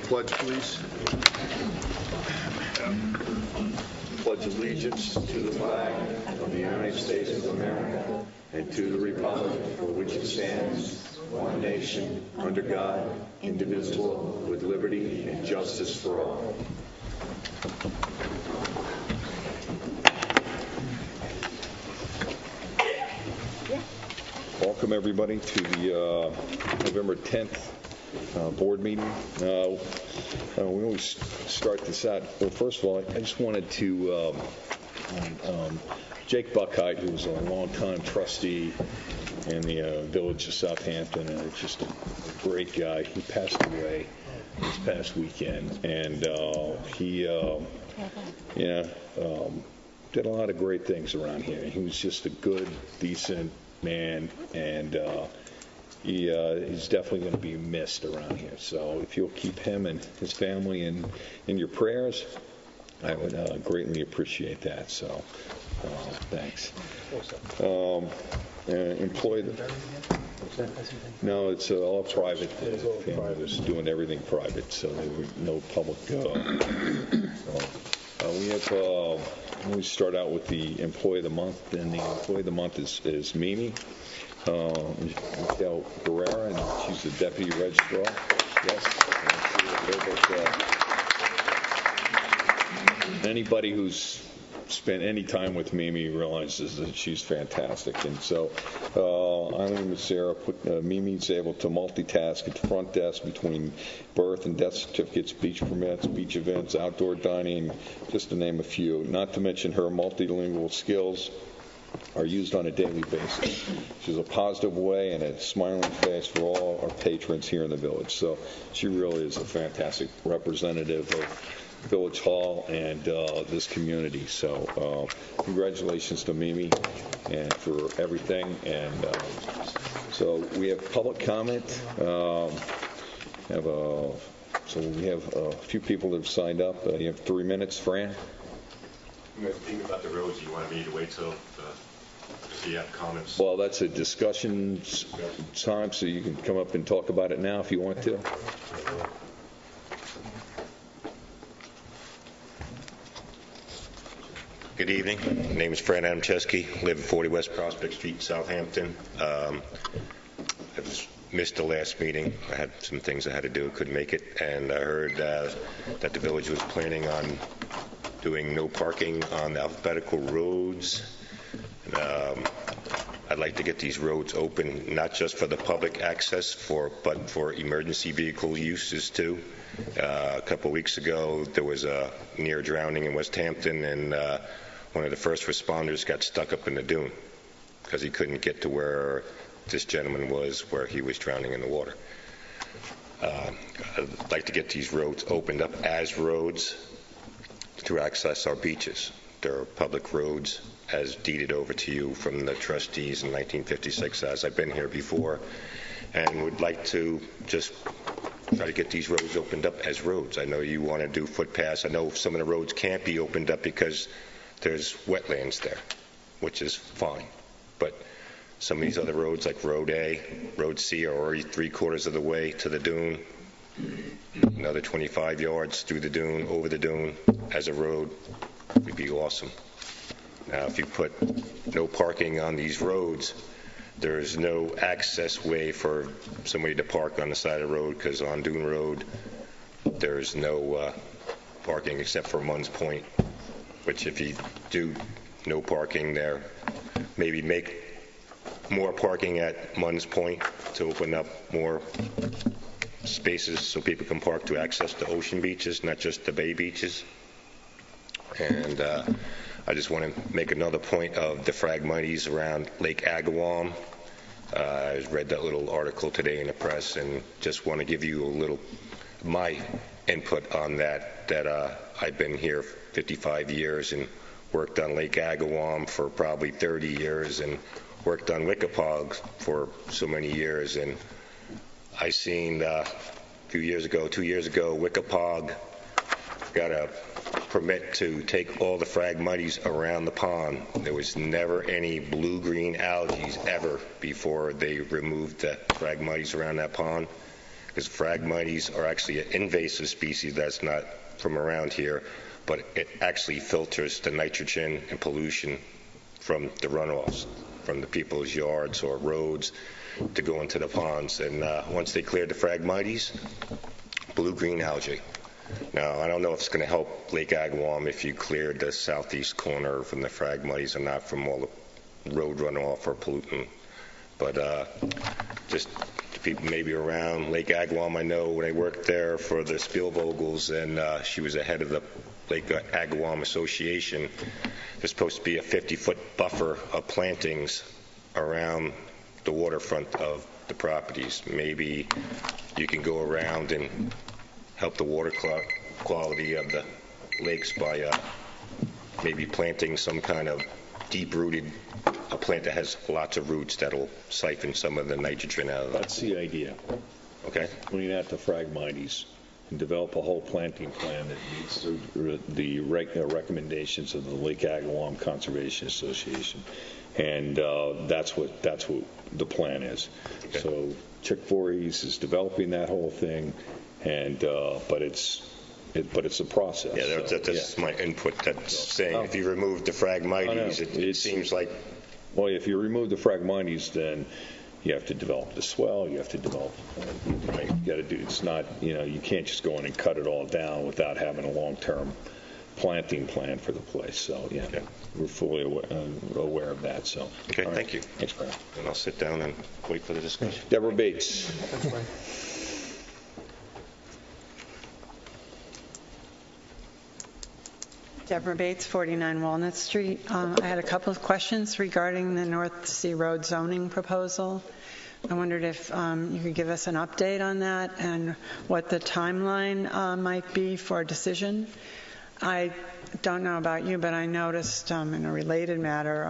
Pledge, please. Pledge allegiance to the flag of the United States of America and to the republic for which it stands, one nation, under God, indivisible, with liberty and justice for all. Welcome, everybody, to the November 10th board meeting. We always start this out. Well, first of all, I just wanted to, Jake Buckheit, who was a longtime trustee in the village of Southampton, and just a great guy. He passed away this past weekend, and he did a lot of great things around here. He was just a good, decent man, and he's definitely going to be missed around here. So if you'll keep him and his family in your prayers, I would greatly appreciate that. So thanks. No, it's all private. Family was doing everything private, so there were no public. We start out with the employee of the month, and the employee of the month is Mimi. Michelle Herrera, and she's the deputy registrar. Yes. Anybody who's spent any time with Mimi realizes that she's fantastic. And so Eileen and Sarah Mimi's able to multitask at the front desk between birth and death certificates, beach permits, beach events, outdoor dining, just to name a few. Not to mention her multilingual skills are used on a daily basis. She's a positive way and a smiling face for all our patrons here in the village. So she really is a fantastic representative of Village Hall and this community. So congratulations to Mimi and for everything. And so we have public comment. So we have a few people that have signed up. You have 3 minutes, Fran. You guys think about the roads. You want me to wait till you have comments? Well, that's a discussion time, so you can come up and talk about it now if you want to. Good evening. My name is Fran Adamczewski. Live at 40 West Prospect Street, Southampton. I missed the last meeting. I had some things I had to do. Couldn't make it. And I heard that the village was planning on doing no parking on the alphabetical roads. I'd like to get these roads open, not just for the public access, but for emergency vehicle uses too. A couple of weeks ago, there was a near drowning in West Hampton, and one of the first responders got stuck up in the dune because he couldn't get to where this gentleman was, where he was drowning in the water. I'd like to get these roads opened up as roads to access our beaches. They're public roads as deeded over to you from the trustees in 1956, as I've been here before, and would like to just try to get these roads opened up as roads. I know you want to do footpaths. I know some of the roads can't be opened up because there's wetlands there, which is fine. But some of these other roads, like Road A, Road C, are already 3/4 of the way to the dune. Another 25 yards through the dune, over the dune, as a road would be awesome. Now, if you put no parking on these roads, there's no access way for somebody to park on the side of the road, because on Dune Road, there's no parking except for Munns Point, which if you do no parking there, maybe make more parking at Munns Point to open up more spaces so people can park to access the ocean beaches, not just the bay beaches. And I just want to make another point of the Phragmites around Lake Agawam. I read that little article today in the press, and just want to give you a little my input on that. I've been here 55 years and worked on Lake Agawam for probably 30 years, and worked on Wickapog for so many years. And I seen a few years ago, 2 years ago, Wickapog got a permit to take all the Phragmites around the pond. There was never any blue-green algae ever before they removed the Phragmites around that pond. because Phragmites are actually an invasive species that's not from around here, but it actually filters the nitrogen and pollution from the runoffs from the people's yards or roads to go into the ponds. And once they cleared the Phragmites, blue-green algae. Now, I don't know if it's going to help Lake Agawam if you cleared the southeast corner from the Phragmites and not from all the road runoff or pollutant. But just the people maybe around Lake Agawam, I know when I worked there for the Spielvogels, and she was the head of the Lake Agawam Association. There's supposed to be a 50-foot buffer of plantings around the waterfront of the properties. Maybe you can go around and help the water quality of the lakes by maybe planting some kind of deep-rooted a plant that has lots of roots that'll siphon some of the nitrogen out of that. That's the idea. Okay. Clean out the Phragmites and develop a whole planting plan that meets the recommendations of the Lake Agawam Conservation Association. And that's what the plan is. Okay. So Chick Voorhees is developing that whole thing, and but it's a process. Yeah, that's my input. That's saying if you remove the Phragmites, it seems like. Well, if you remove the Phragmites, then you have to develop the swell. You have to develop. You got to do. It's not. You can't just go in and cut it all down without having a long-term planting plan for the place. So yeah, okay. We're fully aware of that. So okay, right. Thank you. Thanks, Brian. And I'll sit down and wait for the discussion. Deborah Bates. That's fine. Deborah Bates, 49 Walnut Street. I had a couple of questions regarding the North Sea Road zoning proposal. I wondered if you could give us an update on that and what the timeline might be for a decision. I don't know about you, but I noticed in a related matter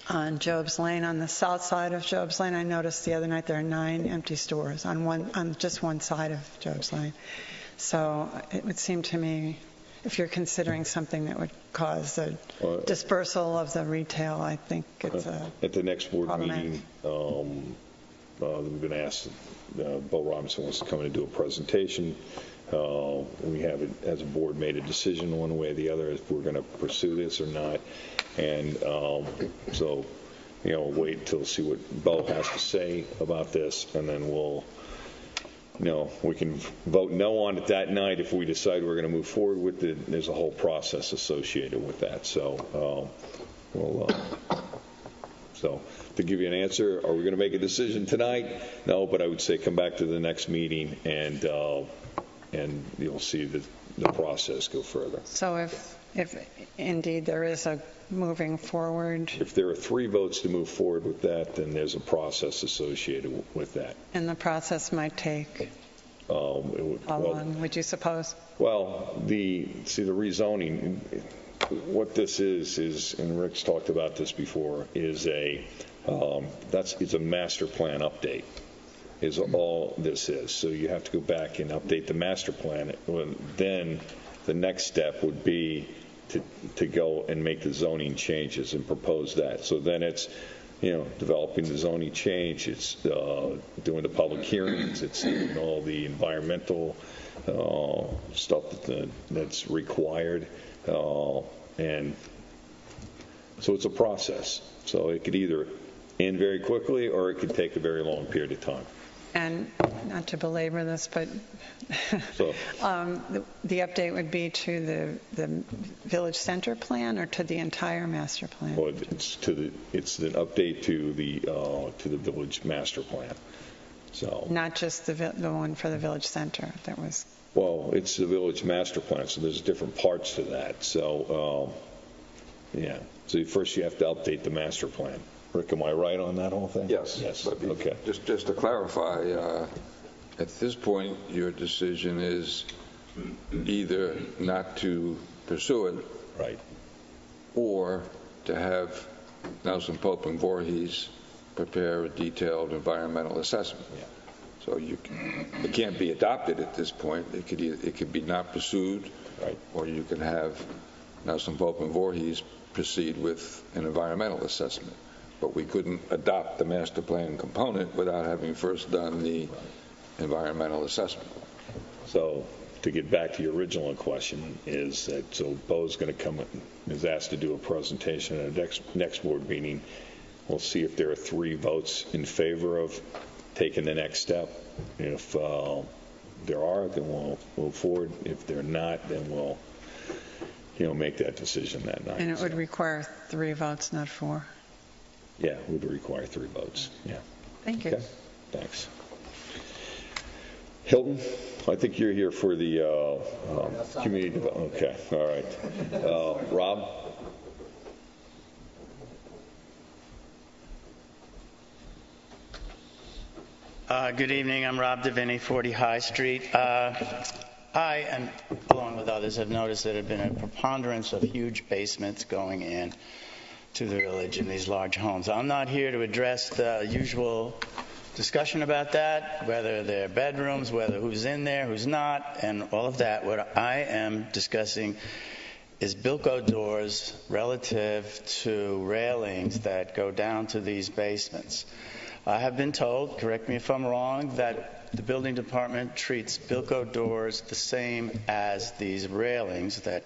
on Job's Lane, on the south side of Job's Lane, I noticed the other night there are 9 empty stores on just one side of Job's Lane. So it would seem to me, if you're considering something that would cause a dispersal of the retail, I think it's at the next board meeting, we're going to ask Bo Robinson wants to come in and do a presentation. We haven't, as a board, made a decision one way or the other if we're going to pursue this or not. And so, we'll wait until see what Bo has to say about this, and then we can vote no on it that night if we decide we're going to move forward with it. There's a whole process associated with that. So, so to give you an answer, are we going to make a decision tonight? No, but I would say come back to the next meeting and you'll see the process go further. So if indeed there is a moving forward. If there are 3 votes to move forward with that, then there's a process associated with that. And the process might take how long, would you suppose? Well, the rezoning, what this is, and Rick's talked about this before, is it's a master plan update. Is all this is. So you have to go back and update the master plan. Then the next step would be to go and make the zoning changes and propose that. So then it's, developing the zoning change. It's doing the public hearings. It's doing all the environmental stuff that's required. And so it's a process. So it could either end very quickly or it could take a very long period of time. And not to belabor this, but so, the update would be to the village center plan or to the entire master plan? Well, it's an update to the village master plan. So not just the one for the village center. That was. Well, it's the village master plan, so there's different parts to that. So yeah. So first you have to update the master plan. Rick, am I right on that whole thing? Yes. But okay. Just to clarify, at this point, your decision is either not to pursue it, right, or to have Nelson Pope and Voorhees prepare a detailed environmental assessment. Yeah. So it can't be adopted at this point. It could be not pursued, right, or you can have Nelson Pope and Voorhees proceed with an environmental assessment. But we couldn't adopt the master plan component without having first done the environmental assessment. So to get back to your original question is that, so Bo's going to come, is asked to do a presentation at the next board meeting. We'll see if there are 3 votes in favor of taking the next step. If there are, then we'll move forward. If they're not, then we'll, make that decision that night. And it would require 3 votes, not 4. Yeah, it would require 3 votes. Yeah. Thank you. Okay. Thanks. Hilton, I think you're here for the community development. Okay, all right. Rob? Good evening. I'm Rob Deviney, 40 High Street. I, and along with others, have noticed that there have been a preponderance of huge basements going in to the village in these large homes. I'm not here to address the usual discussion about that, whether they're bedrooms, whether who's in there, who's not, and all of that. What I am discussing is Bilko doors relative to railings that go down to these basements. I have been told, correct me if I'm wrong, that the building department treats Bilko doors the same as these railings that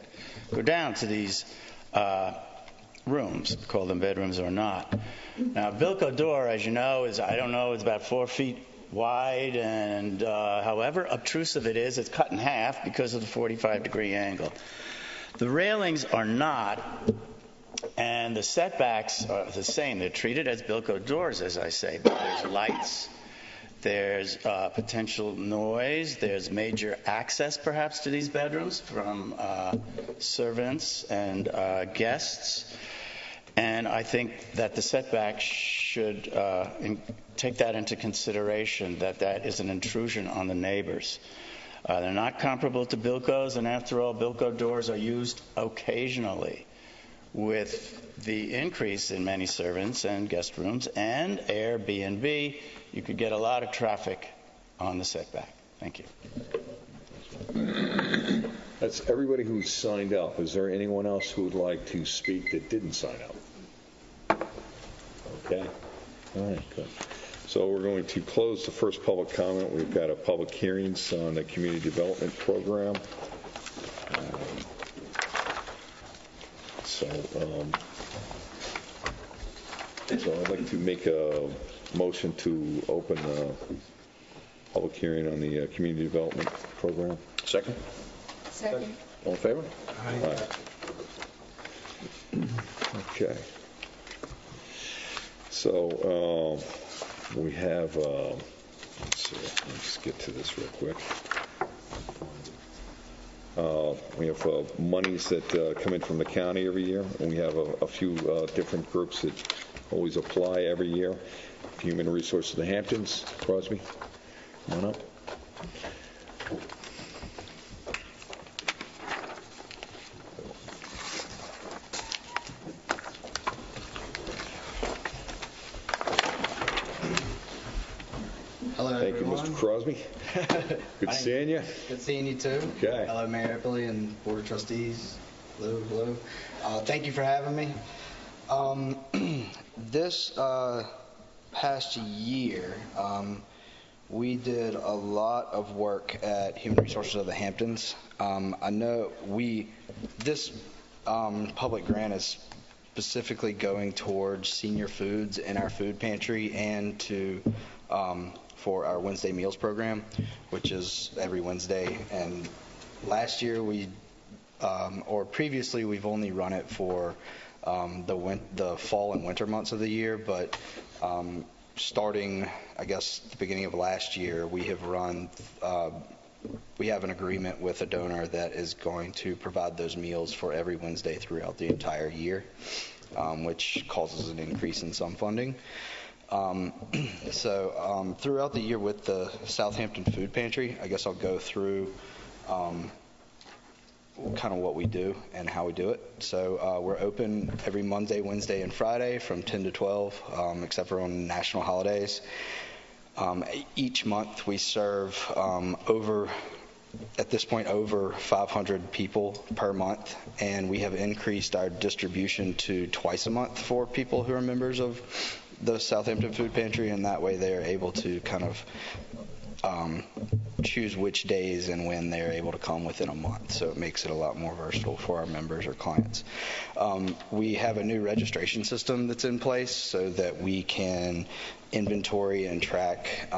go down to these rooms, call them bedrooms or not. Now, Bilko door, as you know, is about 4 feet wide, and however obtrusive it is, it's cut in half because of the 45-degree angle. The railings are not, and the setbacks are the same. They're treated as Bilko doors, as I say, but there's lights, there's potential noise, there's major access perhaps to these bedrooms from servants and guests. And I think that the setback should take that into consideration, that is an intrusion on the neighbors. They're not comparable to Bilko's, and after all, Bilko doors are used occasionally. With the increase in many servants and guest rooms and Airbnb, you could get a lot of traffic on the setback. Thank you. That's everybody who's signed up. Is there anyone else who would like to speak that didn't sign up? Okay. All right, good. So we're going to close the first public comment. We've got a public hearings on the community development program. So I'd like to make a motion to open the public hearing on the community development program. Second? Second. All in favor? Aye. Okay. So we have, let's see, let's get to this real quick. We have monies that come in from the county every year, and we have a few different groups that always apply every year. Human Resources of the Hamptons, Crosby, come on up. Hello, Thank everyone. you, Mr. Crosby. Good seeing you. Good seeing you, too. Okay. Hello, Mayor Eppley and Board of Trustees. Hello, hello. Thank you for having me. This past year, we did a lot of work at Human Resources of the Hamptons. I know this public grant is specifically going towards senior foods in our food pantry and to for our Wednesday meals program, which is every Wednesday. And last year or previously, we've only run it for the fall and winter months of the year. But starting, I guess, the beginning of last year, we have an agreement with a donor that is going to provide those meals for every Wednesday throughout the entire year, which causes an increase in some funding. So throughout the year with the Southampton Food Pantry, I guess I'll go through kind of what we do and how we do it. So we're open every Monday, Wednesday, and Friday from 10 to 12, except for on national holidays. Each month we serve at this point, over 500 people per month, and we have increased our distribution to twice a month for people who are members of the Southampton Food Pantry, and that way they're able to kind of choose which days and when they're able to come within a month. So it makes it a lot more versatile for our members or clients. We have a new registration system that's in place so that we can inventory and track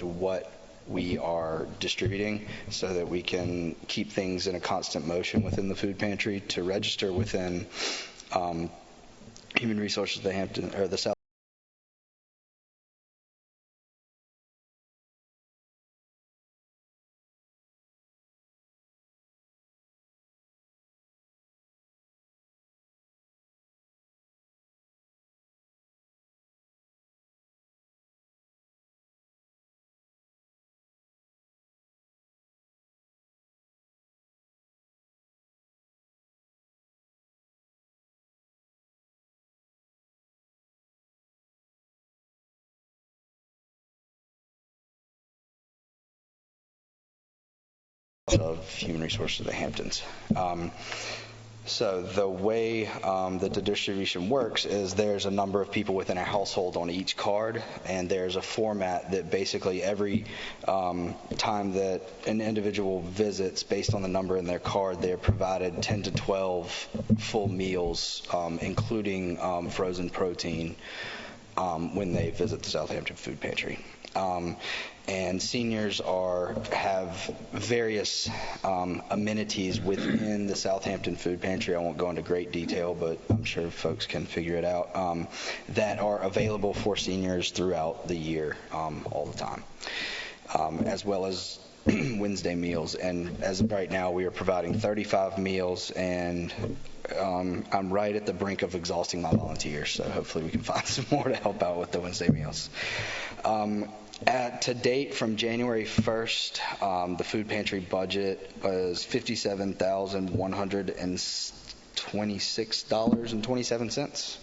what we are distributing so that we can keep things in a constant motion within the food pantry. To register within Human Resources of the Hampton or the South of Human Resources of the Hamptons. So the way that the distribution works is there's a number of people within a household on each card, and there's a format that basically every time that an individual visits, based on the number in their card, they're provided 10 to 12 full meals, including frozen protein, when they visit the Southampton Food Pantry. And seniors have various amenities within the Southampton Food Pantry. I won't go into great detail, but I'm sure folks can figure it out, that are available for seniors throughout the year, all the time, as well as Wednesday meals. And as of right now, we are providing 35 meals, and I'm right at the brink of exhausting my volunteers, so hopefully we can find some more to help out with the Wednesday meals. To date, from January 1st, the food pantry budget was $57,126.27.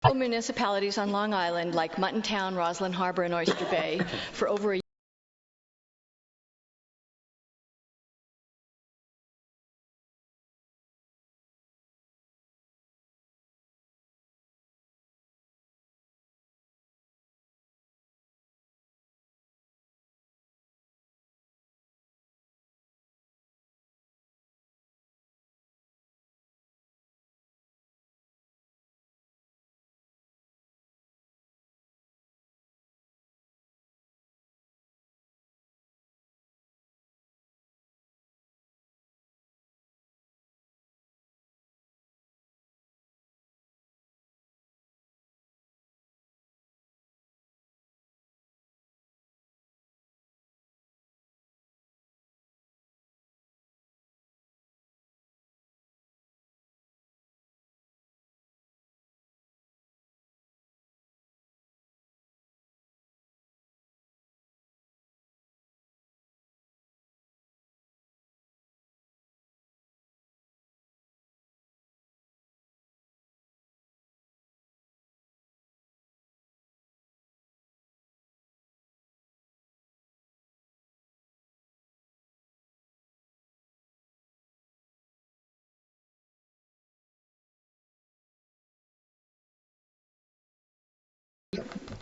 Municipalities on Long Island, like Muttontown, Roslyn Harbor, and Oyster Bay, for over a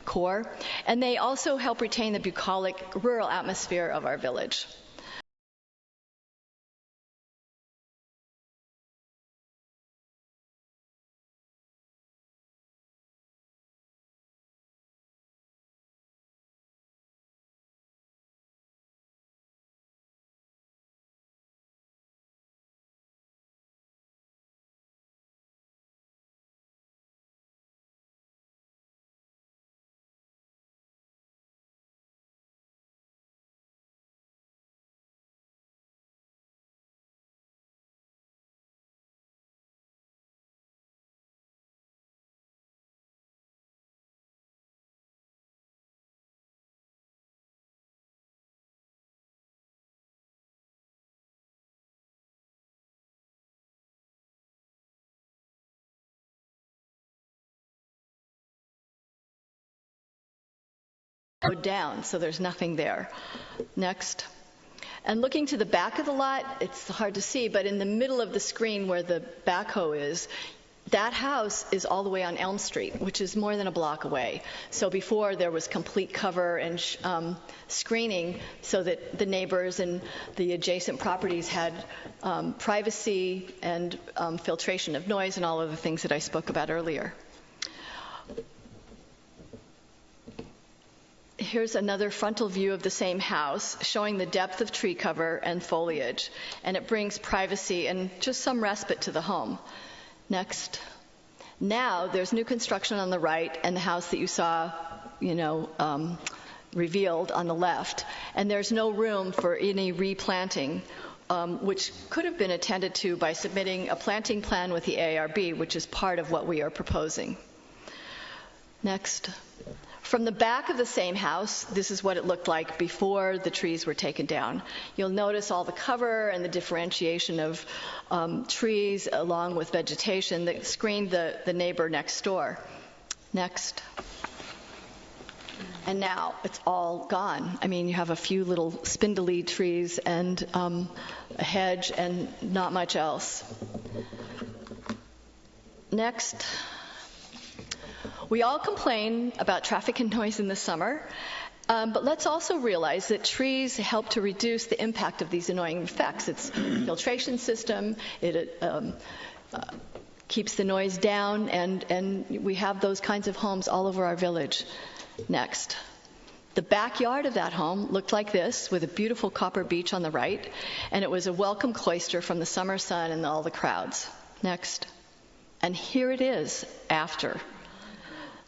core, and they also help retain the bucolic rural atmosphere of our village. Down, so there's nothing there. Next. And looking to the back of the lot, it's hard to see, but in the middle of the screen where the backhoe is, that house is all the way on Elm Street, which is more than a block away. So before there was complete cover and screening so that the neighbors and the adjacent properties had privacy and filtration of noise and all of the things that I spoke about earlier. Here's another frontal view of the same house showing the depth of tree cover and foliage, and it brings privacy and just some respite to the home. Next. Now there's new construction on the right and the house that you saw, revealed on the left, and there's no room for any replanting, which could have been attended to by submitting a planting plan with the ARB, which is part of what we are proposing. Next. From the back of the same house, this is what it looked like before the trees were taken down. You'll notice all the cover and the differentiation of trees along with vegetation that screened the neighbor next door. Next. And now it's all gone. I mean, you have a few little spindly trees and a hedge and not much else. Next. We all complain about traffic and noise in the summer, but let's also realize that trees help to reduce the impact of these annoying effects. It's a filtration system, it keeps the noise down, and we have those kinds of homes all over our village. Next. The backyard of that home looked like this, with a beautiful copper beach on the right, and it was a welcome cloister from the summer sun and all the crowds. Next. And here it is after.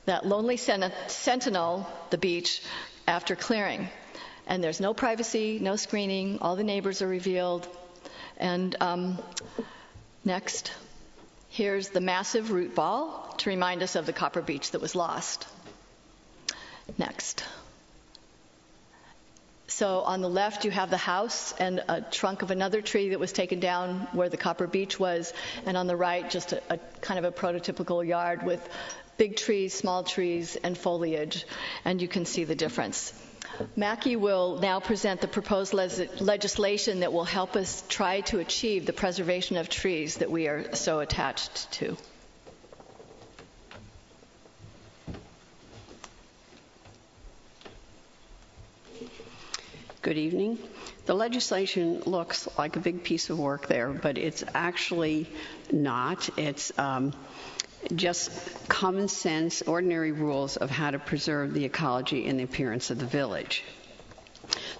That lonely sentinel, the beach, after clearing. And there's no privacy, no screening, all the neighbors are revealed. And next, here's the massive root ball to remind us of the copper beach that was lost. Next. So on the left you have the house and a trunk of another tree that was taken down where the copper beach was, and on the right just a kind of a prototypical yard with big trees, small trees, and foliage, and you can see the difference. Mackie will now present the proposed legislation that will help us try to achieve the preservation of trees that we are so attached to. Good evening. The legislation looks like a big piece of work there, but it's actually not. It's just common sense, ordinary rules of how to preserve the ecology and the appearance of the village.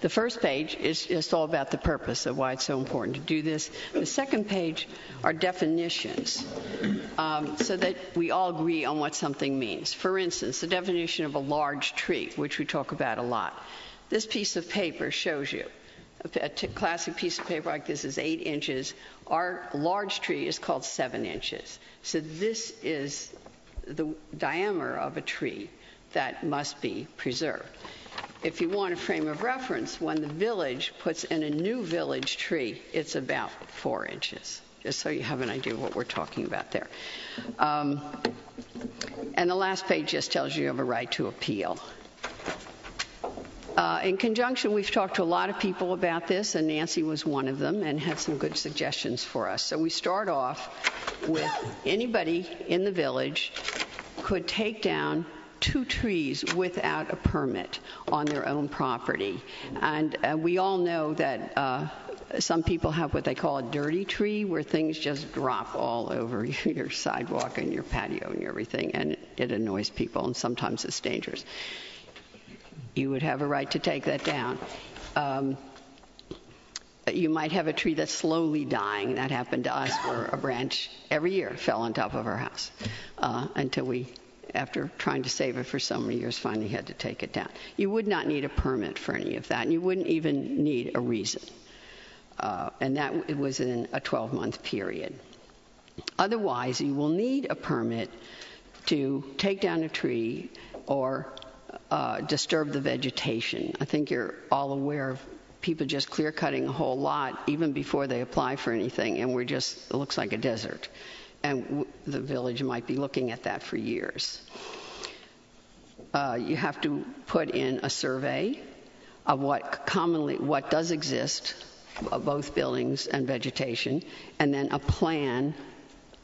The first page is just all about the purpose of why it's so important to do this. The second page are definitions, so that we all agree on what something means. For instance, the definition of a large tree, which we talk about a lot. This piece of paper shows you. A classic piece of paper like this is 8 inches. Our large tree is called 7 inches. So this is the diameter of a tree that must be preserved. If you want a frame of reference, when the village puts in a new village tree, it's about 4 inches, just so you have an idea of what we're talking about there. And the last page just tells you have a right to appeal. In conjunction, we've talked to a lot of people about this, and Nancy was one of them and had some good suggestions for us. So we start off with anybody in the village could take down 2 trees without a permit on their own property. And we all know that some people have what they call a dirty tree, where things just drop all over your sidewalk and your patio and everything, and it annoys people, and sometimes it's dangerous. You would have a right to take that down. You might have a tree that's slowly dying. That happened to us, where a branch every year fell on top of our house until we, after trying to save it for so many years, finally had to take it down. You would not need a permit for any of that, and you wouldn't even need a reason. And that was in a 12-month period. Otherwise, you will need a permit to take down a tree or disturb the vegetation. I think you're all aware of people just clear-cutting a whole lot even before they apply for anything, and it looks like a desert. And the village might be looking at that for years. You have to put in a survey of what does exist, both buildings and vegetation, and then a plan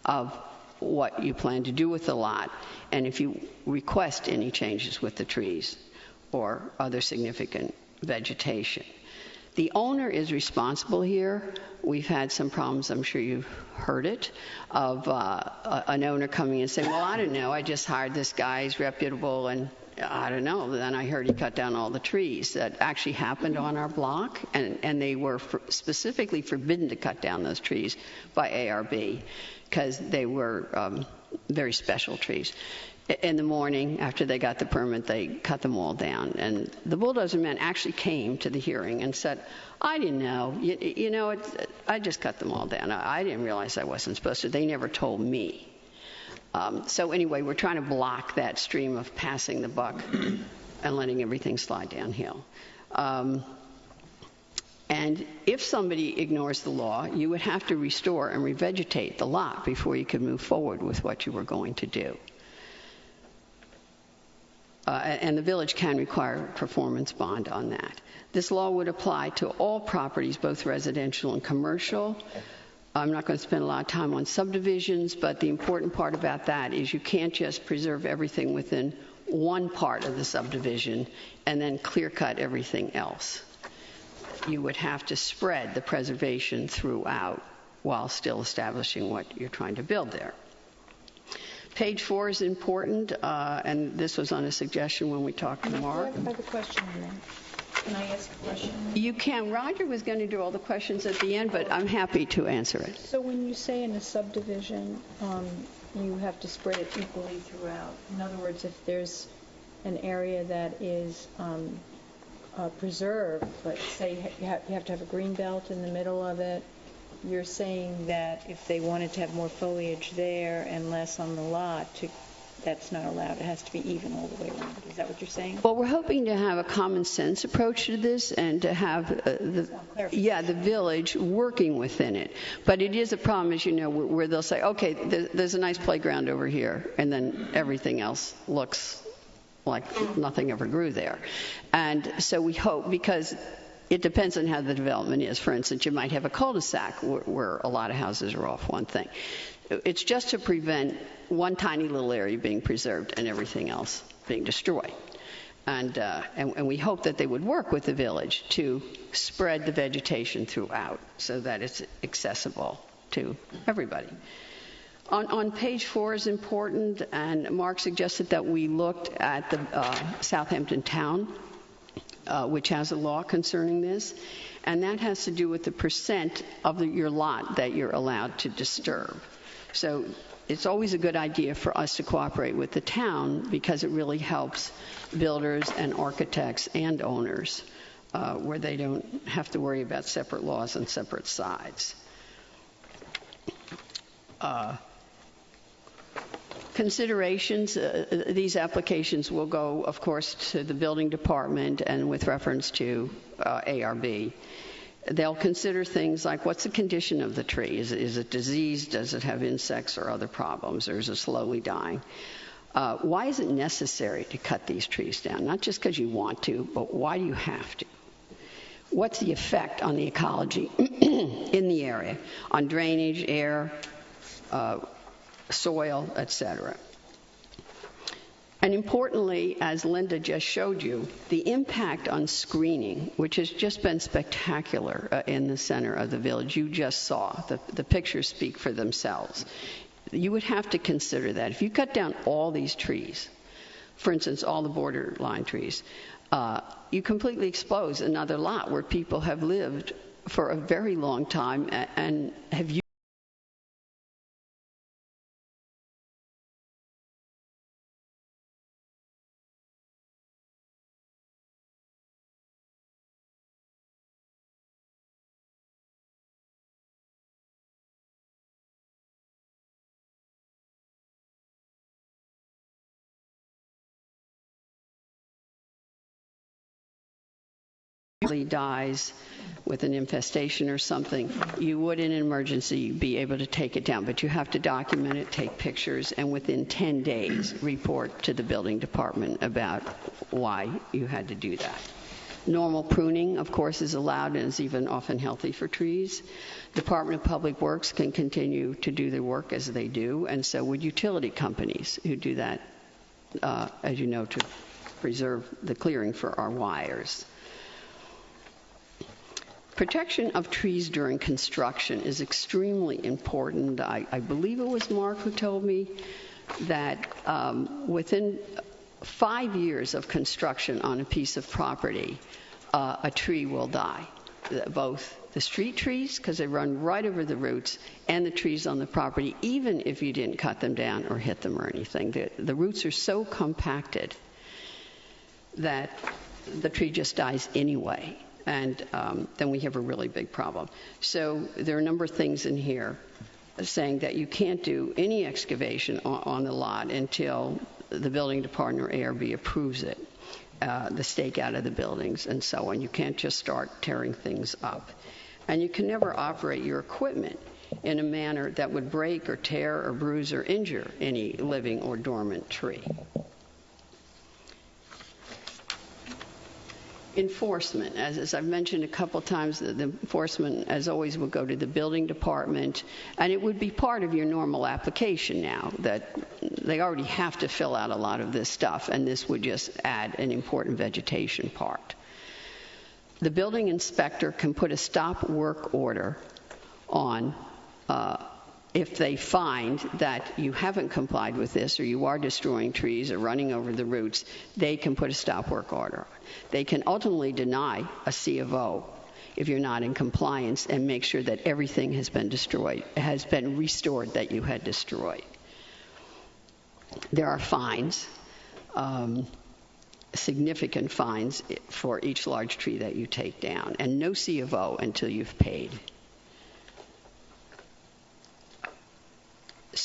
of what you plan to do with the lot, and if you request any changes with the trees or other significant vegetation. The owner is responsible here. We've had some problems, I'm sure you've heard it, of an owner coming and saying, well, I don't know, I just hired this guy, he's reputable, and I don't know, then I heard he cut down all the trees. That actually happened on our block, and they were specifically forbidden to cut down those trees by ARB because they were very special trees. In the morning, after they got the permit, they cut them all down. And the bulldozer man actually came to the hearing and said, I didn't know. I just cut them all down. I didn't realize I wasn't supposed to. They never told me. So anyway, we're trying to block that stream of passing the buck and letting everything slide downhill. And if somebody ignores the law, you would have to restore and revegetate the lot before you could move forward with what you were going to do. And the village can require a performance bond on that. This law would apply to all properties, both residential and commercial. I'm not going to spend a lot of time on subdivisions, but the important part about that is you can't just preserve everything within one part of the subdivision and then clear cut everything else. You would have to spread the preservation throughout while still establishing what you're trying to build there. Page 4 is important, and this was on a suggestion when we talked to Mark. I have a question on that. Can I ask a question? You can. Roger was going to do all the questions at the end, but I'm happy to answer it. So when you say in a subdivision, you have to spread it equally throughout. In other words, if there's an area that is preserved, but say you have to have a green belt in the middle of it, you're saying that if they wanted to have more foliage there and less on the lot, to that's not allowed. It has to be even all the way around. Is that what you're saying? Well, we're hoping to have a common sense approach to this and to have the village working within it. But it is a problem, as you know, where they'll say, okay, there's a nice playground over here, and then everything else looks like nothing ever grew there. And so we hope, because it depends on how the development is. For instance, you might have a cul-de-sac where a lot of houses are off one thing. It's just to prevent one tiny little area being preserved and everything else being destroyed. And we hope that they would work with the village to spread the vegetation throughout so that it's accessible to everybody. On page 4 is important, and Mark suggested that we looked at the Southampton Town, which has a law concerning this, and that has to do with the percent of your lot that you're allowed to disturb. So it's always a good idea for us to cooperate with the town because it really helps builders and architects and owners where they don't have to worry about separate laws and separate sides. Considerations, these applications will go, of course, to the building department and with reference to ARB. They'll consider things like, what's the condition of the tree? Is it diseased? Does it have insects or other problems? Or is it slowly dying? Why is it necessary to cut these trees down? Not just because you want to, but why do you have to? What's the effect on the ecology in the area, on drainage, air, soil, etc.? And importantly, as Linda just showed you, the impact on screening, which has just been spectacular in the center of the village. You just saw. The pictures speak for themselves. You would have to consider that. If you cut down all these trees, for instance, all the borderline trees, you completely expose another lot where people have lived for a very long time and have used dies with an infestation or something, you would in an emergency be able to take it down, but you have to document it, take pictures, and within 10 days report to the building department about why you had to do that. Normal pruning, of course, is allowed and is even often healthy for trees. Department of Public Works can continue to do their work as they do, and so would utility companies who do that, as you know, to preserve the clearing for our wires. Protection of trees during construction is extremely important. I believe it was Mark who told me that within 5 years of construction on a piece of property, a tree will die. Both the street trees, because they run right over the roots, and the trees on the property, even if you didn't cut them down or hit them or anything. The roots are so compacted that the tree just dies anyway. And then we have a really big problem. So there are a number of things in here saying that you can't do any excavation on the lot until the building department or ARB approves it, the stake out of the buildings and so on. You can't just start tearing things up. And you can never operate your equipment in a manner that would break or tear or bruise or injure any living or dormant tree. Enforcement, as I've mentioned a couple times, the enforcement, as always, will go to the building department, and it would be part of your normal application now that they already have to fill out a lot of this stuff, and this would just add an important vegetation part. The building inspector can put a stop work order on if they find that you haven't complied with this or you are destroying trees or running over the roots, they can put a stop work order on. They can ultimately deny a C of O if you're not in compliance and make sure that everything has been destroyed, has been restored that you had destroyed. There are fines, significant fines for each large tree that you take down, and no C of O until you've paid.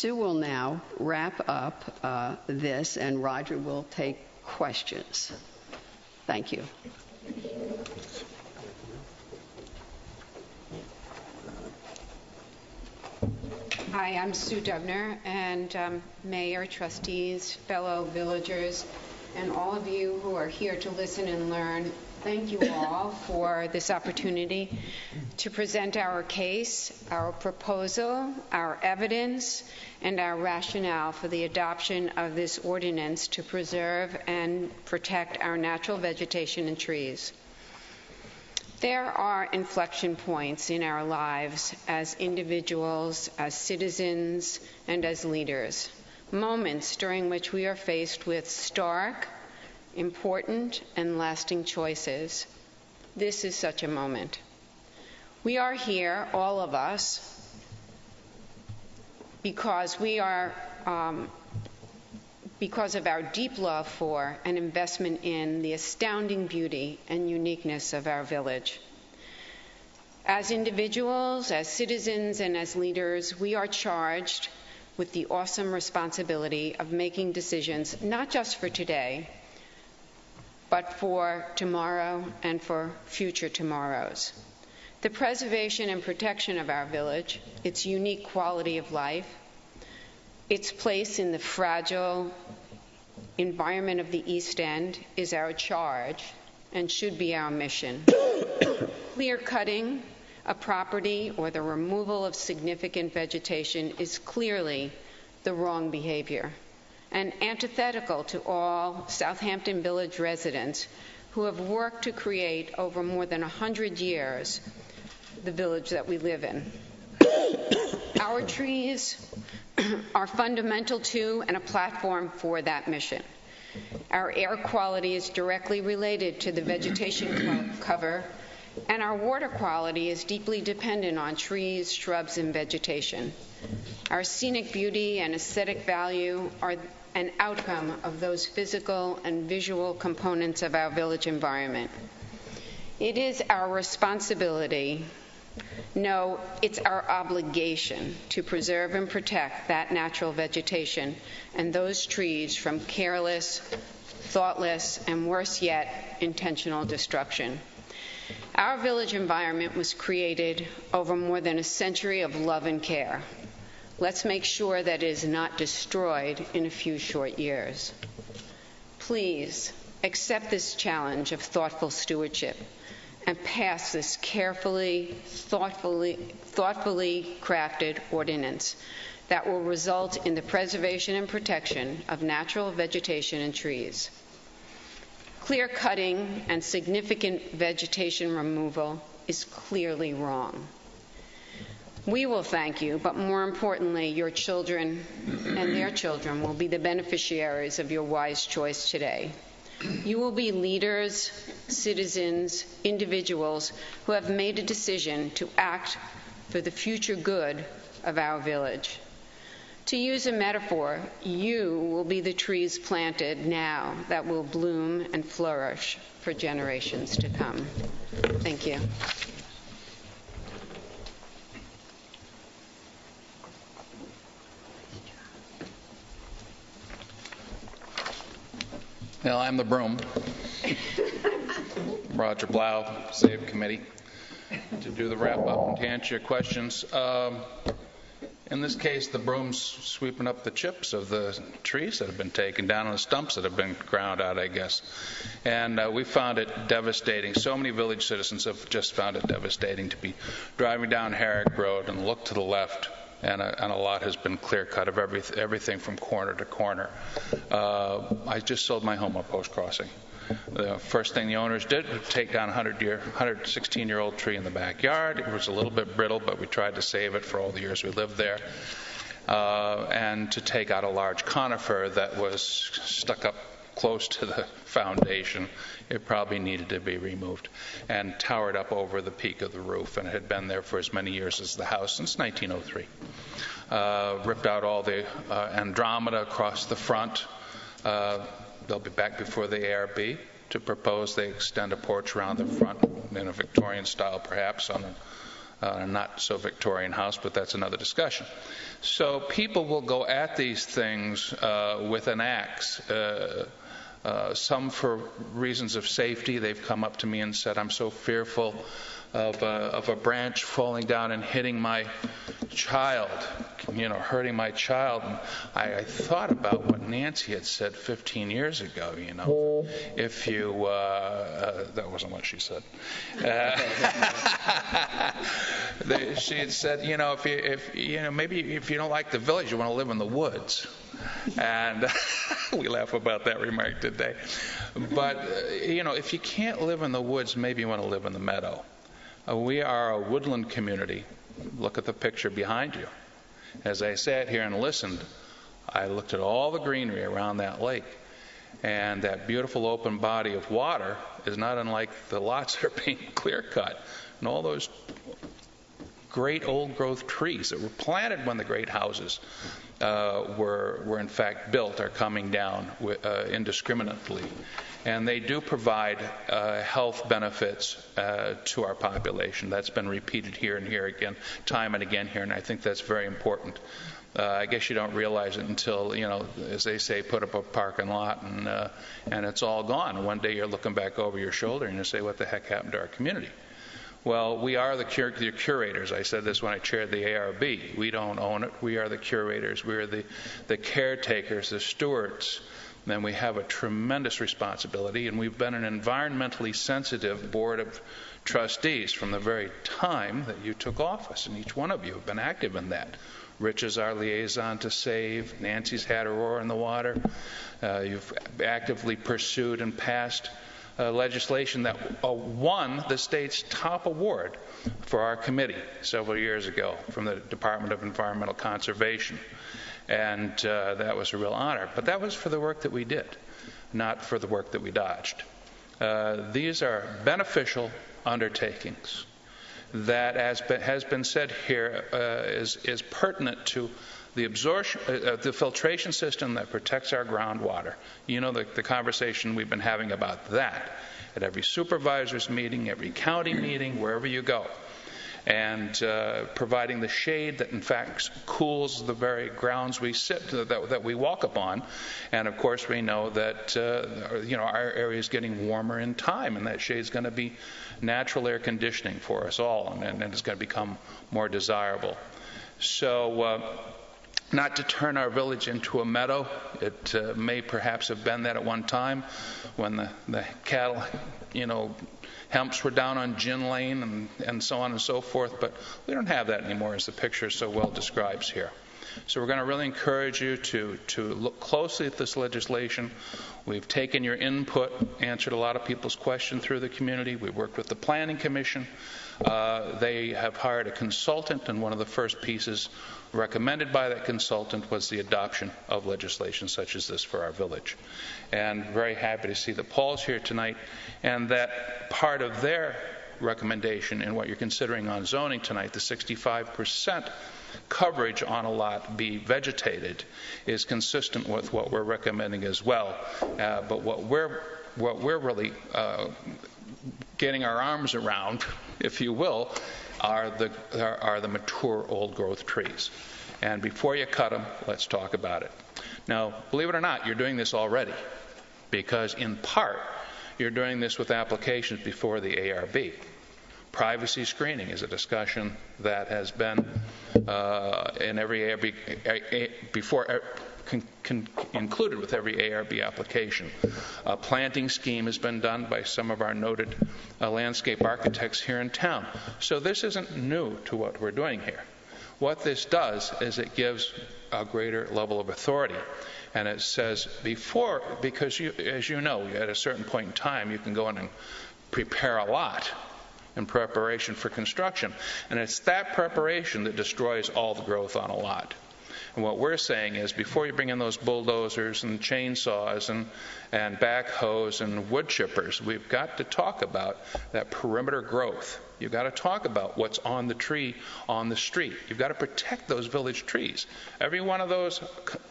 Sue will now wrap up this, and Roger will take questions. Thank you. Hi, I'm Sue Dubner, and Mayor, trustees, fellow villagers, and all of you who are here to listen and learn, thank you all for this opportunity to present our case, our proposal, our evidence, and our rationale for the adoption of this ordinance to preserve and protect our natural vegetation and trees. There are inflection points in our lives as individuals, as citizens, and as leaders, moments during which we are faced with stark, important, and lasting choices. This is such a moment. We are here, all of us, because of our deep love for and investment in the astounding beauty and uniqueness of our village. As individuals, as citizens, and as leaders, we are charged with the awesome responsibility of making decisions not just for today, but for tomorrow and for future tomorrows. The preservation and protection of our village, its unique quality of life, its place in the fragile environment of the East End is our charge and should be our mission. Clear-cutting a property or the removal of significant vegetation is clearly the wrong behavior and antithetical to all Southampton Village residents who have worked to create over more than 100 years the village that we live in. Our trees are fundamental to and a platform for that mission. Our air quality is directly related to the vegetation cover, and our water quality is deeply dependent on trees, shrubs, and vegetation. Our scenic beauty and aesthetic value are an outcome of those physical and visual components of our village environment. It is our responsibility, no, it's our obligation to preserve and protect that natural vegetation and those trees from careless, thoughtless, and worse yet, intentional destruction. Our village environment was created over more than a century of love and care. Let's make sure that it is not destroyed in a few short years. Please accept this challenge of thoughtful stewardship and pass this carefully, thoughtfully crafted ordinance that will result in the preservation and protection of natural vegetation and trees. Clear cutting and significant vegetation removal is clearly wrong. We will thank you, but more importantly, your children and their children will be the beneficiaries of your wise choice today. You will be leaders, citizens, individuals who have made a decision to act for the future good of our village. To use a metaphor, you will be the trees planted now that will bloom and flourish for generations to come. Thank you. Well, I'm the broom. Roger Blau, Save Committee, to do the wrap-up and to answer your questions. In this case, the broom's sweeping up the chips of the trees that have been taken down and the stumps that have been ground out, I guess. And we found it devastating. So many village citizens have just found it devastating to be driving down Herrick Road and look to the left, and a lot has been clear-cut of everything from corner to corner. I just sold my home on Post Crossing. The first thing the owners did was take down a 116-year-old tree in the backyard. It was a little bit brittle, but we tried to save it for all the years we lived there. And to take out a large conifer that was stuck up close to the foundation. It probably needed to be removed, and towered up over the peak of the roof, and it had been there for as many years as the house, since 1903. Ripped out all the Andromeda across the front. They'll be back before the ARB to propose they extend a porch around the front in a Victorian style, perhaps, on a not so Victorian house, but that's another discussion. So people will go at these things with an axe. Some for reasons of safety. They've come up to me and said, I'm so fearful of a branch falling down and hitting my child, hurting my child. And I thought about what Nancy had said 15 years ago, if you, that wasn't what she said. She had said, maybe if you don't like the village, you want to live in the woods. And we laugh about that remark today. But, if you can't live in the woods, maybe you want to live in the meadow. We are a woodland community. Look at the picture behind you. As I sat here and listened, I looked at all the greenery around that lake. And that beautiful open body of water is not unlike the lots that are being clear-cut. And all those great old-growth trees that were planted when the great houses were in fact built are coming down indiscriminately. And they do provide health benefits to our population. That's been repeated here and here again, time and again here, and I think that's very important. I guess you don't realize it until, as they say, put up a parking lot and it's all gone. And one day you're looking back over your shoulder and you say, what the heck happened to our community? Well, we are the curators. I said this when I chaired the ARB. We don't own it. We are the curators. We are the caretakers, the stewards. And we have a tremendous responsibility, and we've been an environmentally sensitive board of trustees from the very time that you took office, and each one of you have been active in that. Rich is our liaison to SAVE. Nancy's had her oar in the water. You've actively pursued and passed legislation that won the state's top award for our committee several years ago from the Department of Environmental Conservation. And that was a real honor. But that was for the work that we did, not for the work that we dodged. These are beneficial undertakings that, as has been said here, is pertinent to the absorption, the filtration system that protects our groundwater. The conversation we've been having about that at every supervisor's meeting, every county meeting, wherever you go. And providing the shade that in fact cools the very grounds we sit, that we walk upon. And of course we know that our area is getting warmer in time, and that shade is going to be natural air conditioning for us all, and it's going to become more desirable. So not to turn our village into a meadow. It may perhaps have been that at one time when the cattle, hemps were down on Gin Lane and so on and so forth, but we don't have that anymore, as the picture so well describes here. So we're going to really encourage you to look closely at this legislation. We've taken your input, answered a lot of people's questions through the community. We worked with the Planning Commission. They have hired a consultant, and one of the first pieces recommended by that consultant was the adoption of legislation such as this for our village. And very happy to see that Paul's here tonight, and that part of their recommendation in what you're considering on zoning tonight, the 65% coverage on a lot be vegetated, is consistent with what we're recommending as well. But what we're really getting our arms around, if you will, are the mature old growth trees. And before you cut them, let's talk about it. Now, believe it or not, you're doing this already, because in part you're doing this with applications before the ARB. Privacy screening is a discussion that has been in every ARB included with every ARB application. A planting scheme has been done by some of our noted landscape architects here in town. So this isn't new to what we're doing here. What this does is it gives a greater level of authority. And it says before, because as you know, at a certain point in time, you can go in and prepare a lot in preparation for construction. And it's that preparation that destroys all the growth on a lot. And what we're saying is, before you bring in those bulldozers and chainsaws and backhoes and wood chippers, we've got to talk about that perimeter growth. You've got to talk about what's on the tree on the street. You've got to protect those village trees. Every one of those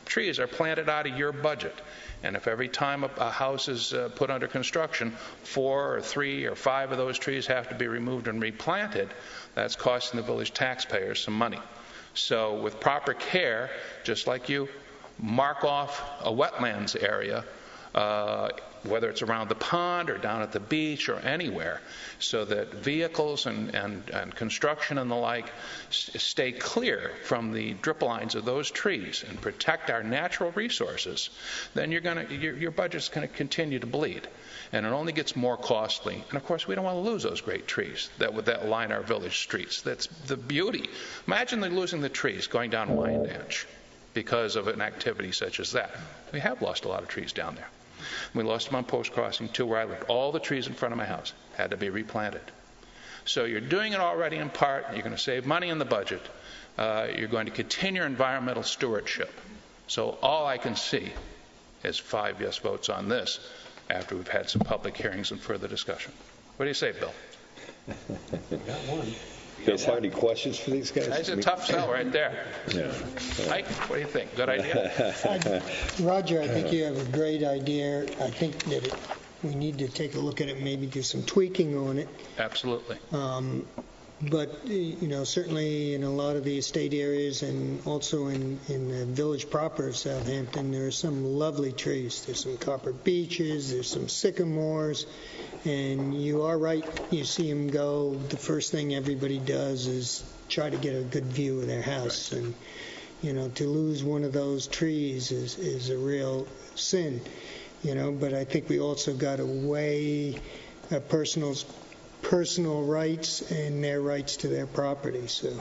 trees are planted out of your budget. And if every time a house is put under construction, 4 or 3 or 5 of those trees have to be removed and replanted, that's costing the village taxpayers some money. So with proper care, just like you mark off a wetlands area, whether it's around the pond or down at the beach or anywhere, so that vehicles and construction and the like stay clear from the drip lines of those trees and protect our natural resources, then your budget's going to continue to bleed. And it only gets more costly. And of course, we don't want to lose those great trees that line our village streets. That's the beauty. Imagine losing the trees going down Wyandanch because of an activity such as that. We have lost a lot of trees down there. We lost them on Post Crossing too, where I lived. All the trees in front of my house had to be replanted. So you're doing it already in part. You're going to save money in the budget. You're going to continue environmental stewardship. So all I can see is 5 yes votes on this after we've had some public hearings and further discussion. What do you say, Bill? Got one. You guys have any questions for these guys? That's a tough sell right there. Yeah. Mike, what do you think? Good idea? Roger, I think you have a great idea. I think that we need to take a look at it, maybe do some tweaking on it. Absolutely. But, certainly in a lot of the estate areas and also in the village proper of Southampton, there are some lovely trees. There's some copper beeches, there's some sycamores, and you are right, you see them go, the first thing everybody does is try to get a good view of their house. Right. And, to lose one of those trees is a real sin, but I think we also got to weigh a personal rights and their rights to their property. So,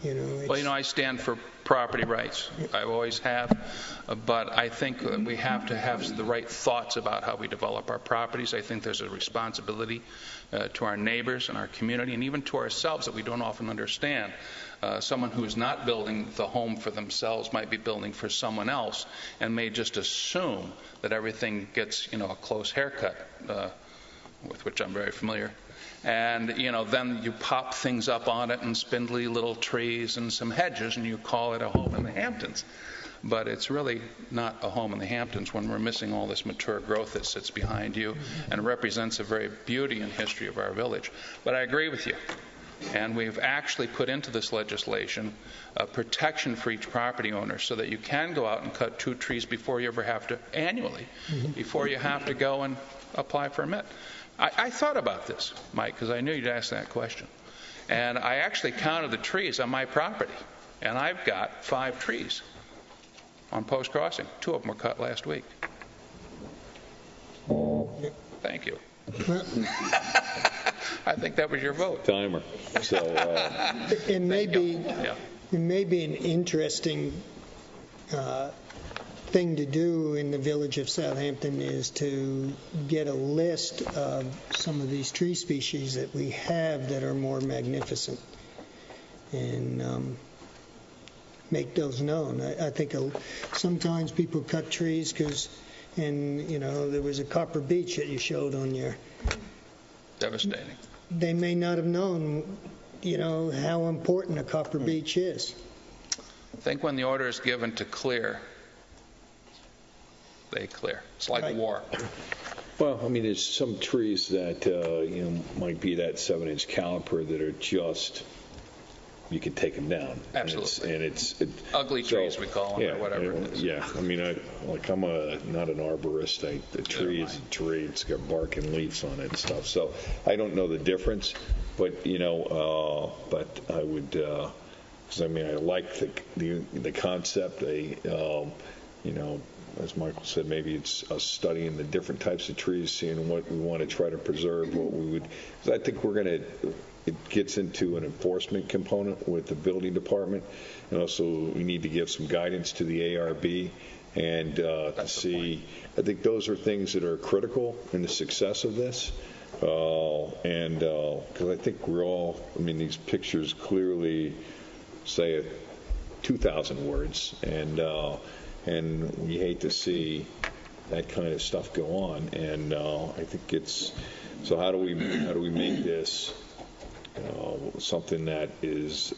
I stand for property rights. I always have. But I think that we have to have the right thoughts about how we develop our properties. I think there's a responsibility to our neighbors and our community and even to ourselves that we don't often understand. Someone who is not building the home for themselves might be building for someone else and may just assume that everything gets, a close haircut, with which I'm very familiar. And, then you pop things up on it and spindly little trees and some hedges and you call it a home in the Hamptons. But it's really not a home in the Hamptons when we're missing all this mature growth that sits behind you and represents a very beauty and history of our village. But I agree with you. And we've actually put into this legislation a protection for each property owner so that you can go out and cut 2 trees before you ever have to, annually, before you have to go and apply for a permit. I thought about this, Mike, because I knew you'd ask that question. And I actually counted the trees on my property. And I've got 5 trees on Post Crossing. 2 of them were cut last week. Thank you. I think that was your vote. Timer. So it may be an interesting thing to do in the village of Southampton is to get a list of some of these tree species that we have that are more magnificent and make those known. I think sometimes people cut trees there was a copper beech that you showed on your... Devastating. They may not have known, how important a copper beech is. I think when the order is given to clear, they clear. It's like war. Well, there's some trees that, might be that 7-inch caliper that are just, you can take them down. Absolutely. And it's ugly trees, we call them, or whatever it is. Yeah. I'm not an arborist. A tree is a tree. It's got bark and leaves on it and stuff. So I don't know the difference, but, but I would, because I like the concept. As Michael said, maybe it's us studying the different types of trees, seeing what we want to try to preserve, what we would. Because I think it gets into an enforcement component with the building department, and also we need to give some guidance to the ARB and to see. I think those are things that are critical in the success of this, because I think we're all. These pictures clearly say it. 2,000 words, and we hate to see that kind of stuff go on. And I think it's so. How do we make this something that is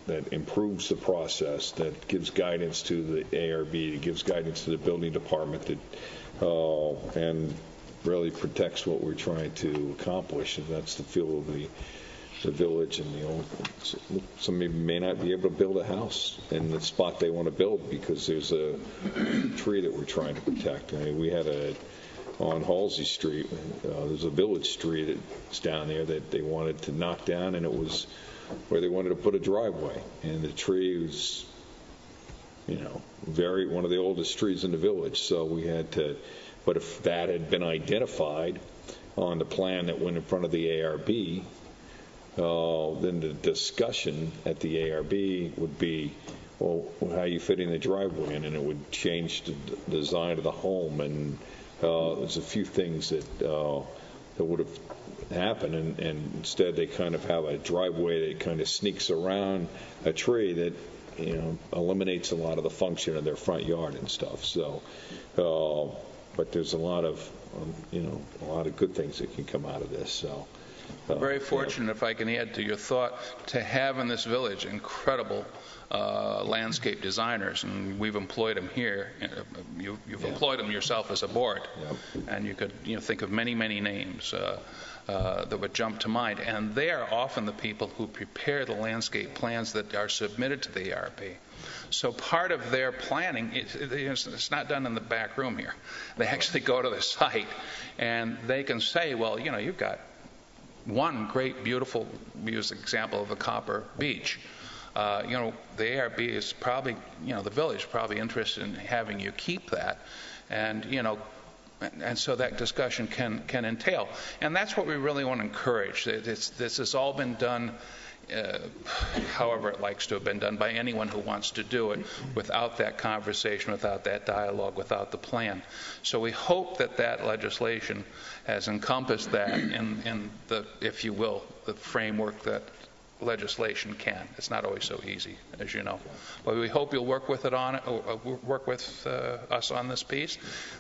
that improves the process, that gives guidance to the ARB, that gives guidance to the building department, that and really protects what we're trying to accomplish, and that's the feel of the village. And somebody may not be able to build a house in the spot they want to build because there's a tree that we're trying to protect. I mean, we had on Halsey Street, there's a village tree that's down there that they wanted to knock down, and it was where they wanted to put a driveway, and the tree was, one of the oldest trees in the village. So we had to, but if that had been identified on the plan that went in front of the ARB, then the discussion at the ARB would be, well, how are you fitting the driveway in? And it would change the design of the home. And there's a few things that would have happened. And instead they kind of have a driveway that kind of sneaks around a tree that, eliminates a lot of the function of their front yard and stuff. So, but there's a lot of good things that can come out of this. So. Very fortunate, if I can add to your thought, to have in this village incredible landscape designers, and we've employed them here. You've employed them yourself as a board, and you could think of many names that would jump to mind. And they are often the people who prepare the landscape plans that are submitted to the ARB. So part of their planning, it's not done in the back room here. They actually go to the site, and they can say, well, you've got one great, beautiful, use example of a copper beach. The ARB is probably, the village is probably interested in having you keep that, and so that discussion can entail, and that's what we really want to encourage. This has all been done, however it likes to have been done, by anyone who wants to do it, without that conversation, without that dialogue, without the plan. So we hope that legislation has encompassed that in the, if you will, the framework that legislation can. It's not always so easy, as you know. But we hope you'll work with us on this piece.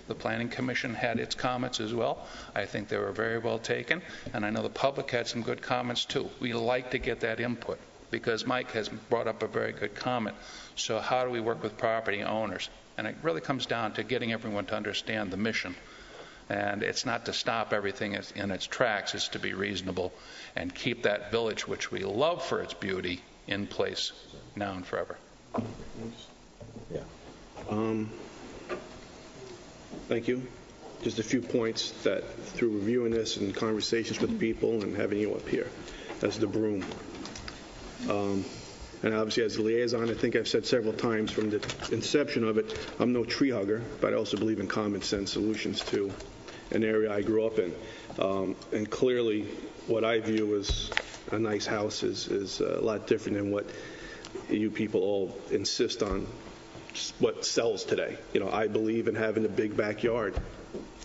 The Planning Commission had its comments as well. I think they were very well taken, and I know the public had some good comments too. We like to get that input because Mike has brought up a very good comment. So how do we work with property owners? And it really comes down to getting everyone to understand the mission. And it's not to stop everything in its tracks, it's to be reasonable and keep that village, which we love for its beauty, in place now and forever. Yeah. Thank you. Just a few points that through reviewing this and conversations with people and having you up here as the broom. And obviously as a liaison, I think I've said several times from the inception of it, I'm no tree hugger, but I also believe in common sense solutions to an area I grew up in. And clearly what I view as a nice house is a lot different than what you people all insist on, what sells today. I believe in having a big backyard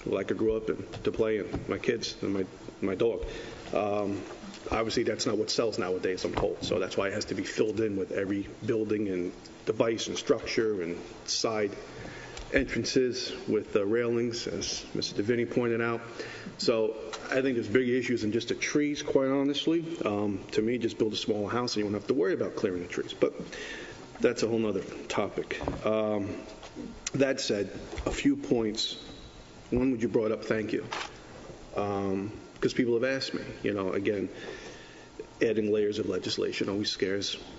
like I grew up in to play in, my kids and my dog. Obviously, that's not what sells nowadays, I'm told. So that's why it has to be filled in with every building and device and structure and side entrances with railings, as Mr. Deviney pointed out. So I think there's big issues than just the trees, quite honestly. To me, just build a smaller house and you won't have to worry about clearing the trees. But that's a whole other topic. That said, a few points. One, what you brought up, thank you. Because people have asked me, again, adding layers of legislation always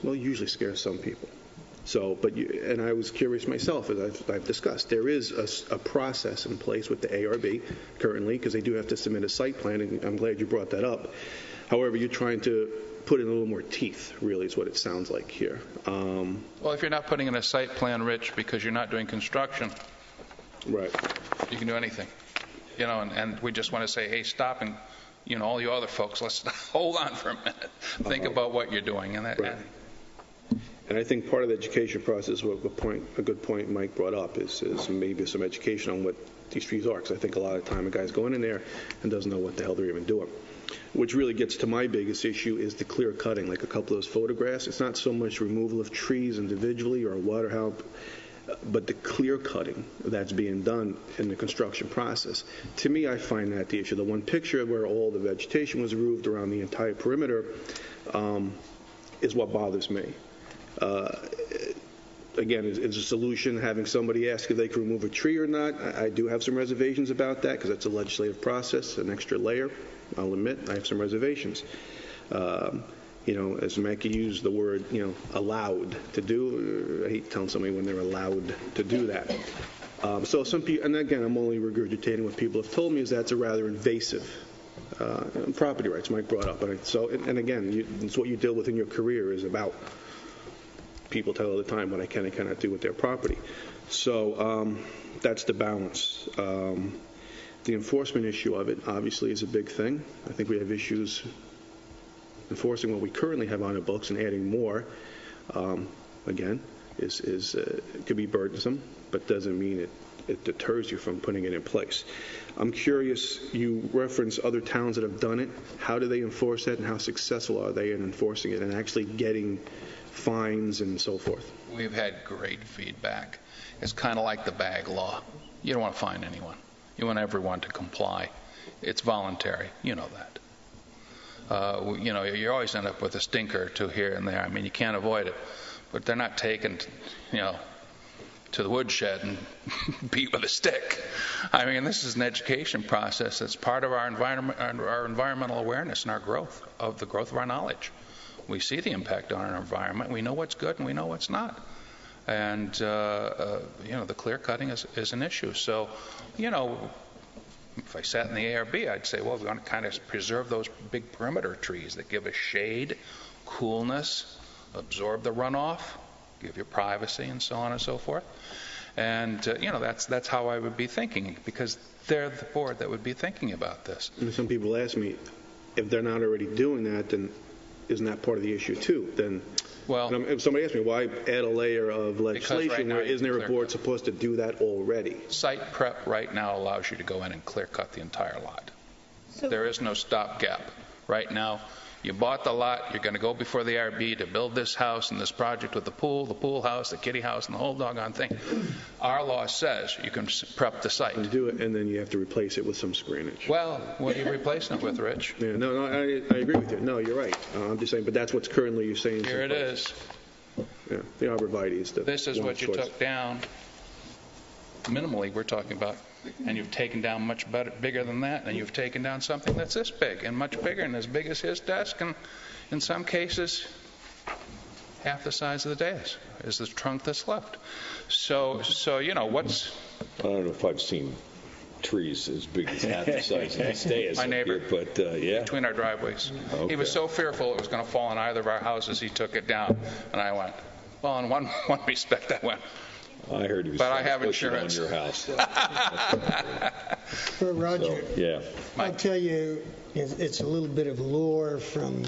usually scares some people. So, and I was curious myself, as I've discussed, there is a process in place with the ARB currently, because they do have to submit a site plan, and I'm glad you brought that up. However, you're trying to put in a little more teeth, really, is what it sounds like here. Well, if you're not putting in a site plan, Rich, because you're not doing construction, right, you can do anything. And we just want to say, hey, stop, and all you other folks, let's hold on for a minute. Think about what you're doing. And I think part of the education process, a good point Mike brought up, is maybe some education on what these trees are, because I think a lot of time a guy's going in there and doesn't know what the hell they're even doing. which really gets to my biggest issue, is the clear cutting, like a couple of those photographs. It's not so much removal of trees individually or water help, but the clear cutting that's being done in the construction process. To me, I find that the issue. The one picture where all the vegetation was removed around the entire perimeter is what bothers me. Again, is a solution having somebody ask if they can remove a tree or not? I do have some reservations about that because that's a legislative process, an extra layer. I'll admit I have some reservations. As Mackey used the word, allowed to do. I hate telling somebody when they're allowed to do that. So some people, and again, I'm only regurgitating what people have told me, is that's a rather invasive property rights. Mike brought up, and again, it's what you deal with in your career is about. People tell all the time what I can and cannot do with their property. So that's the balance. The enforcement issue of it obviously is a big thing. I think we have issues enforcing what we currently have on the books and adding more. Again, could be burdensome, but doesn't mean it deters you from putting it in place. I'm curious, you reference other towns that have done it. How do they enforce that, and how successful are they in enforcing it and actually getting fines and so forth? We've had great feedback. It's kind of like the bag law. You don't want to fine anyone. You want everyone to comply. It's voluntary. You know that. You always end up with a stinker or two here and there. I mean, you can't avoid it. But they're not taken, to the woodshed and beat with a stick. I mean, this is an education process that's part of our environment, our environmental awareness and our growth of our knowledge. We see the impact on our environment. We know what's good and we know what's not. And, the clear cutting is an issue. So, if I sat in the ARB, I'd say, well, we want to kind of preserve those big perimeter trees that give us shade, coolness, absorb the runoff, give you privacy, and so on and so forth. And, that's how I would be thinking, because they're the board that would be thinking about this. And some people ask me, if they're not already doing that, then isn't that part of the issue too? Then, if somebody asks me, why add a layer of legislation where isn't there a board supposed to do that already? Site prep right now allows you to go in and clear cut the entire lot. There is no stopgap. Right now, you bought the lot, you're going to go before the ARB to build this house and this project with the pool house, the kitty house, and the whole doggone thing. Our law says you can prep the site. And do it, and then you have to replace it with some screenage. Well, what are you replacing it with, Rich? Yeah, no, I agree with you. No, you're right. I'm just saying, but that's what's currently you're saying. Here it is. Yeah, the arborvitae is the This is what you took down. Minimally, we're talking about. And you've taken down much bigger than that, and you've taken down something that's this big and much bigger and as big as his desk, and in some cases half the size of the dais is the trunk that's left. So what's... I don't know if I've seen trees as big as half the size of this dais. My neighbor, here, but yeah. Between our driveways. Okay. He was so fearful it was going to fall on either of our houses, he took it down, and I went, well, in one respect, I went, I heard he was but I have pushing insurance on your house. For Roger, Yeah. I'll tell you, it's a little bit of lore from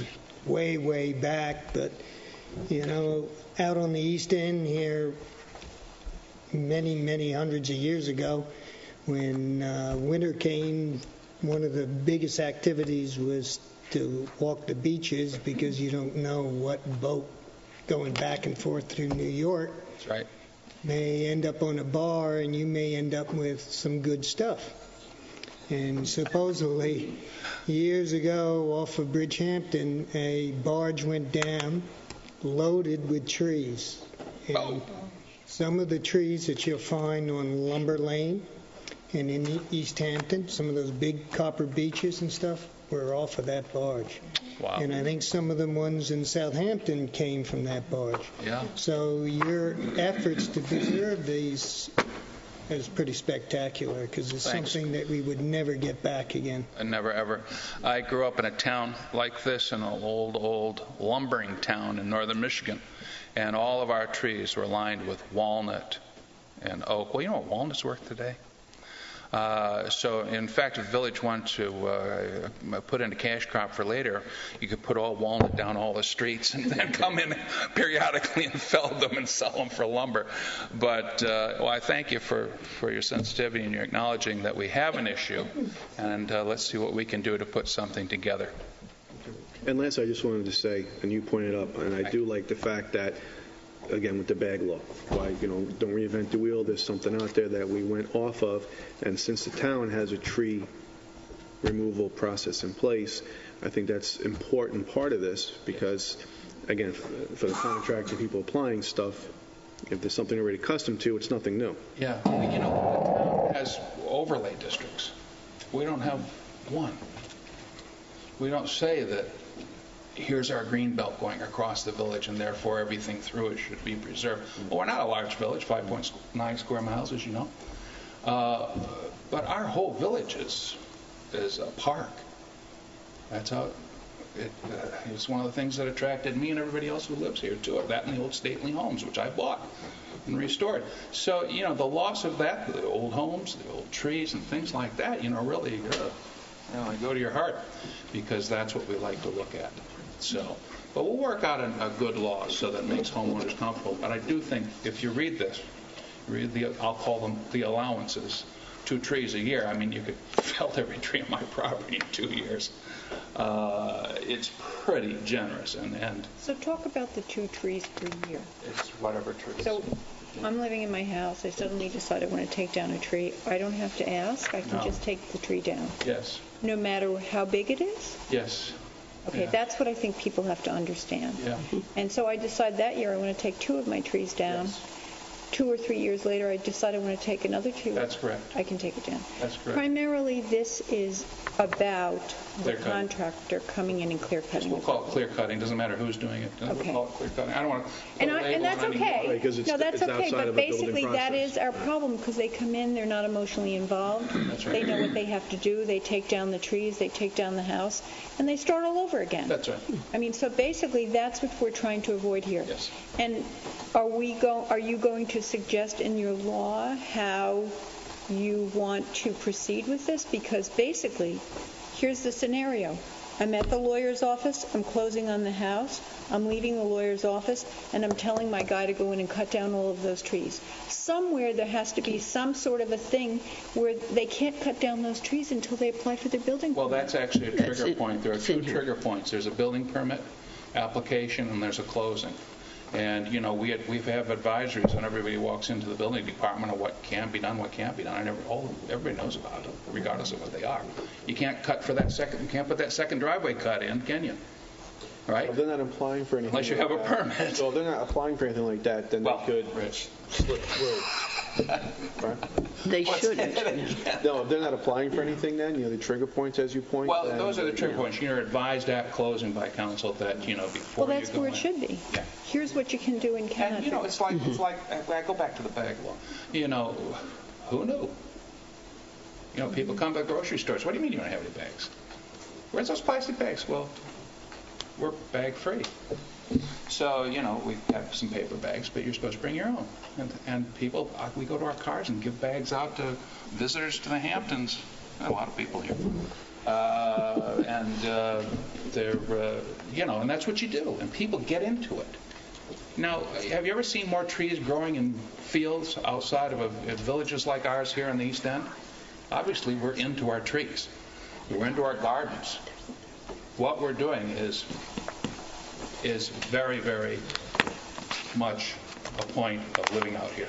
way, way back, but, out on the East End here, many, many hundreds of years ago, when winter came, one of the biggest activities was to walk the beaches because you don't know what boat going back and forth through New York. That's right. May end up on a bar, and you may end up with some good stuff. And supposedly, years ago, off of Bridgehampton, a barge went down loaded with trees. And some of the trees that you'll find on Lumber Lane and in East Hampton, some of those big copper beeches and stuff, were off of that barge. Wow. And I think some of the ones in Southampton came from that barge. Yeah. So your efforts to preserve these is pretty spectacular, because it's something that we would never get back again. Never, ever. I grew up in a town like this, in an old lumbering town in northern Michigan, and all of our trees were lined with walnut and oak. Well, you know what walnut's worth today? So, in fact, if the village wanted to put in a cash crop for later, you could put all walnut down all the streets and then come in periodically and fell them and sell them for lumber. But, I thank you for your sensitivity and your acknowledging that we have an issue, and let's see what we can do to put something together. And last, I just wanted to say, and you pointed up, and I do like the fact that, again, with the bag law, why, don't reinvent the wheel. There's something out there that we went off of, and since the town has a tree removal process in place, I think that's an important part of this because, again, for the contractor, people applying stuff, if there's something already accustomed to, it's nothing new. Yeah, the town has overlay districts. We don't have one. We don't say that here's our green belt going across the village and therefore everything through it should be preserved. Well, we're not a large village, 5.9 square miles, as you know. But our whole village is a park. That's how it's one of the things that attracted me and everybody else who lives here to it. That and the old stately homes, which I bought and restored. So, the loss of that, the old homes, the old trees and things like that, really go to your heart because that's what we like to look at. So, but we'll work out a good law so that makes homeowners comfortable. But I do think if you read this, I'll call them the allowances, 2 trees a year. I mean, you could fell every tree on my property in 2 years. It's pretty generous. And So talk about the 2 trees per year. It's whatever trees. So I'm living in my house. I suddenly decide I want to take down a tree. I don't have to ask. I can just take the tree down. Yes. No matter how big it is? Yes. Okay, that's what I think people have to understand. Yeah. And so I decide that year I want to take 2 of my trees down. Yes. 2 or 3 years later, I decide I want to take another 2. That's correct. I can take it down. That's correct. Primarily, this is about the Clear cutting. contractor coming in and clear cutting. We'll call it clear cutting. Doesn't matter who's doing it. We'll Okay. call it clear cutting. I don't want to. And that's okay. Because it's- No, that's it's okay, outside but of a building basically that process. is our problem because they come in, they're not emotionally involved. That's right. They know what they have to do. They take down the trees, they take down the house, and they start all over again. That's right. I mean, so basically that's what we're trying to avoid here. Yes. And are you going to suggest in your law how you want to proceed with this? Because basically, here's the scenario. I'm at the lawyer's office, I'm closing on the house, I'm leaving the lawyer's office, and I'm telling my guy to go in and cut down all of those trees. Somewhere there has to be some sort of a thing where they can't cut down those trees until they apply for their building permit. Well, that's actually a trigger point. There are 2 trigger points. There's a building permit application and there's a closing. And, we have advisories when everybody walks into the building department of what can be done, what can't be done. And everybody knows about it, regardless of what they are. You can't cut for that second, you can't put that second driveway cut in, can you? Right? Well, they're not applying for anything. Unless you have a permit. So if they're not applying for anything like that, then they could Rich. slip through. Right? They shouldn't. No, if they're not applying for anything, then the trigger points, as you point. Well, then, those are the trigger points. You're advised at closing by council that, before you go in. Well, that's where it should be. Yeah. Here's what you can do and cannot And, do. it's like, I go back to the bag law. Who knew? People come to the grocery stores. What do you mean you don't have any bags? Where's those plastic bags? Well, we're bag free. So, we have some paper bags, but you're supposed to bring your own. And people, we go to our cars and give bags out to visitors to the Hamptons. A lot of people here. And that's what you do. And people get into it. Now, have you ever seen more trees growing in fields outside of villages like ours here in the East End? Obviously, we're into our trees. We're into our gardens. What we're doing is very, very much a point of living out here.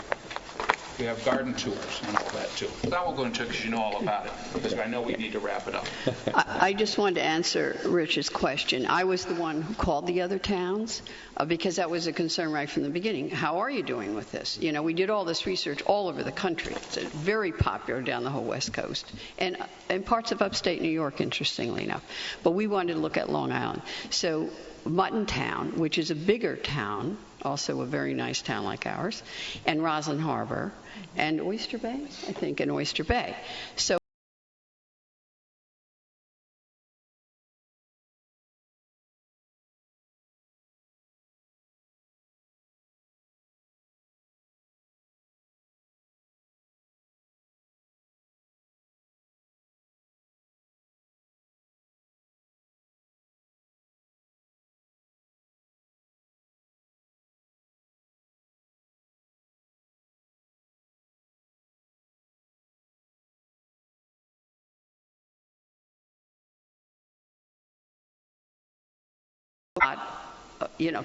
We have garden tours and all that, too. But I won't go into it because you know all about it, because I know we need to wrap it up. I just wanted to answer Rich's question. I was the one who called the other towns because that was a concern right from the beginning. How are you doing with this? We did all this research all over the country. It's very popular down the whole West Coast and parts of upstate New York, interestingly enough. But we wanted to look at Long Island. So Mutton Town, which is a bigger town, also a very nice town like ours, and Roslyn Harbor, and Oyster Bay, I think, and Oyster Bay. So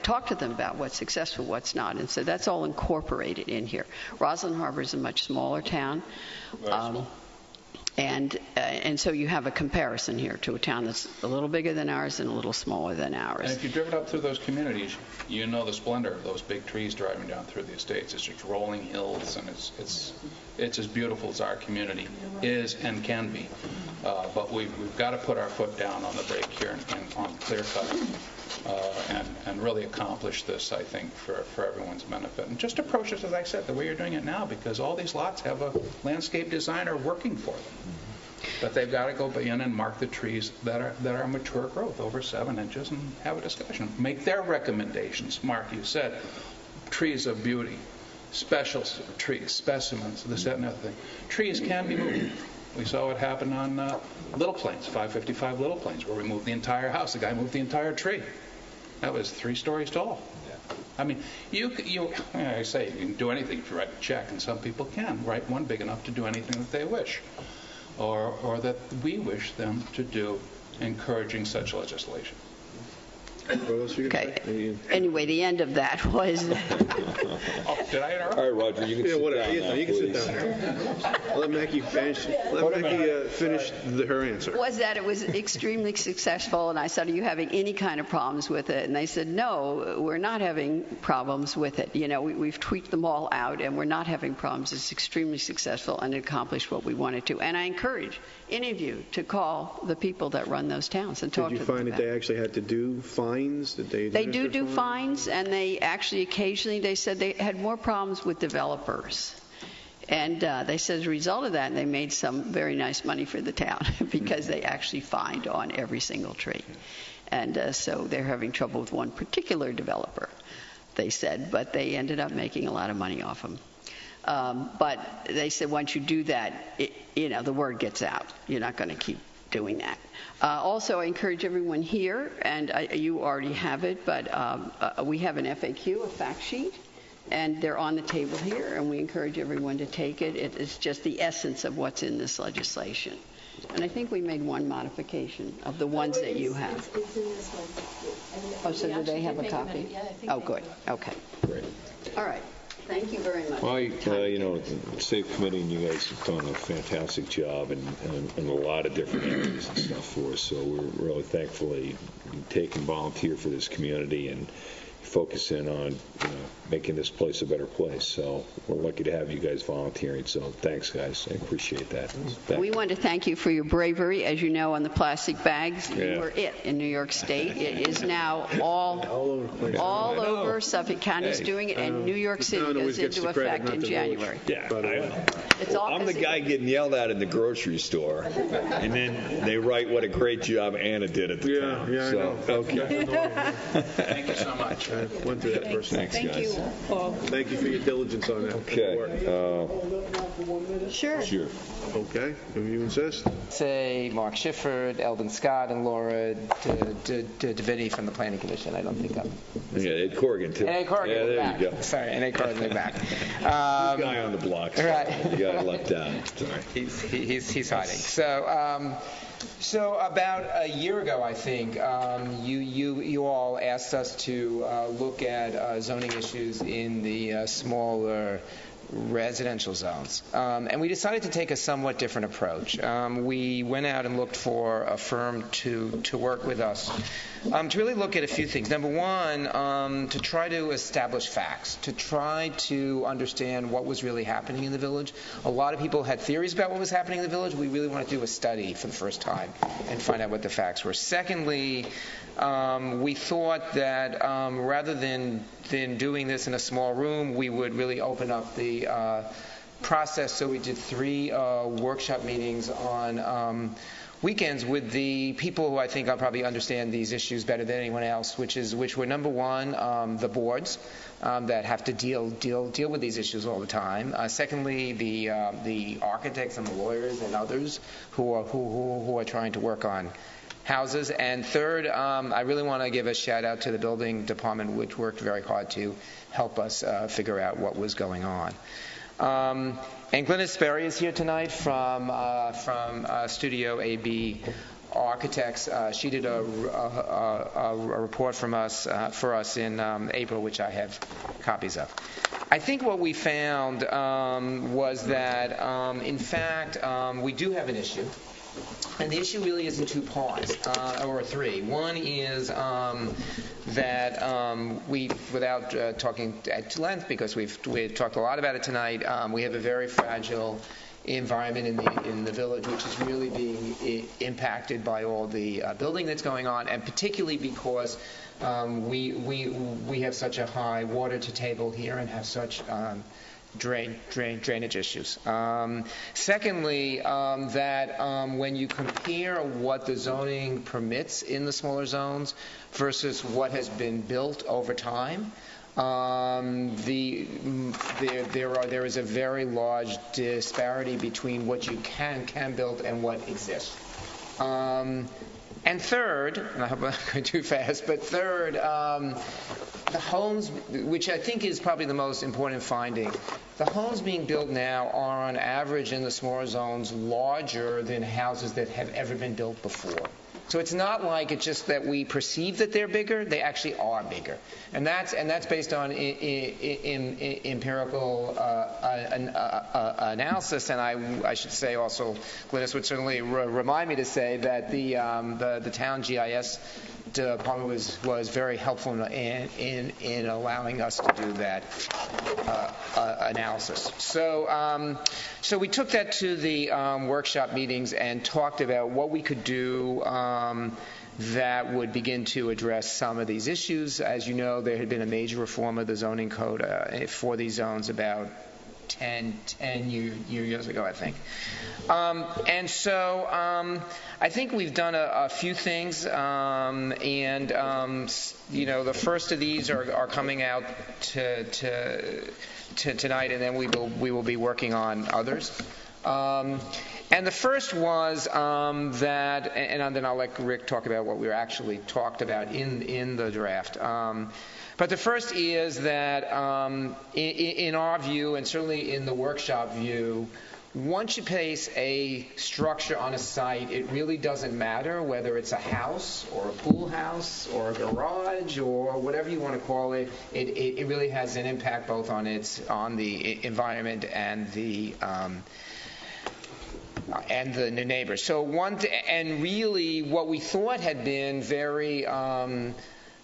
talk to them about what's successful, what's not. And so that's all incorporated in here. Roslyn Harbor is a much smaller town. And so you have a comparison here to a town that's a little bigger than ours and a little smaller than ours. And if you've driven up through those communities, you know the splendor of those big trees driving down through the estates. It's just rolling hills, and it's as beautiful as our community is and can be. But we've got to put our foot down on the brake here and on clear cut and really accomplish this, I think, for everyone's benefit. And just approach it, as I said, the way you're doing it now, because all these lots have a landscape designer working for them. But they've got to go in and mark the trees that are mature growth, over 7 inches, and have a discussion. Make their recommendations. Mark, you said trees of beauty, special trees, specimens, this, that, and the other thing. Trees can be moved. We saw what happened on Little Plains, 555 Little Plains, where we moved the entire house. The guy moved the entire tree. That was 3 stories tall. I mean, I say you can do anything if you write a check, and some people can write one big enough to do anything that they wish, or that we wish them to do, encouraging such legislation. Okay. Anyway, the end of that was... Did I interrupt? All right, Roger, you can sit down now, you can sit down. I'll let Mackie finish. Finish her answer. Was that it was extremely successful, and I said, are you having any kind of problems with it? And they said, no, we're not having problems with it. We've tweaked them all out, and we're not having problems. It's extremely successful and accomplished what we wanted to. And I encourage any of you to call the people that run those towns and talk to them. Did you find that they actually had to do fines? They do fines, and they actually occasionally, they said they had more problems with developers. And they said as a result of that, they made some very nice money for the town because they actually fined on every single tree. And so they're having trouble with one particular developer, they said, but they ended up making a lot of money off them. But they said once you do that, the word gets out. You're not going to keep doing that. Also, I encourage everyone here, and you already have it, but we have an FAQ, a fact sheet, and they're on the table here, and we encourage everyone to take it. It is just the essence of what's in this legislation. And I think we made one modification of the ones that you have. It's in this one. Oh, so do they have a copy? Yeah, I think oh, good. Okay. Great. All right. Thank you very much. Well, the Safe Committee and you guys have done a fantastic job in a lot of different areas and stuff for us. So we're really thankful that you take and volunteer for this community and focus in on making this place a better place. So we're lucky to have you guys volunteering. So thanks, guys. I appreciate that. We want to thank you for your bravery. As you know, on the plastic bags, you were it in New York State. It is now all over. Suffolk County is doing it, and New York City goes into effect in January. Yeah, I'm the guy getting yelled at in the grocery store, and then they write what a great job Anna did at the time. Yeah, so, okay. Thank you so much. I went through that first. Thanks, Thank guys. you, Paul. Thank you for your diligence on that. Okay. Sure. Okay, if you insist. Say Mark Schifford, Eldon Scott, and Laura Davitti from the Planning Commission. I don't think I'm... Yeah, Ed Corrigan, too. And Ed Corrigan there back. you go. Sorry, and Ed Corrigan back. Good guy on the block. Right. The guy left out. Sorry. He's hiding. So about a year ago, I think, you all asked us to look at zoning issues in the smaller residential zones. And we decided to take a somewhat different approach. We went out and looked for a firm to work with us to really look at a few things. Number one, to try to establish facts, to try to understand what was really happening in the village. A lot of people had theories about what was happening in the village. We really want to do a study for the first time and find out what the facts were. Secondly, we thought that rather than doing this in a small room, we would really open up the process. So we did 3 workshop meetings on weekends with the people who I think probably understand these issues better than anyone else, which were number one, the boards that have to deal with these issues all the time. Secondly, the architects and the lawyers and others who are trying to work on houses. And third, I really want to give a shout out to the building department, which worked very hard to help us figure out what was going on. And Glynis Sperry is here tonight from Studio AB architects. She did a report for us in April, which I have copies of. I think what we found was that, in fact, we do have an issue. And the issue really is in two parts, or three. One is that we, without talking at length, because we've talked a lot about it tonight, we have a very fragile environment in the village, which is really being impacted by all the building that's going on, and particularly because we have such a high water to table here and have such drainage issues. Secondly, that when you compare what the zoning permits in the smaller zones versus what has been built over time, there is a very large disparity between what you can build and what exists. And third, and I hope I'm not going too fast, but third, the homes, which I think is probably the most important finding, the homes being built now are on average in the smaller zones larger than houses that have ever been built before. So it's not like it's just that we perceive that they're bigger; they actually are bigger, and that's based on empirical analysis. And I should say also, Glynis would certainly remind me to say that the town GIS department was very helpful in allowing us to do that analysis. So we took that to the workshop meetings and talked about what we could do that would begin to address some of these issues. As you know, there had been a major reform of the zoning code for these zones about 10 years ago, I think. And so I think we've done a few things, and the first of these are coming out tonight, and then we will be working on others. And the first was that, and then I'll let Rick talk about what we actually talked about in the draft. But the first is that in our view, and certainly in the workshop view, once you place a structure on a site, it really doesn't matter whether it's a house or a pool house or a garage or whatever you want to call it. It really has an impact both on the environment and the neighbors. So and really what we thought had been very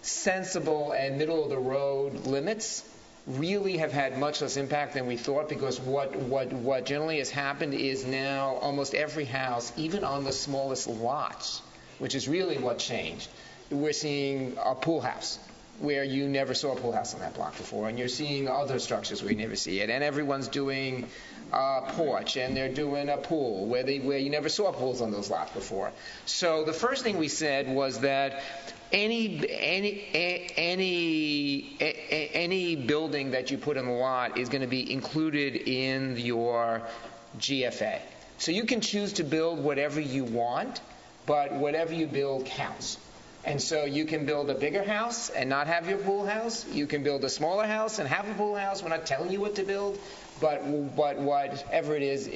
sensible and middle of the road limits really have had much less impact than we thought, because what generally has happened is now almost every house, even on the smallest lots, which is really what changed, we're seeing a pool house where you never saw a pool house on that block before, and you're seeing other structures where you never see it, and everyone's doing a porch, and they're doing a pool where you never saw pools on those lots before. So the first thing we said was that any building that you put on the lot is going to be included in your GFA. So you can choose to build whatever you want, but whatever you build counts. And so you can build a bigger house and not have your pool house. You can build a smaller house and have a pool house. We're not telling you what to build, but whatever it is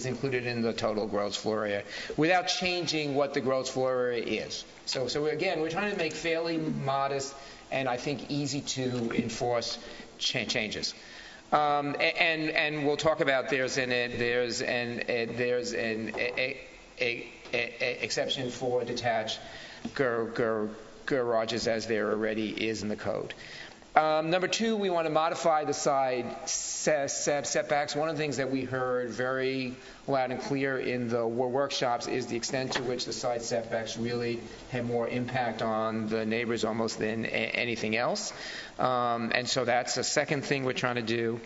included in the total gross floor area without changing what the gross floor area is. So again, we're trying to make fairly modest and I think easy to enforce changes. And we'll talk about there's an exception for detached garages as there already is in the code. Number two, we want to modify the side setbacks. One of the things that we heard very loud and clear in the workshops is the extent to which the side setbacks really have more impact on the neighbors almost than anything else. And so that's a second thing we're trying to do.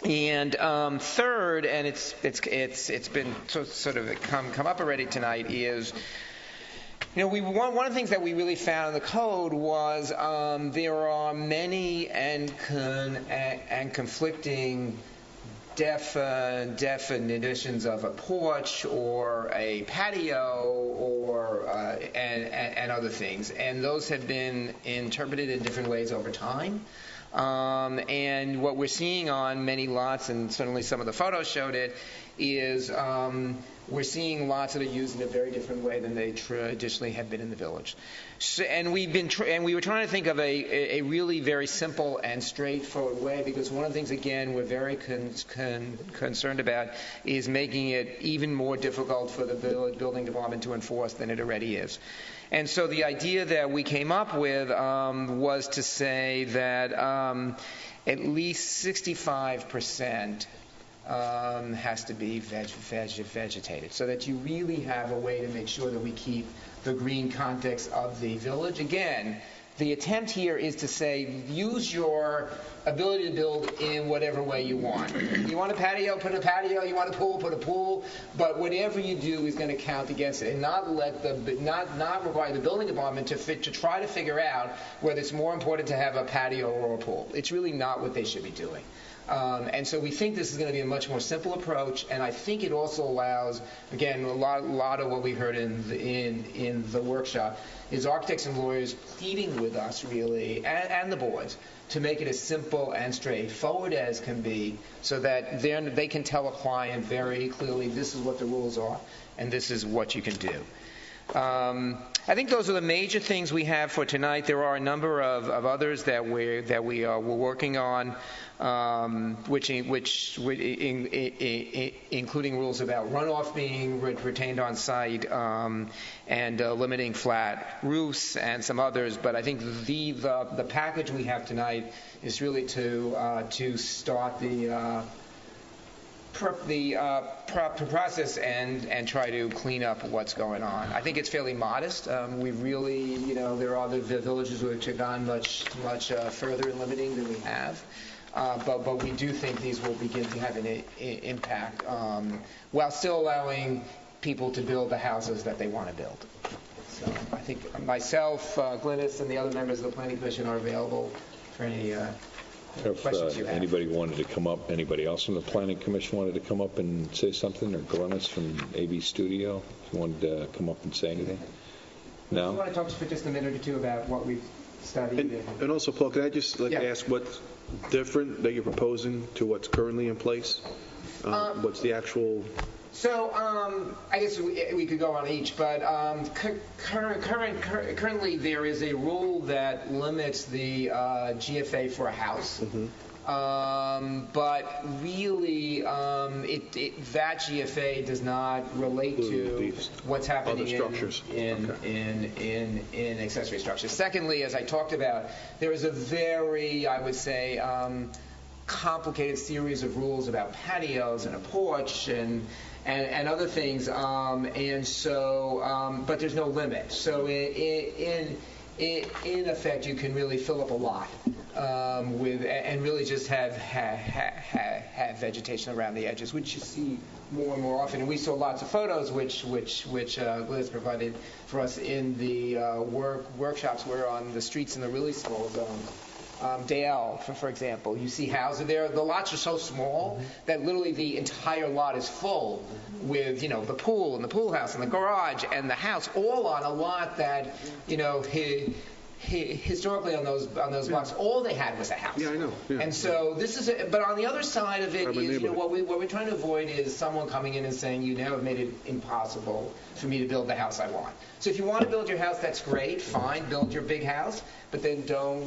And third, and it's been sort of come up already tonight, is one of the things that we really found in the code was there are many and conflicting definitions of a porch or a patio or and other things, and those have been interpreted in different ways over time. And what we're seeing on many lots, and certainly some of the photos showed it, is we're seeing lots that are used in a very different way than they traditionally have been in the village. So, and we were trying to think of a really very simple and straightforward way, because one of the things, again, we're very concerned about is making it even more difficult for the building department to enforce than it already is. And so the idea that we came up with was to say that at least 65% has to be vegetated, so that you really have a way to make sure that we keep the green context of the village. Again, the attempt here is to say, use your ability to build in whatever way you want. You want a patio, put a patio. You want a pool, put a pool. But whatever you do is going to count against it, and not require the building department to try to figure out whether it's more important to have a patio or a pool. It's really not what they should be doing. And so we think this is going to be a much more simple approach, and I think it also allows, again, a lot of what we heard in the workshop is architects and lawyers pleading with us, really, and the boards, to make it as simple and straightforward as can be, so that they can tell a client very clearly, this is what the rules are, and this is what you can do. I think those are the major things we have for tonight. There are a number of others that we're working on, which including rules about runoff being retained on site, and limiting flat roofs and some others. But I think the package we have tonight is really to start the process and try to clean up what's going on. I think it's fairly modest. We really, there are other villages who have gone much further in limiting than we have. But we do think these will begin to have an impact while still allowing people to build the houses that they want to build. So I think myself, Glynis, and the other members of the Planning Commission are available for any questions you have. Anybody wanted to come up, anybody else from the Planning Commission wanted to come up and say something, or Glennis from AB Studio, if you wanted to come up and say anything? No? You want to talk for just a minute or two about what we've studied? And also, Paul, can I just ask what's different that you're proposing to what's currently in place? What's the actual... So I guess we could go on each, but currently there is a rule that limits the GFA for a house. Mm-hmm. But really, that GFA does not relate to what's happening in accessory structures. Secondly, as I talked about, there is a very, I would say, complicated series of rules about patios and a porch and other things, and so, but there's no limit. So in effect, you can really fill up a lot and really just have vegetation around the edges, which you see more and more often. And we saw lots of photos, which Liz provided for us in the workshops, where on the streets in the really small zones. Dale, for example, you see houses there. The lots are so small that literally the entire lot is full with, the pool and the pool house and the garage and the house, all on a lot that, historically on those blocks, all they had was a house. Yeah, I know. Yeah. And so this is, but on the other side of it is, what we're trying to avoid is someone coming in and saying, you now have made it impossible for me to build the house I want. So if you want to build your house, that's great, fine, build your big house, but then don't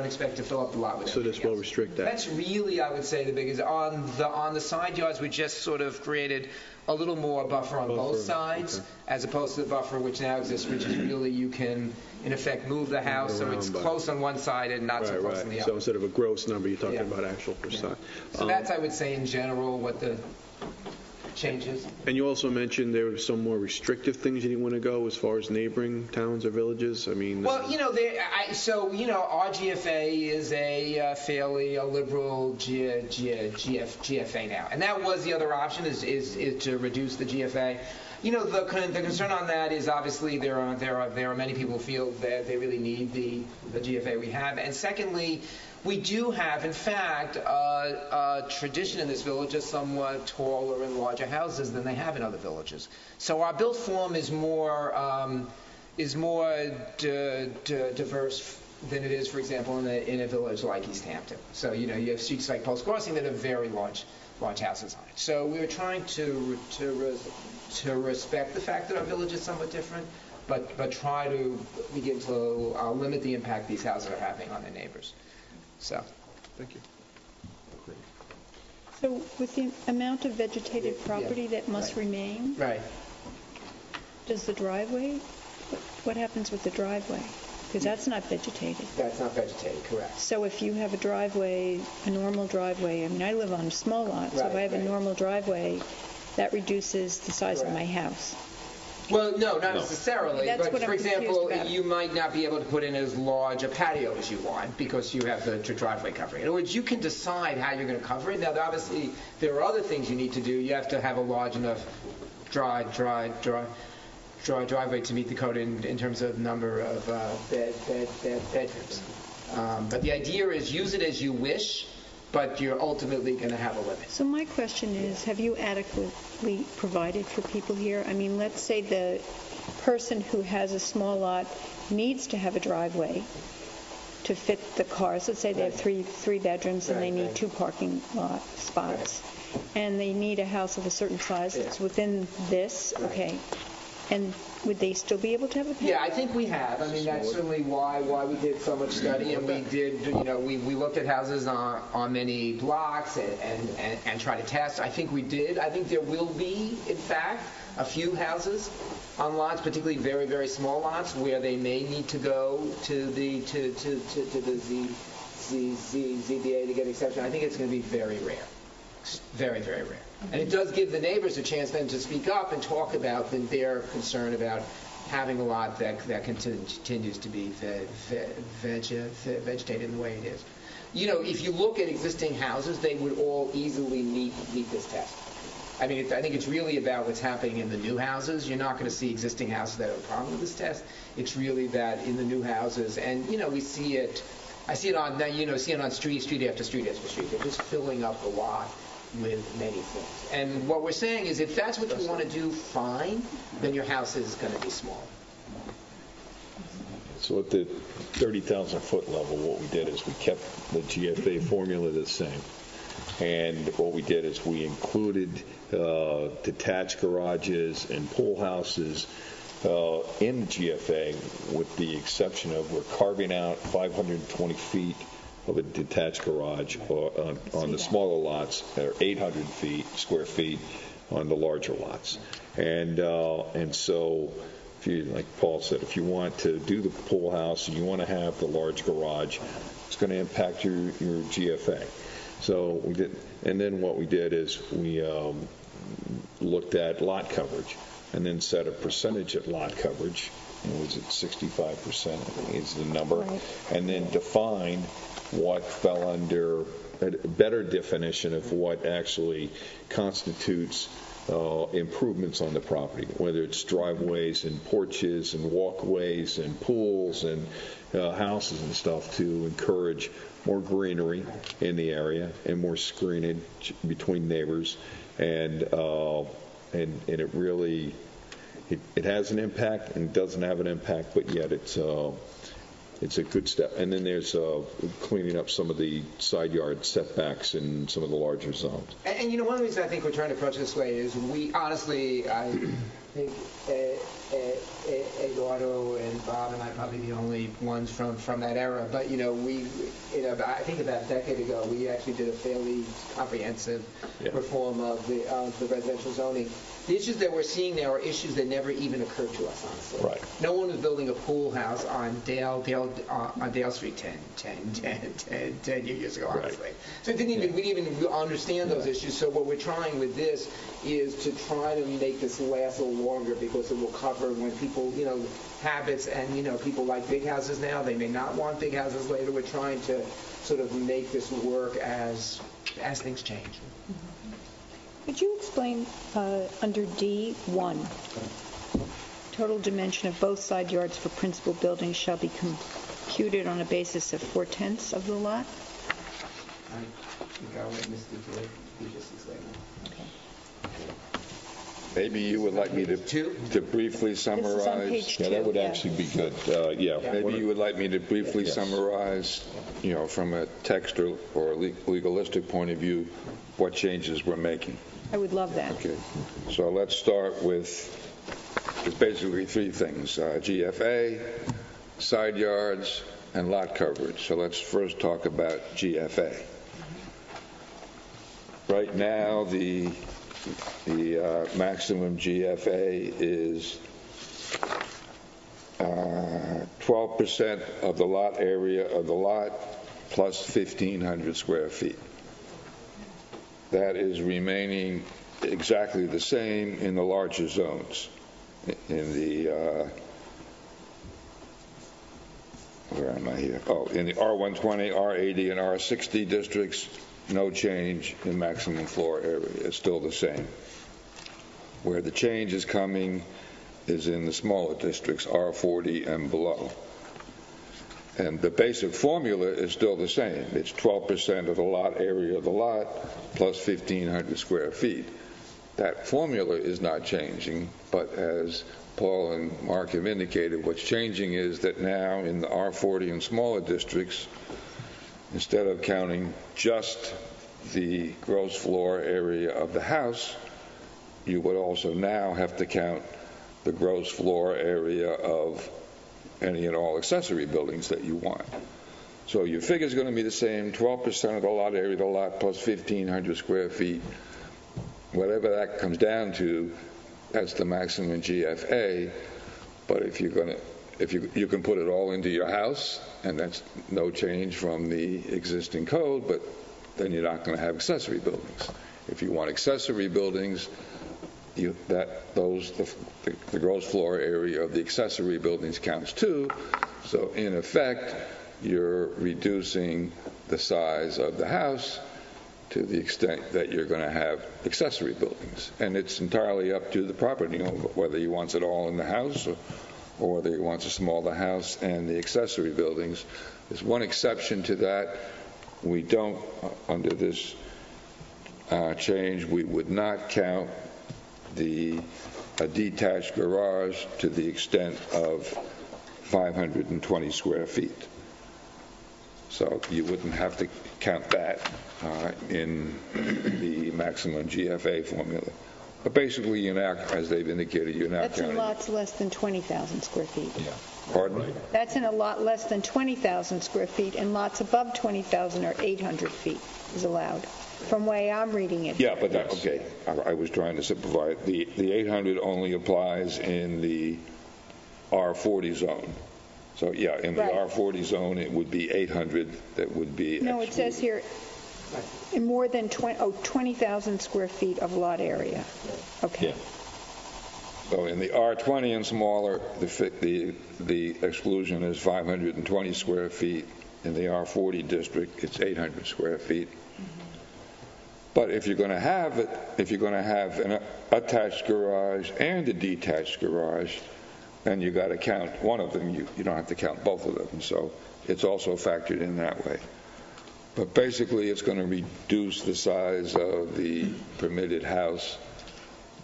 expect to fill up the lot with it. So this will restrict that. That's really, I would say, the biggest. On the side yards, we just sort of created a little more buffer on both sides, as opposed to the buffer which now exists, which is really you can, in effect, move the house so it's close on one side and not so close on the other. So instead of a gross number, you're talking about actual percent. So that's, I would say, in general, what the changes. And you also mentioned there were some more restrictive things you didn't want to go as far as neighboring towns or villages. I mean, well, our GFA is a fairly liberal GFA now, and that was the other option is to reduce the GFA. The concern on that is obviously there are many people who feel that they really need the GFA we have, and secondly, we do have, in fact, a tradition in this village of somewhat taller and larger houses than they have in other villages. So our built form is more diverse than it is, for example, in a village like East Hampton. So you have streets like Post Crossing that are very large large houses on it. So we were trying to respect the fact that our village is somewhat different, but try to begin to limit the impact these houses are having on their neighbors. So, thank you. So with the amount of vegetated property that must remain, right. Does the driveway, what happens with the driveway? Because that's not vegetated. That's not vegetated, correct. So if you have a driveway, a normal driveway, I mean, I live on a small lot, so if I have a normal driveway, that reduces the size of my house. Well, no, not necessarily. That's but what for I'm example, confused about. you might not be able to put in as large a patio as you want because you have the driveway covering. In other words, you can decide how you're going to cover it. Now, obviously, there are other things you need to do. You have to have a large enough driveway to meet the code in terms of number of bedrooms. But the idea is use it as you wish, but you're ultimately going to have a limit. So my question is, have you adequately provided for people here? I mean, let's say the person who has a small lot needs to have a driveway to fit the cars. Let's say they have three bedrooms and they need 2 parking lot spots. And they need a house of a certain size that's within this. Okay. And would they still be able to have a patio? Yeah, I think we have. I mean, that's certainly why we did so much study, and we did, we looked at houses on many blocks and tried to test. I think we did. I think there will be, in fact, a few houses on lots, particularly very, very small lots, where they may need to go to the ZBA to get exception. I think it's going to be very rare. Very, very rare. And it does give the neighbors a chance then to speak up and talk about their concern about having a lot that continues to be vegetated in the way it is. If you look at existing houses, they would all easily meet this test. I mean, I think it's really about what's happening in the new houses. You're not going to see existing houses that have a problem with this test. It's really that in the new houses, and we see it. I see it on street after street after street. They're just filling up the lot with many things. And what we're saying is if that's what you want to do, fine, then your house is going to be small. So at the 30,000 foot level, what we did is we kept the GFA formula the same. And what we did is we included detached garages and pool houses in the GFA, with the exception of we're carving out 520 feet of a detached garage on the smaller lots, or 800 square feet on the larger lots. And so, if you, like Paul said, if you want to do the pool house and you want to have the large garage, it's going to impact your GFA. So we did, and then what we did is we looked at lot coverage and then set a percentage at lot coverage. And was it 65%, I think is the number, right. And then defined what fell under a better definition of what actually constitutes improvements on the property, whether it's driveways and porches and walkways and pools and houses and stuff, to encourage more greenery in the area and more screenage between neighbors. And it really, it has an impact and doesn't have an impact, but yet it's a good step. And then there's cleaning up some of the side yard setbacks in some of the larger zones. And one of the reasons I think we're trying to approach it this way is I think Eduardo and Bob and I are probably the only ones from that era. But I think about a decade ago, we actually did a fairly comprehensive reform of the residential zoning. The issues that we're seeing now are issues that never even occurred to us, honestly. Right. No one was building a pool house on Dale Street 10 years ago, honestly. Right. So we didn't even understand those issues. So what we're trying with this is to try to make this last a little longer, because it will cover when people, habits, and people like big houses now. They may not want big houses later. We're trying to sort of make this work as things change. Could you explain under D1, total dimension of both side yards for principal buildings shall be computed on a basis of 4/10 of the lot? I think I'll let Mr. George just explain that. Maybe you would like me to briefly summarize. page Yeah, that would Yeah. actually be good. Yeah. Maybe you would like me to briefly Yes. summarize, from a text or legalistic point of view, what changes we're making. I would love that. Okay. So let's start with, it's basically three things: GFA, side yards, and lot coverage. So let's first talk about GFA. Right now, the maximum GFA is 12% of the lot area of the lot plus 1,500 square feet. That is remaining exactly the same in the larger zones. In the where am I here? Oh, in the R120, R80, and R60 districts, no change in maximum floor area. It's still the same. Where the change is coming is in the smaller districts, R40 and below. And the basic formula is still the same. It's 12% of the lot area of the lot plus 1,500 square feet. That formula is not changing, but as Paul and Mark have indicated, what's changing is that now in the R40 and smaller districts, instead of counting just the gross floor area of the house, you would also now have to count the gross floor area of any and all accessory buildings that you want. So your figure is going to be the same, 12% of the lot area of the lot plus 1,500 square feet. Whatever that comes down to, that's the maximum GFA. But if you're going to, you can put it all into your house, and that's no change from the existing code, but then you're not going to have accessory buildings. If you want accessory buildings, the gross floor area of the accessory buildings counts too. So in effect, you're reducing the size of the house to the extent that you're going to have accessory buildings. And it's entirely up to the property owner whether he wants it all in the house or whether he wants to smaller house and the accessory buildings. There's one exception to that. We don't, under this change, we would not count a detached garage to the extent of 520 square feet. So you wouldn't have to count that in the maximum GFA formula. But basically, you're now, as they've indicated, you're now That's counting. in lots less than 20,000 square feet. Yeah. Pardon? That's in a lot less than 20,000 square feet, and lots above 20,000 or 800 feet is allowed, from the way I'm reading it. Yeah, but that, okay. I was trying to simplify it. The 800 only applies in the R40 zone. So, yeah, in the Right. R40 zone, it would be 800 that would be No, it says here, in more than 20,000 square feet of lot area. Okay. Yeah. So in the R20 and smaller, the exclusion is 520 square feet. In the R40 district, it's 800 square feet. But if you're going to have an attached garage and a detached garage, then you got to count one of them. You don't have to count both of them. So it's also factored in that way. But basically, it's going to reduce the size of the permitted house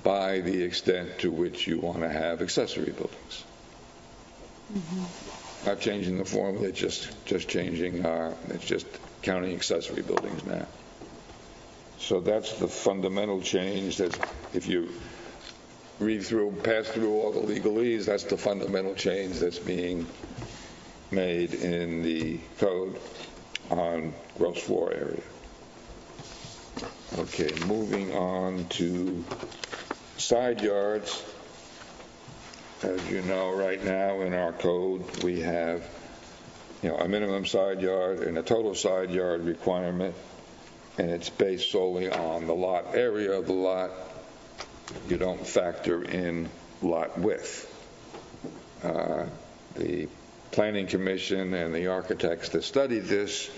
by the extent to which you want to have accessory buildings. Mm-hmm. Not changing the formula, just changing, it's just counting accessory buildings now. So that's the fundamental change. That if you pass through all the legalese, that's the fundamental change that's being made in the code on gross floor area. Okay, moving on to side yards. As you know, right now in our code, we have a minimum side yard and a total side yard requirement, and it's based solely on the lot area of the lot. You don't factor in lot width. The Planning Commission and the architects that studied this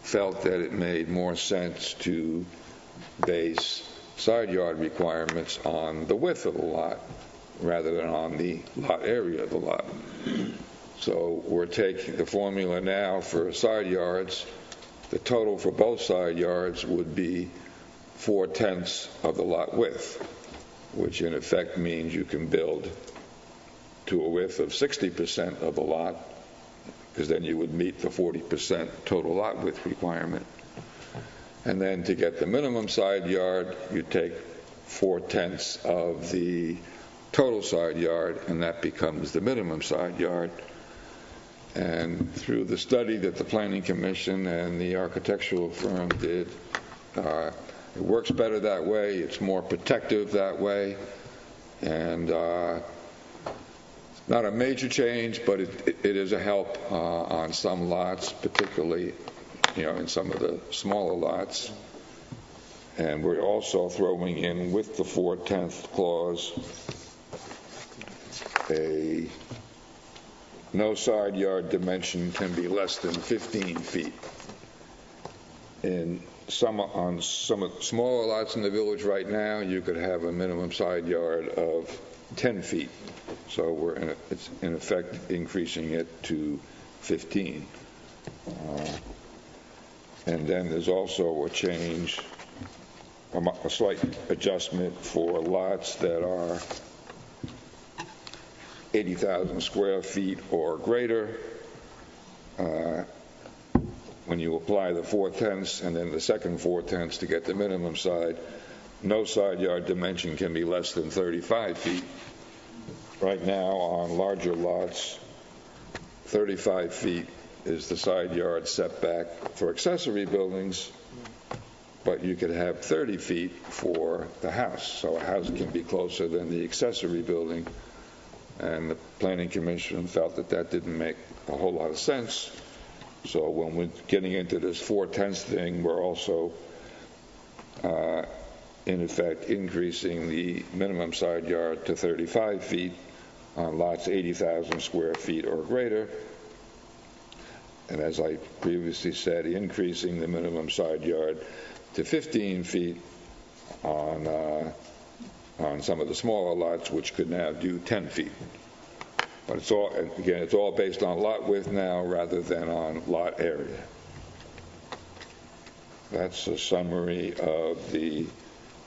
felt that it made more sense to base side yard requirements on the width of the lot rather than on the lot area of the lot. So we're taking the formula now for side yards. The total for both side yards would be 4/10 of the lot width. which in effect means you can build to a width of 60% of the lot, because then you would meet the 40% total lot width requirement. And then to get the minimum side yard, you take 4/10 of the total side yard, and that becomes the minimum side yard. And through the study that the Planning Commission and the architectural firm did, it works better that way. It's more protective that way. And not a major change, but it is a help on some lots, particularly, in some of the smaller lots. And we're also throwing in with the 4/10 clause a no side yard dimension can be less than 15 feet. On some of the smaller lots in the village right now, you could have a minimum side yard of 10 feet. So it's in effect increasing it to 15. And then there's also a change, a slight adjustment for lots that are 80,000 square feet or greater. When you apply the 4/10 and then the second 4/10 to get the minimum side, no side yard dimension can be less than 35 feet. Right now on larger lots, 35 feet is the side yard setback for accessory buildings, but you could have 30 feet for the house. So a house can be closer than the accessory building. And the Planning Commission felt that didn't make a whole lot of sense. So when we're getting into this 4/10 thing, we're also, in effect, increasing the minimum side yard to 35 feet on lots 80,000 square feet or greater. And as I previously said, increasing the minimum side yard to 15 feet on some of the smaller lots, which could now do 10 feet. But it's all based on lot width now rather than on lot area. That's a summary of the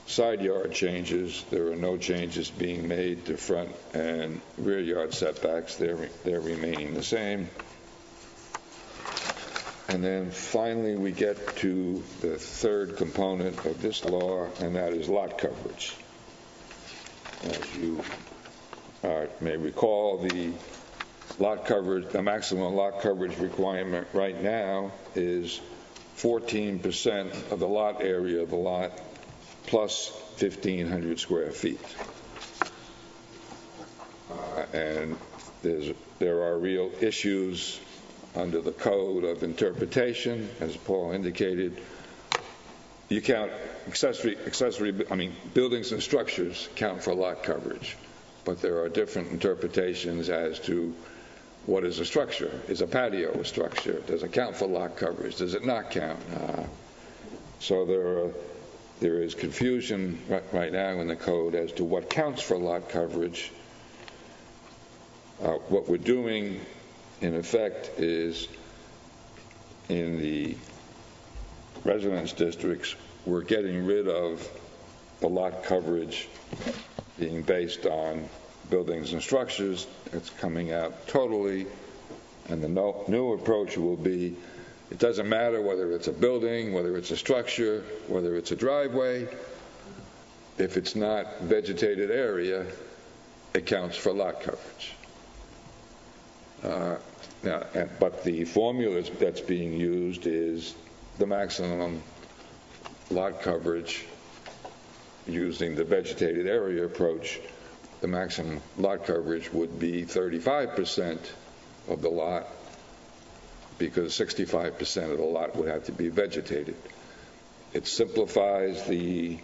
side yard changes. There are no changes being made to front and rear yard setbacks. They're remaining the same. And then finally we get to the third component of this law, and that is lot coverage. As you may recall, the maximum lot coverage requirement right now is 14% of the lot area of the lot plus 1,500 square feet. And there are real issues under the code of interpretation, as Paul indicated. You count buildings and structures count for lot coverage, but there are different interpretations as to what is a structure. Is a patio a structure? Does it count for lot coverage? Does it not count? So there is confusion right now in the code as to what counts for lot coverage. What we're doing, in effect, is in the residence districts, we're getting rid of the lot coverage being based on buildings and structures. It's coming out totally, and the new approach will be, it doesn't matter whether it's a building, whether it's a structure, whether it's a driveway. If it's not vegetated area, it counts for lot coverage. But the formula that's being used is the maximum lot coverage using the vegetated area approach. The maximum lot coverage would be 35% of the lot, because 65% of the lot would have to be vegetated. It simplifies the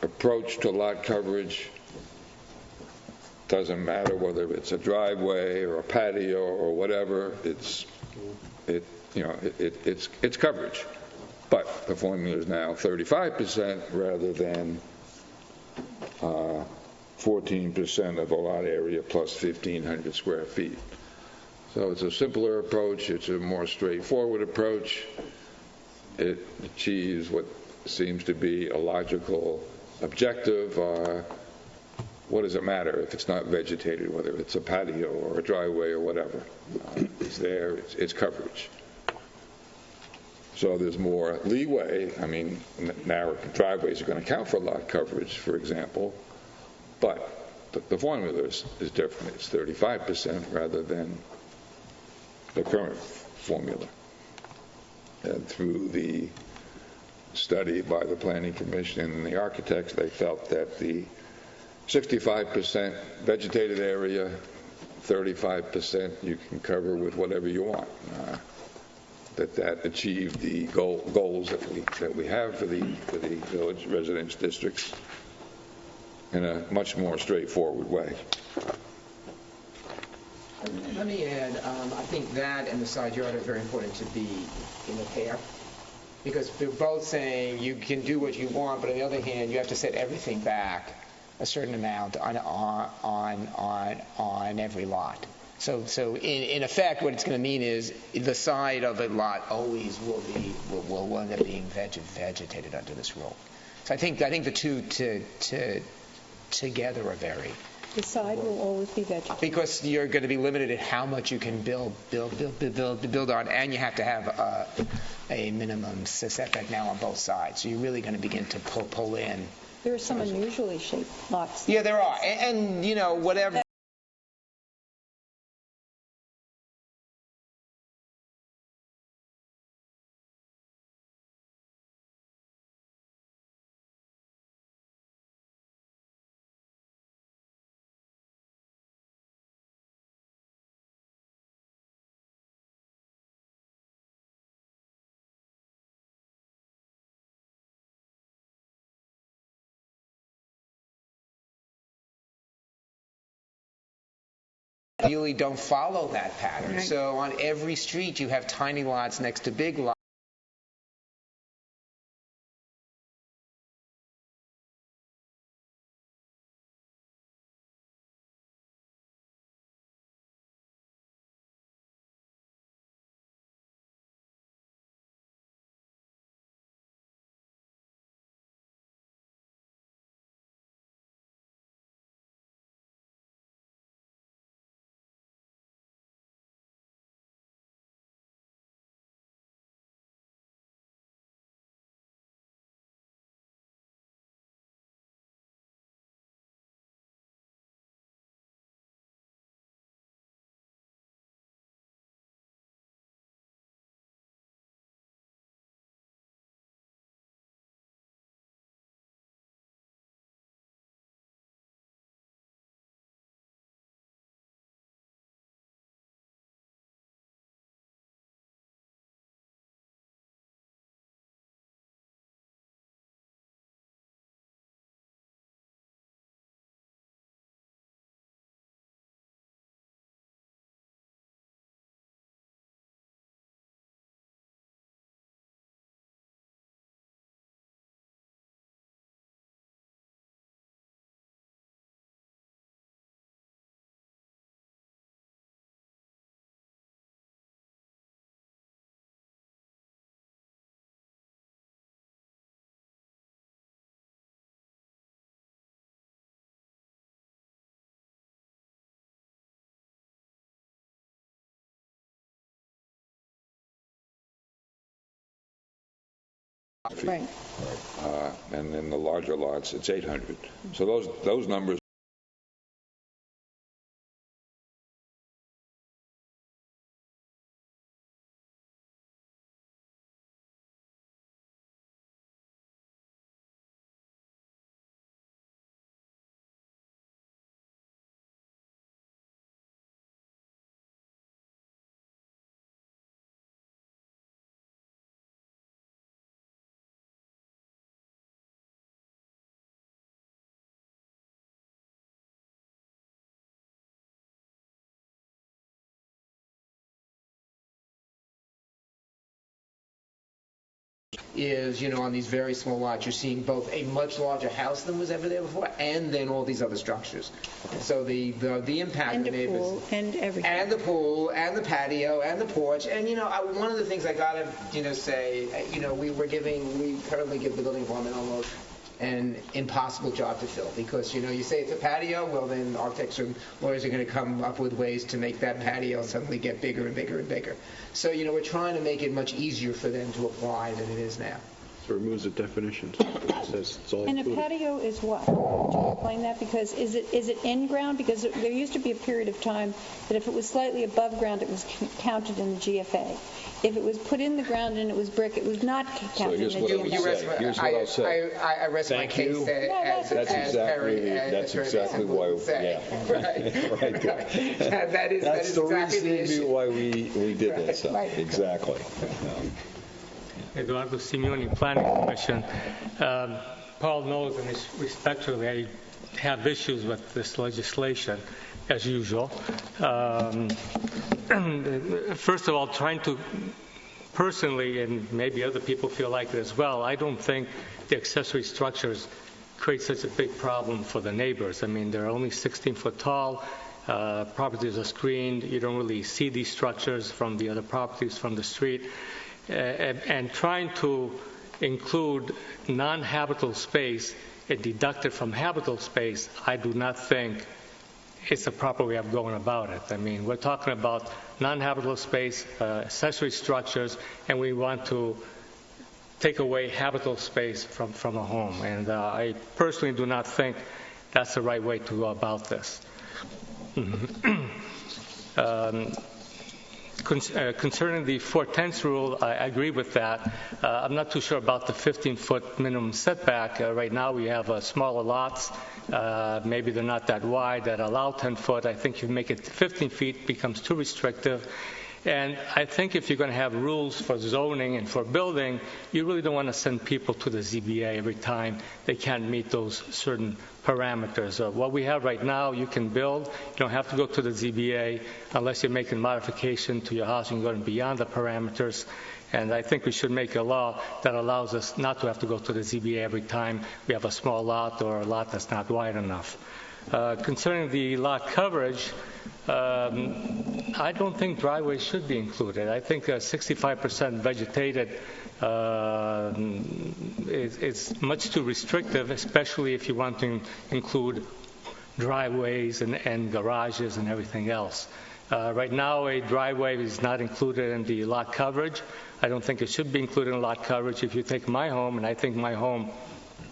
approach to lot coverage. Doesn't matter whether it's a driveway or a patio or whatever. It's coverage. But the formula is now 35% rather than 14% of the lot area plus 1,500 square feet. So it's a simpler approach. It's a more straightforward approach. It achieves what seems to be a logical objective. what does it matter if it's not vegetated, whether it's a patio or a driveway or whatever? It's there, it's coverage. So there's more leeway. I mean, narrow driveways are going to count for lot coverage, for example, but the formula is different. It's 35% rather than the current formula. And through the study by the Planning Commission and the architects, they felt that the 65% vegetated area, 35% you can cover with whatever you want. That achieved the goals that we have for the village residence districts in a much more straightforward way. Let me add, I think that and the side yard are very important to be in a pair, because they're both saying you can do what you want, but on the other hand, you have to set everything back a certain amount on every lot. So in effect, what it's going to mean is the side of a lot always will end up being vegetated under this rule. So I think the two together are very. The side will always be vegetated. Because you're going to be limited at how much you can build on, and you have to have a minimum setback now on both sides. So you're really going to begin to pull in. There are some unusually shaped lots. Yeah, there are, and you know, whatever. Really don't follow that pattern. Right. So on every street you have tiny lots next to big lots. Right. And then the larger lots, it's 800. So those numbers. Is, you know, on these very small lots, you're seeing both a much larger house than was ever there before, and then all these other structures. So the impact and of the neighbors, pool, and everything, and the pool, and the patio, and the porch, and you know, one of the things I gotta, you know, say, you know, we currently give the building department almost an impossible job to fill, because you say it's a patio, well then architects and lawyers are going to come up with ways to make that patio suddenly get bigger and bigger and bigger. So we're trying to make it much easier for them to apply than it is now. So it removes the definitions. It says it's all And a included. patio is what? Could you explain that? Because is it in ground? Because there used to be a period of time that if it was slightly above ground, it was counted in the GFA. If it was put in the ground and it was brick, it was not counted in the GFA. Here's what I'll say. I rest my case as That's exactly why. Yeah. Right. That's the reason why we did that stuff. Exactly. Eduardo Simeone, Planning Commission. Paul knows, and respectfully, I have issues with this legislation, as usual. First of all, trying to personally, and maybe other people feel like it as well, I don't think the accessory structures create such a big problem for the neighbors. I mean, they're only 16 foot tall. Properties are screened. You don't really see these structures from the other properties from the street. And trying to include non-habitable space and deduct it from habitable space, I do not think it's the proper way of going about it. I mean, we're talking about non-habitable space, accessory structures, and we want to take away habitable space from a home. And I personally do not think that's the right way to go about this. Concerning the 4/10 rule, I agree with that. I'm not too sure about the 15-foot minimum setback. Right now we have smaller lots. Maybe they're not that wide that allow 10 foot. I think if you make it 15 feet, it becomes too restrictive. And I think if you're going to have rules for zoning and for building, you really don't want to send people to the ZBA every time they can't meet those certain parameters. What we have right now, you can build. You don't have to go to the ZBA unless you're making modification to your house and going beyond the parameters. And I think we should make a law that allows us not to have to go to the ZBA every time we have a small lot or a lot that's not wide enough. Concerning the lot coverage, I don't think driveways should be included. I think 65% vegetated is much too restrictive, especially if you want to include driveways and garages and everything else. Right now, a driveway is not included in the lot coverage. I don't think it should be included in lot coverage. If you take my home, and I think my home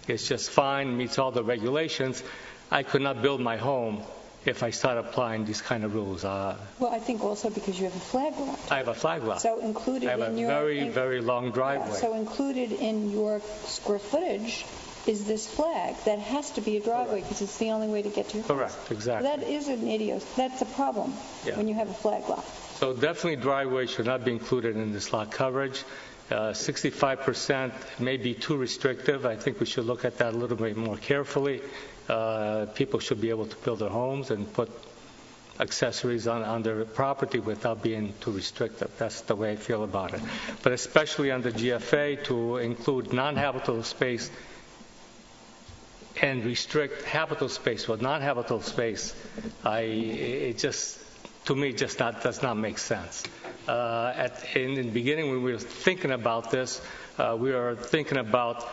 is just fine, meets all the regulations, I could not build my home if I start applying these kind of rules. Well, I think also because you have a flag lot. I have a flag lot. So included I have in a your very long driveway. So included in your square footage is this flag that has to be a driveway because it's the only way to get to your house. Correct, exactly. That is an idiot. That's a problem when you have a flag lot. So definitely driveways should not be included in this lot coverage. 65% may be too restrictive. I think we should look at that a little bit more carefully. People should be able to build their homes and put accessories on their property without being too restrictive. That's the way I feel about it. But especially on the GFA, to include non-habitable space and restrict habitable space with non-habitable space, to me, just does not make sense. In the beginning, when we were thinking about this, we were thinking about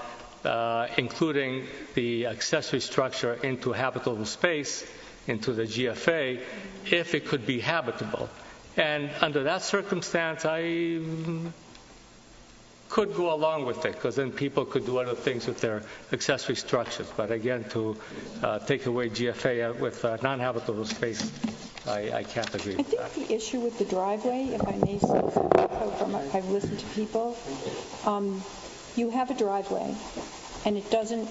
including the accessory structure into habitable space, into the GFA, if it could be habitable. And under that circumstance, I could go along with it, because then people could do other things with their accessory structures. But again, to take away GFA with non-habitable space, I can't agree with that. I think the issue with the driveway, if I may say so, I've listened to people, you have a driveway, and it doesn't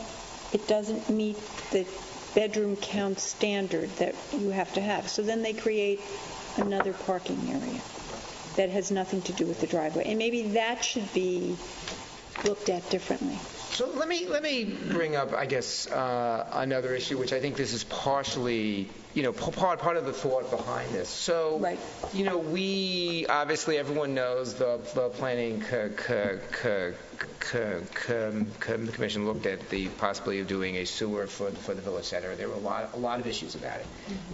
meet the bedroom count standard that you have to have. So then they create another parking area that has nothing to do with the driveway. And maybe that should be looked at differently. So let me bring up, I guess, another issue, which I think this is partially part of the thought behind this. So, right. We obviously, everyone knows the planning commission looked at the possibility of doing a sewer for the village center. There were a lot of issues about it.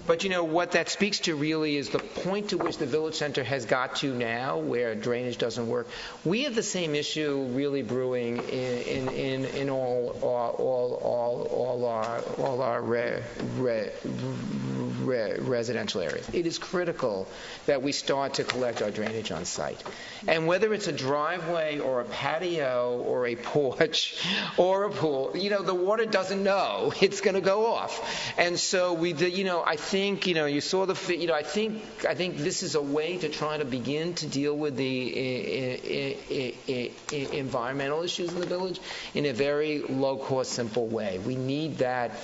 But what that speaks to really is the point to which the village center has got to now, where drainage doesn't work. We have the same issue really brewing in all our residential areas. It is critical that we start to collect our drainage on site. And whether it's a driveway or a patio or a porch or a pool, the water doesn't know. It's going to go off. And so we did, I think, you saw I think this is a way to try to begin to deal with the environmental issues in the village in a very low-cost, simple way. We need that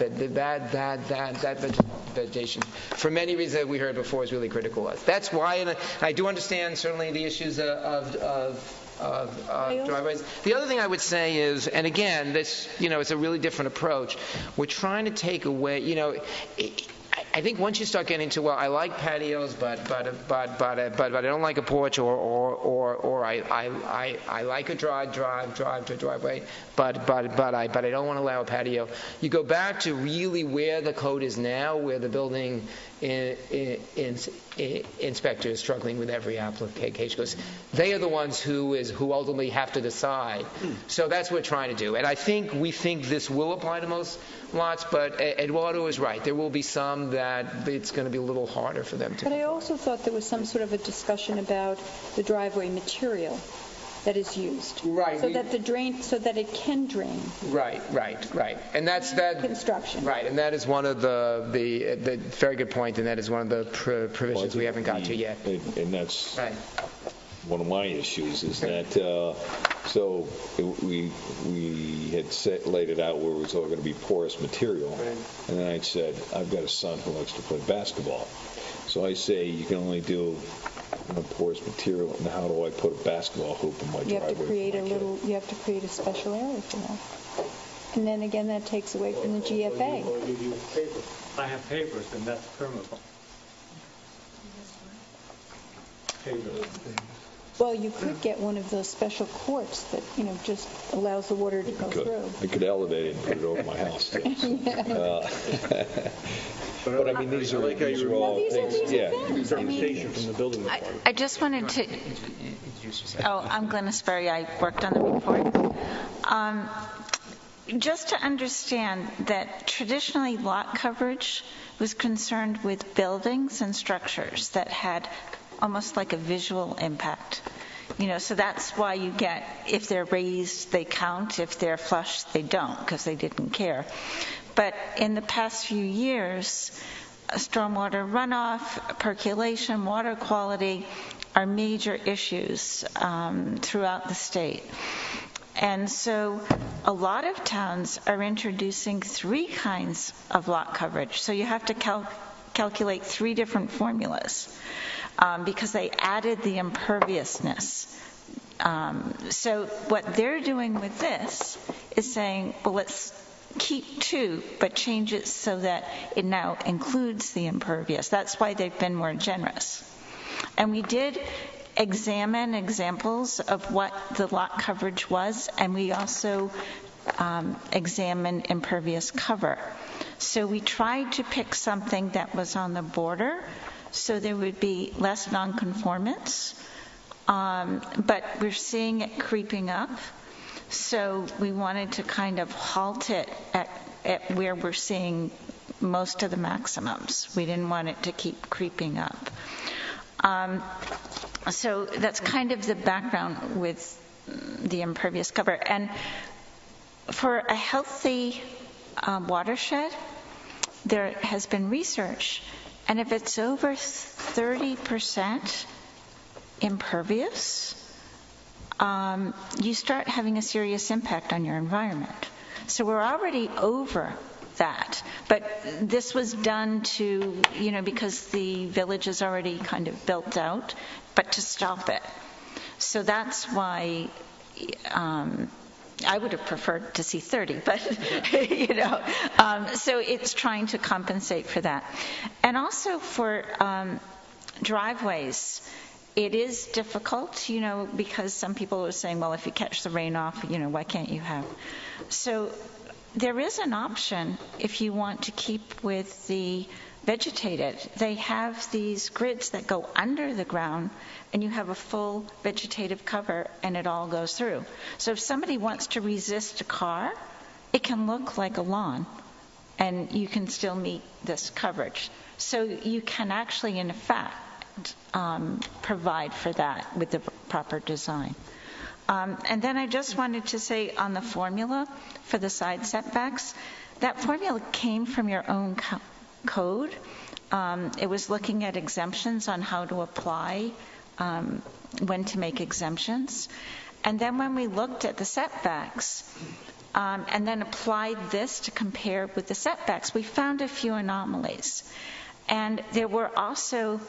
vegetation. For many reasons that we heard before is really critical to us. That's why, and I do understand certainly the issues of driveways. The other thing I would say is, and again, this, it's a really different approach. We're trying to take away, I think once you start getting to, I like patios, but I don't like a porch, or I like a driveway, but I don't want to allow a patio. You go back to really where the code is now, where the building inspector is struggling with every application, because they are the ones who ultimately have to decide. So that's what we're trying to do. And we think this will apply to most lots, but Eduardo is right. There will be some that it's going to be a little harder for them to. But I also thought there was some sort of a discussion about the driveway material that is used. Right. So that it can drain. Right. And that's that construction. Right. And that is one of the very good point, and that is one of the provisions we haven't got to yet. And that's right. One of my issues is that we had laid it out where it was all going to be porous material, right. And then I said, I've got a son who likes to play basketball, so I say you can only do porous material. And how do I put a basketball hoop in my driveway? You have to create a special area for that. And then again, that takes away from the GFA. Or you use paper. I have papers, and that's permeable. Paper. Well, you could get one of those special courts that, just allows the water to go through. I could elevate it and put it over my house, too. But I mean, these are all things. Interpretation from the building department. I just wanted to. I'm Glenna Sperry. I worked on the report. Just to understand that traditionally lot coverage was concerned with buildings and structures that had almost like a visual impact. So that's why you get, if they're raised, they count. If they're flush, they don't, because they didn't care. But in the past few years, stormwater runoff, percolation, water quality are major issues throughout the state. And so a lot of towns are introducing 3 kinds of lot coverage. So you have to calculate 3 different formulas. Because they added the imperviousness. So what they're doing with this is saying, well, let's keep 2, but change it so that it now includes the impervious. That's why they've been more generous. And we did examine examples of what the lot coverage was, and we also examined impervious cover. So we tried to pick something that was on the border, so there would be less nonconformance, but we're seeing it creeping up. So we wanted to kind of halt it at where we're seeing most of the maximums. We didn't want it to keep creeping up. So that's kind of the background with the impervious cover. And for a healthy watershed, there has been research. And if it's over 30% impervious, you start having a serious impact on your environment. So we're already over that. But this was done to, because the village is already kind of built out, but to stop it. So that's why I would have preferred to see 30, but, so it's trying to compensate for that. And also for driveways, it is difficult, because some people are saying, well, if you catch the rain off, why can't you have? So there is an option if you want to keep with the vegetated. They have these grids that go under the ground, and you have a full vegetative cover, and it all goes through. So if somebody wants to resist a car, it can look like a lawn, and you can still meet this coverage. So you can actually, in effect, provide for that with the proper design. And then I just wanted to say on the formula for the side setbacks, that formula came from your own code. It was looking at exemptions on how to apply, when to make exemptions. And then when we looked at the setbacks, and then applied this to compare with the setbacks, we found a few anomalies. And there were also,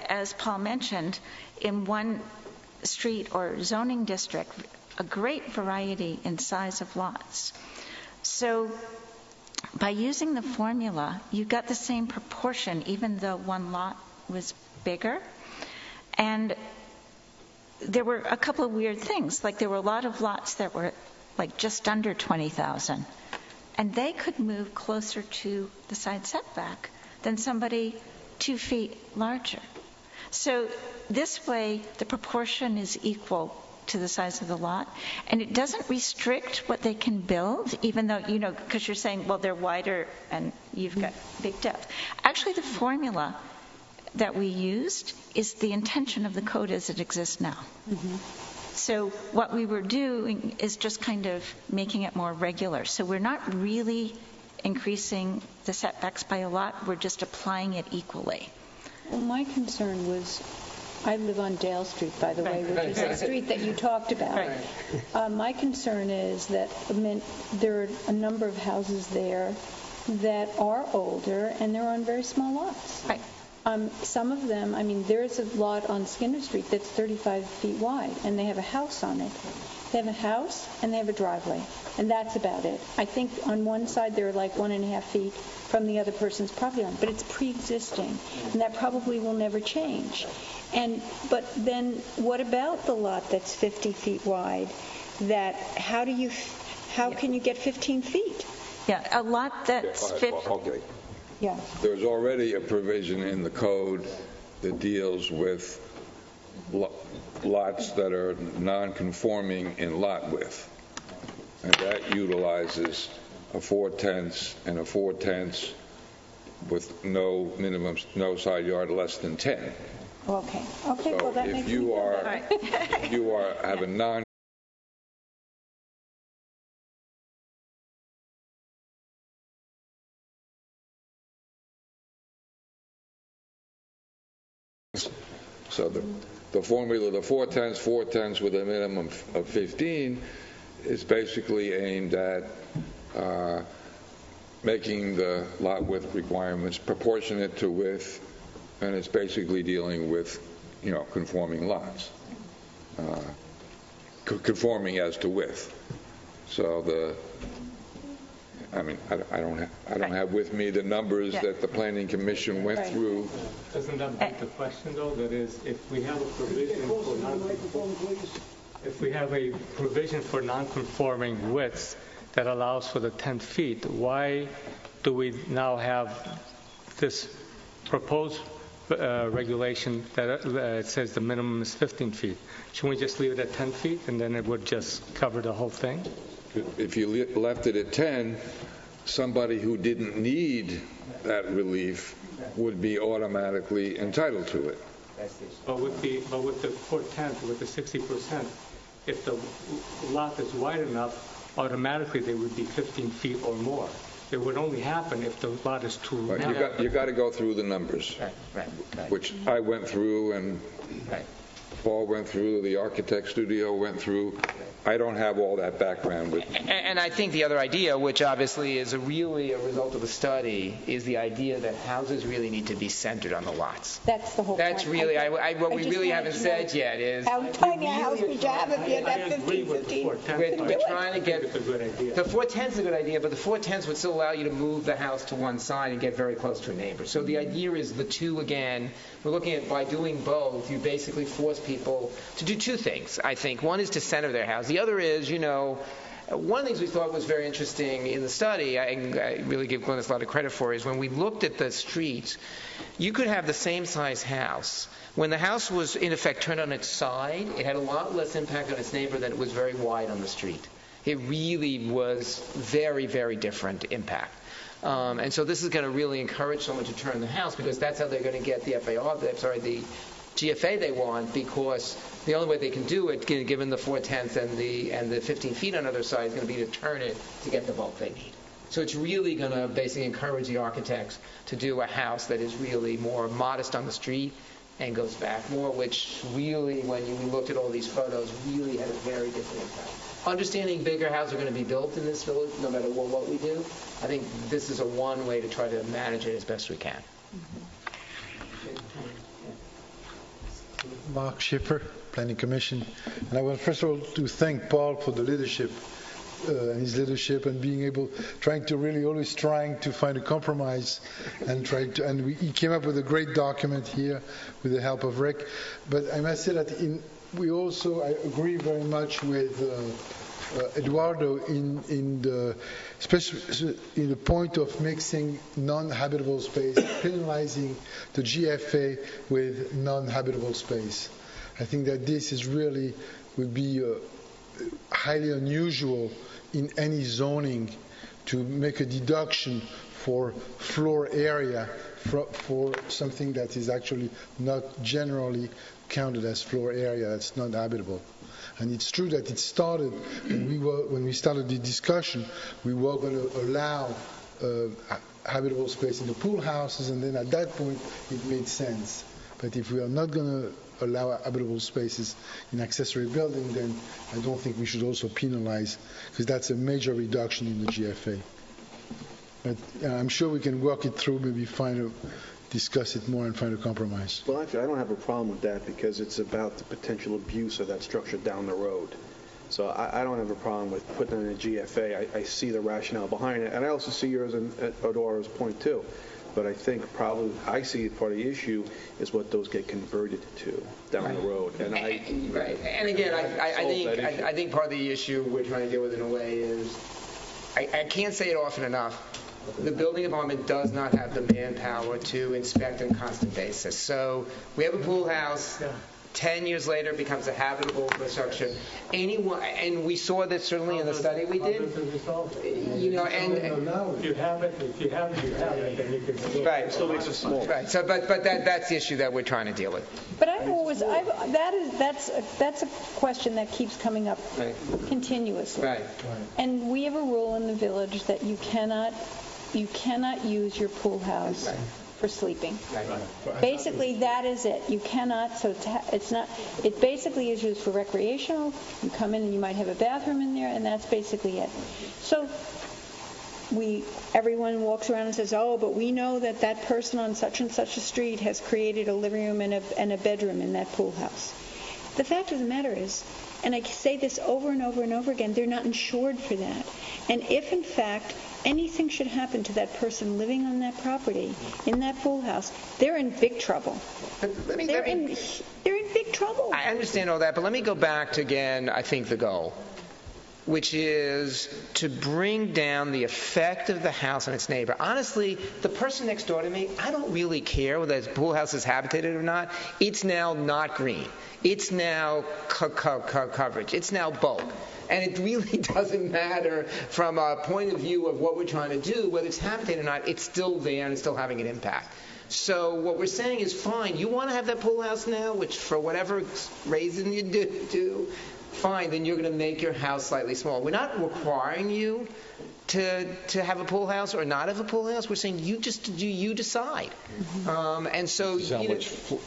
as Paul mentioned, in one street or zoning district, a great variety in size of lots. So by using the formula, you got the same proportion, even though one lot was bigger. And there were a couple of weird things, like there were a lot of lots that were like just under 20,000, and they could move closer to the side setback than somebody 2 feet larger. So this way, the proportion is equal to the size of the lot, and it doesn't restrict what they can build, even though, because you're saying, well, they're wider and you've got big depth. Actually, the formula that we used is the intention of the code as it exists now. Mm-hmm. So what we were doing is just kind of making it more regular. So we're not really increasing the setbacks by a lot, we're just applying it equally. Well, my concern was, I live on Dale Street, by the way, which is the street that you talked about. Right. My concern is that there are a number of houses there that are older, and they're on very small lots. Right. Some of them, there's a lot on Skinner Street that's 35 feet wide, and they have a house on it. They have a house, and they have a driveway, and that's about it. I think on one side they're like 1.5 feet from the other person's property line, but it's pre-existing, and that probably will never change. But then what about the lot that's 50 feet wide? How can you get 15 feet? Yeah, a lot that's 50. Okay. Yeah. There's already a provision in the code that deals with lots that are non-conforming in lot width, and that utilizes a 4/10 and a 4/10 with no side yard less than 10. Okay. So Well, that makes sense. if you have a non So the formula, the 4/10 with a minimum of 15, is basically aimed at making the lot width requirements proportionate to width, and it's basically dealing with, conforming lots, conforming as to width. So I don't have with me the numbers that the Planning Commission went through. Doesn't that beg the question, though? That is, if we have a provision for non-conforming widths that allows for the 10 feet, why do we now have this proposed regulation that it says the minimum is 15 feet? Shouldn't we just leave it at 10 feet, and then it would just cover the whole thing? If you left it at 10, somebody who didn't need that relief would be automatically entitled to it. But with the 4/10, with the 60%, if the lot is wide enough, automatically they would be 15 feet or more. It would only happen if the lot is too narrow. You got to go through the numbers, Right. which I went through, and Paul went through, the architect studio went through. I don't have all that background with. And I think the other idea, which obviously is really a result of the study, is the idea that houses really need to be centered on the lots. That's the whole That's point. really, what we really haven't said yet is... How tiny a house would you have if you had that 15? We're trying to get... The 410 is a good idea, but the 410s would still allow you to move the house to one side and get very close to a neighbor. So the idea is the two, again, we're looking at by doing both, you basically force people to do two things, I think. One is to center their house. The other is, one of the things we thought was very interesting in the study, I really give Glennis a lot of credit for, is when we looked at the streets, you could have the same size house. When the house was, in effect, turned on its side, it had a lot less impact on its neighbor than it was very wide on the street. It really was very, very different impact. And so this is going to really encourage someone to turn the house, because that's how they're going to get the the GFA they want, because the only way they can do it, given the 4/10 and the 15 feet on either side, is going to be to turn it to get the bulk they need. So it's really going to basically encourage the architects to do a house that is really more modest on the street and goes back more, which really, when we looked at all these photos, really had a very different impact. Understanding bigger houses are going to be built in this village, no matter what we do, I think this is one way to try to manage it as best we can. Mark Schiffer, Planning Commission. And I want first of all to thank Paul for the leadership, his leadership, and trying to find a compromise, and he came up with a great document here with the help of Rick. But I must say that I agree very much with Eduardo especially in the point of mixing non-habitable space, penalizing the GFA with non-habitable space. I think that this would be highly unusual in any zoning to make a deduction for floor area for something that is actually not generally counted as floor area, that's not habitable. And it's true that it started, when we started the discussion, we were going to allow habitable space in the pool houses, and then at that point it made sense. But if we are not going to allow habitable spaces in accessory building, then I don't think we should also penalize, because that's a major reduction in the GFA. But I'm sure we can work it through, maybe discuss it more and find a compromise. Well, actually, I don't have a problem with that, because it's about the potential abuse of that structure down the road. So I don't have a problem with putting in a GFA. I see the rationale behind it, and I also see yours and Eduardo's point too. But I think I see part of the issue is what those get converted to down the road. And And again, I think part of the issue we're trying to deal with in a way is, I can't say it often enough, the building department does not have the manpower to inspect on a constant basis. So we have a pool house. 10 years later, it becomes a habitable structure. And we saw that certainly in the study we did. If you have it, then you can right. still makes it small. Right. So, but that's the issue that we're trying to deal with. But that's a question that keeps coming up continuously. Right. And we have a rule in the village that you cannot use your pool house for sleeping. Basically, that is it. You cannot. So it's not. It basically is used for recreational. You come in and you might have a bathroom in there, and that's basically it. So everyone walks around and says, "Oh, but we know that person on such and such a street has created a living room and a bedroom in that pool house." The fact of the matter is, and I say this over and over and over again, they're not insured for that. And if, in fact, anything should happen to that person living on that property, in that pool house, they're in big trouble. They're in big trouble. I understand all that, but let me go back to, again, I think the goal, which is to bring down the effect of the house on its neighbor. Honestly, the person next door to me, I don't really care whether his pool house is habitated or not. It's now not green. It's now coverage. It's now bulk. And it really doesn't matter from a point of view of what we're trying to do, whether it's habitated or not, it's still there and it's still having an impact. So what we're saying is, fine, you want to have that pool house now, which for whatever reason you do, fine, then you're going to make your house slightly small. We're not requiring you to have a pool house or not have a pool house. We're saying you decide. And so this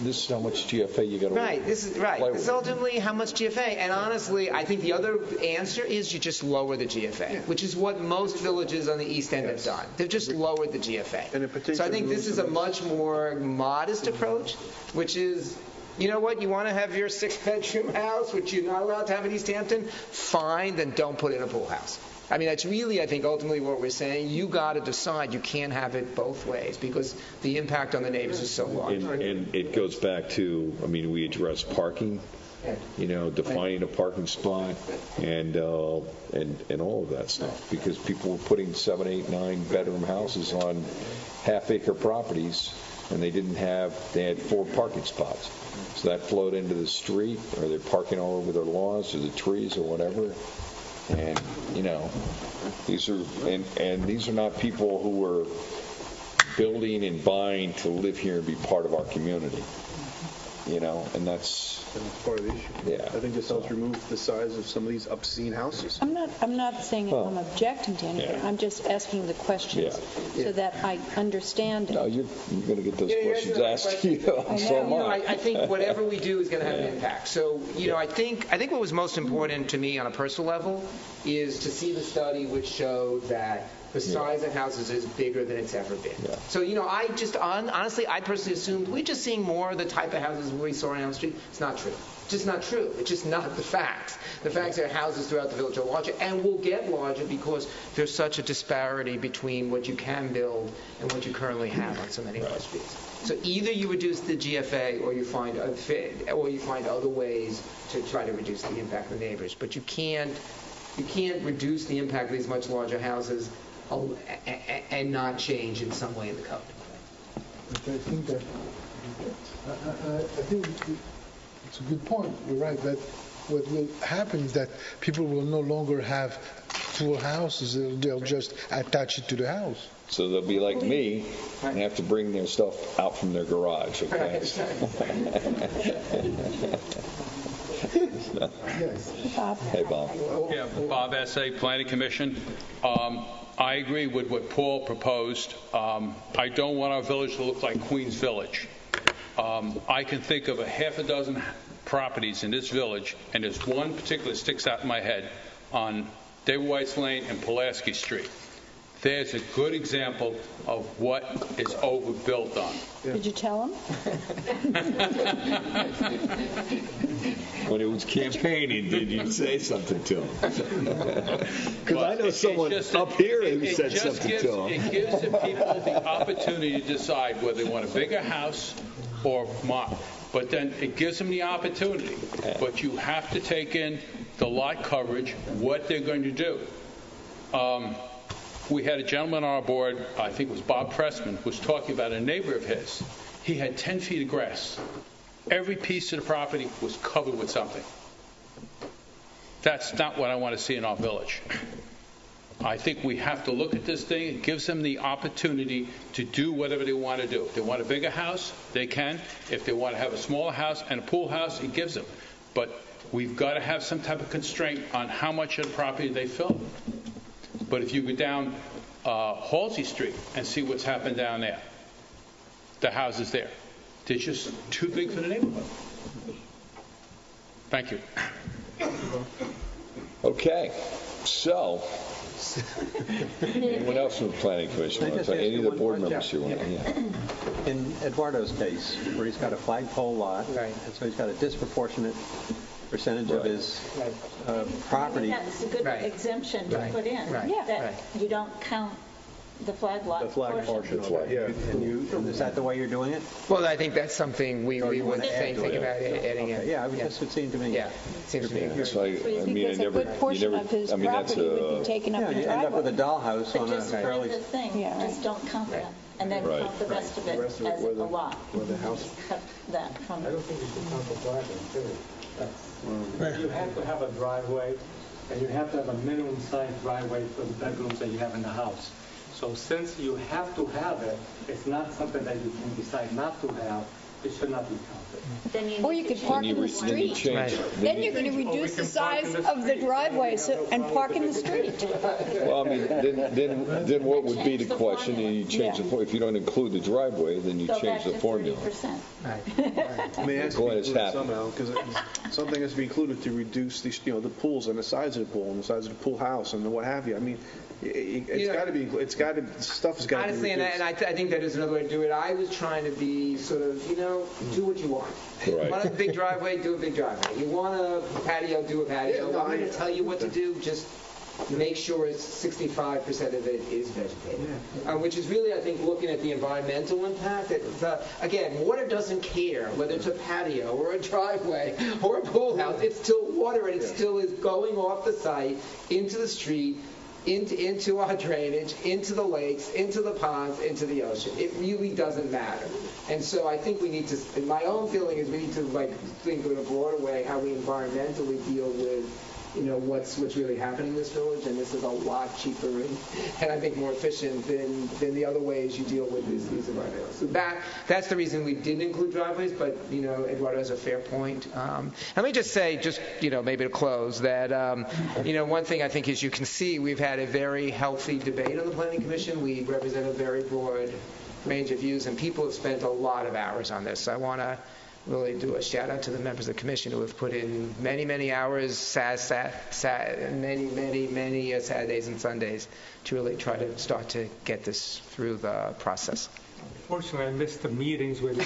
is how much GFA you got to right. This is ultimately how much GFA. And honestly, I think the other answer is you just lower the GFA, which is what most villages on the East End have done. They've just lowered the GFA. So I think this is a much more modest approach, which is, you know what, you want to have your 6-bedroom house, which you're not allowed to have in East Hampton, fine, then don't put in a pool house. I mean, that's really, I think, ultimately what we're saying. You got to decide. You can't have it both ways because the impact on the neighbors is so large. And it goes back to, I mean, we address parking, defining a parking spot, and all of that stuff, because people were putting 7, 8, 9-bedroom houses on half-acre properties, and they had 4 parking spots. So that flowed into the street, or they're parking all over their lawns or the trees or whatever. And these are not people who are building and buying to live here and be part of our community. And that's part of the issue. Yeah. I think this helps remove the size of some of these obscene houses. I'm not saying I'm objecting to anything. I'm just asking the questions so that I understand it. No, you're going to get those questions asked to you. So I think whatever we do is going to have an impact. So, I think what was most important to me on a personal level is to see the study which showed that the size of houses is bigger than it's ever been. Yeah. So, I just, honestly, I personally assumed we're just seeing more of the type of houses we saw around the street. It's not true. It's just not true. It's just not the facts. The facts are houses throughout the village are larger and will get larger because there's such a disparity between what you can build and what you currently have on so many of our streets. So either you reduce the GFA or you find other ways to try to reduce the impact of the neighbors. But you can't reduce the impact of these much larger houses and not change in some way in the code. I think it's a good point. You're right. But what will happen is that people will no longer have full houses. They'll just attach it to the house. So they'll be like me and have to bring their stuff out from their garage. Okay. Yes. Bob. Hey, Bob. Yeah, Bob S.A., Planning Commission. I agree with what Paul proposed. I don't want our village to look like Queens Village. I can think of a half a dozen properties in this village, and there's one particular sticks out in my head on David White's Lane and Pulaski Street. There's a good example of what is overbuilt on. Did you tell him? When it was campaigning, did you say something to him? Because I know someone up here who said something to him. It gives the people the opportunity to decide whether they want a bigger house or not. But then it gives them the opportunity. But you have to take in the lot coverage, what they're going to do. We had a gentleman on our board, I think it was Bob Pressman, was talking about a neighbor of his. He had 10 feet of grass. Every piece of the property was covered with something. That's not what I want to see in our village. I think we have to look at this thing. It gives them the opportunity to do whatever they want to do. If they want a bigger house, they can. If they want to have a smaller house and a pool house, it gives them. But we've got to have some type of constraint on how much of the property they fill. But if you go down Halsey Street and see what's happened down there, the houses there, they're just too big for the neighborhood. Thank you. Okay, so anyone else from the Planning Commission? Any of the board members you want? Yeah. In Eduardo's case, where he's got a flagpole lot, and so he's got a disproportionate percentage of his property. That's a good exemption to put in. That you don't count the flag lot portion. And is that the way you're doing it? Well, I think that's something we would think about adding in. Yeah, it would seem to me. Yeah, it seems to me. So I mean, a good portion of his property would be taken up in you end up with a dollhouse on a fairly... Just the thing, just don't count them. And then count the rest of it as a lot. Cut that from it. I don't think you should count the driveway, too. You have to have a driveway, and you have to have a minimum size driveway for the bedrooms that you have in the house. So since you have to have it, it's not something that you can decide not to have. It should not be counted. Or you could park in the street. Then you're going to reduce the size of the driveway and park in the street. Well, I mean, then what would be the question? And you change the if you don't include the driveway, then you change the formula. I mean, it has to be included somehow, because something has to be included to reduce the pools on the sides of the pool and the sides of the pool house and what have you. I mean, it's got to be. It's got to. Stuff has got to be honestly, reduced. and I think that is another way to do it. I was trying to be sort of, do what you want. Right. You want a big driveway, do a big driveway. You want a patio, do a patio. I'm going to tell you what to do. Just make sure it's 65% of it is vegetated, which is really, I think, looking at the environmental impact. Again, water doesn't care whether it's a patio or a driveway or a pool house. It's still water, and it still is going off the site into the street, into our drainage, into the lakes, into the ponds, into the ocean. It really doesn't matter. And so I think we need to, my own feeling is we need to think in a broader way how we environmentally deal with what's really happening in this village, and this is a lot cheaper and I think more efficient than the other ways you deal with these environmentals. So that's the reason we didn't include driveways, but Eduardo has a fair point. Let me just say, maybe to close, that one thing I think is you can see we've had a very healthy debate on the Planning Commission. We represent a very broad range of views, and people have spent a lot of hours on this. I want to really do a shout out to the members of the commission who have put in many hours, many Saturdays and Sundays to really try to start to get this through the process. Unfortunately, I missed the meetings where they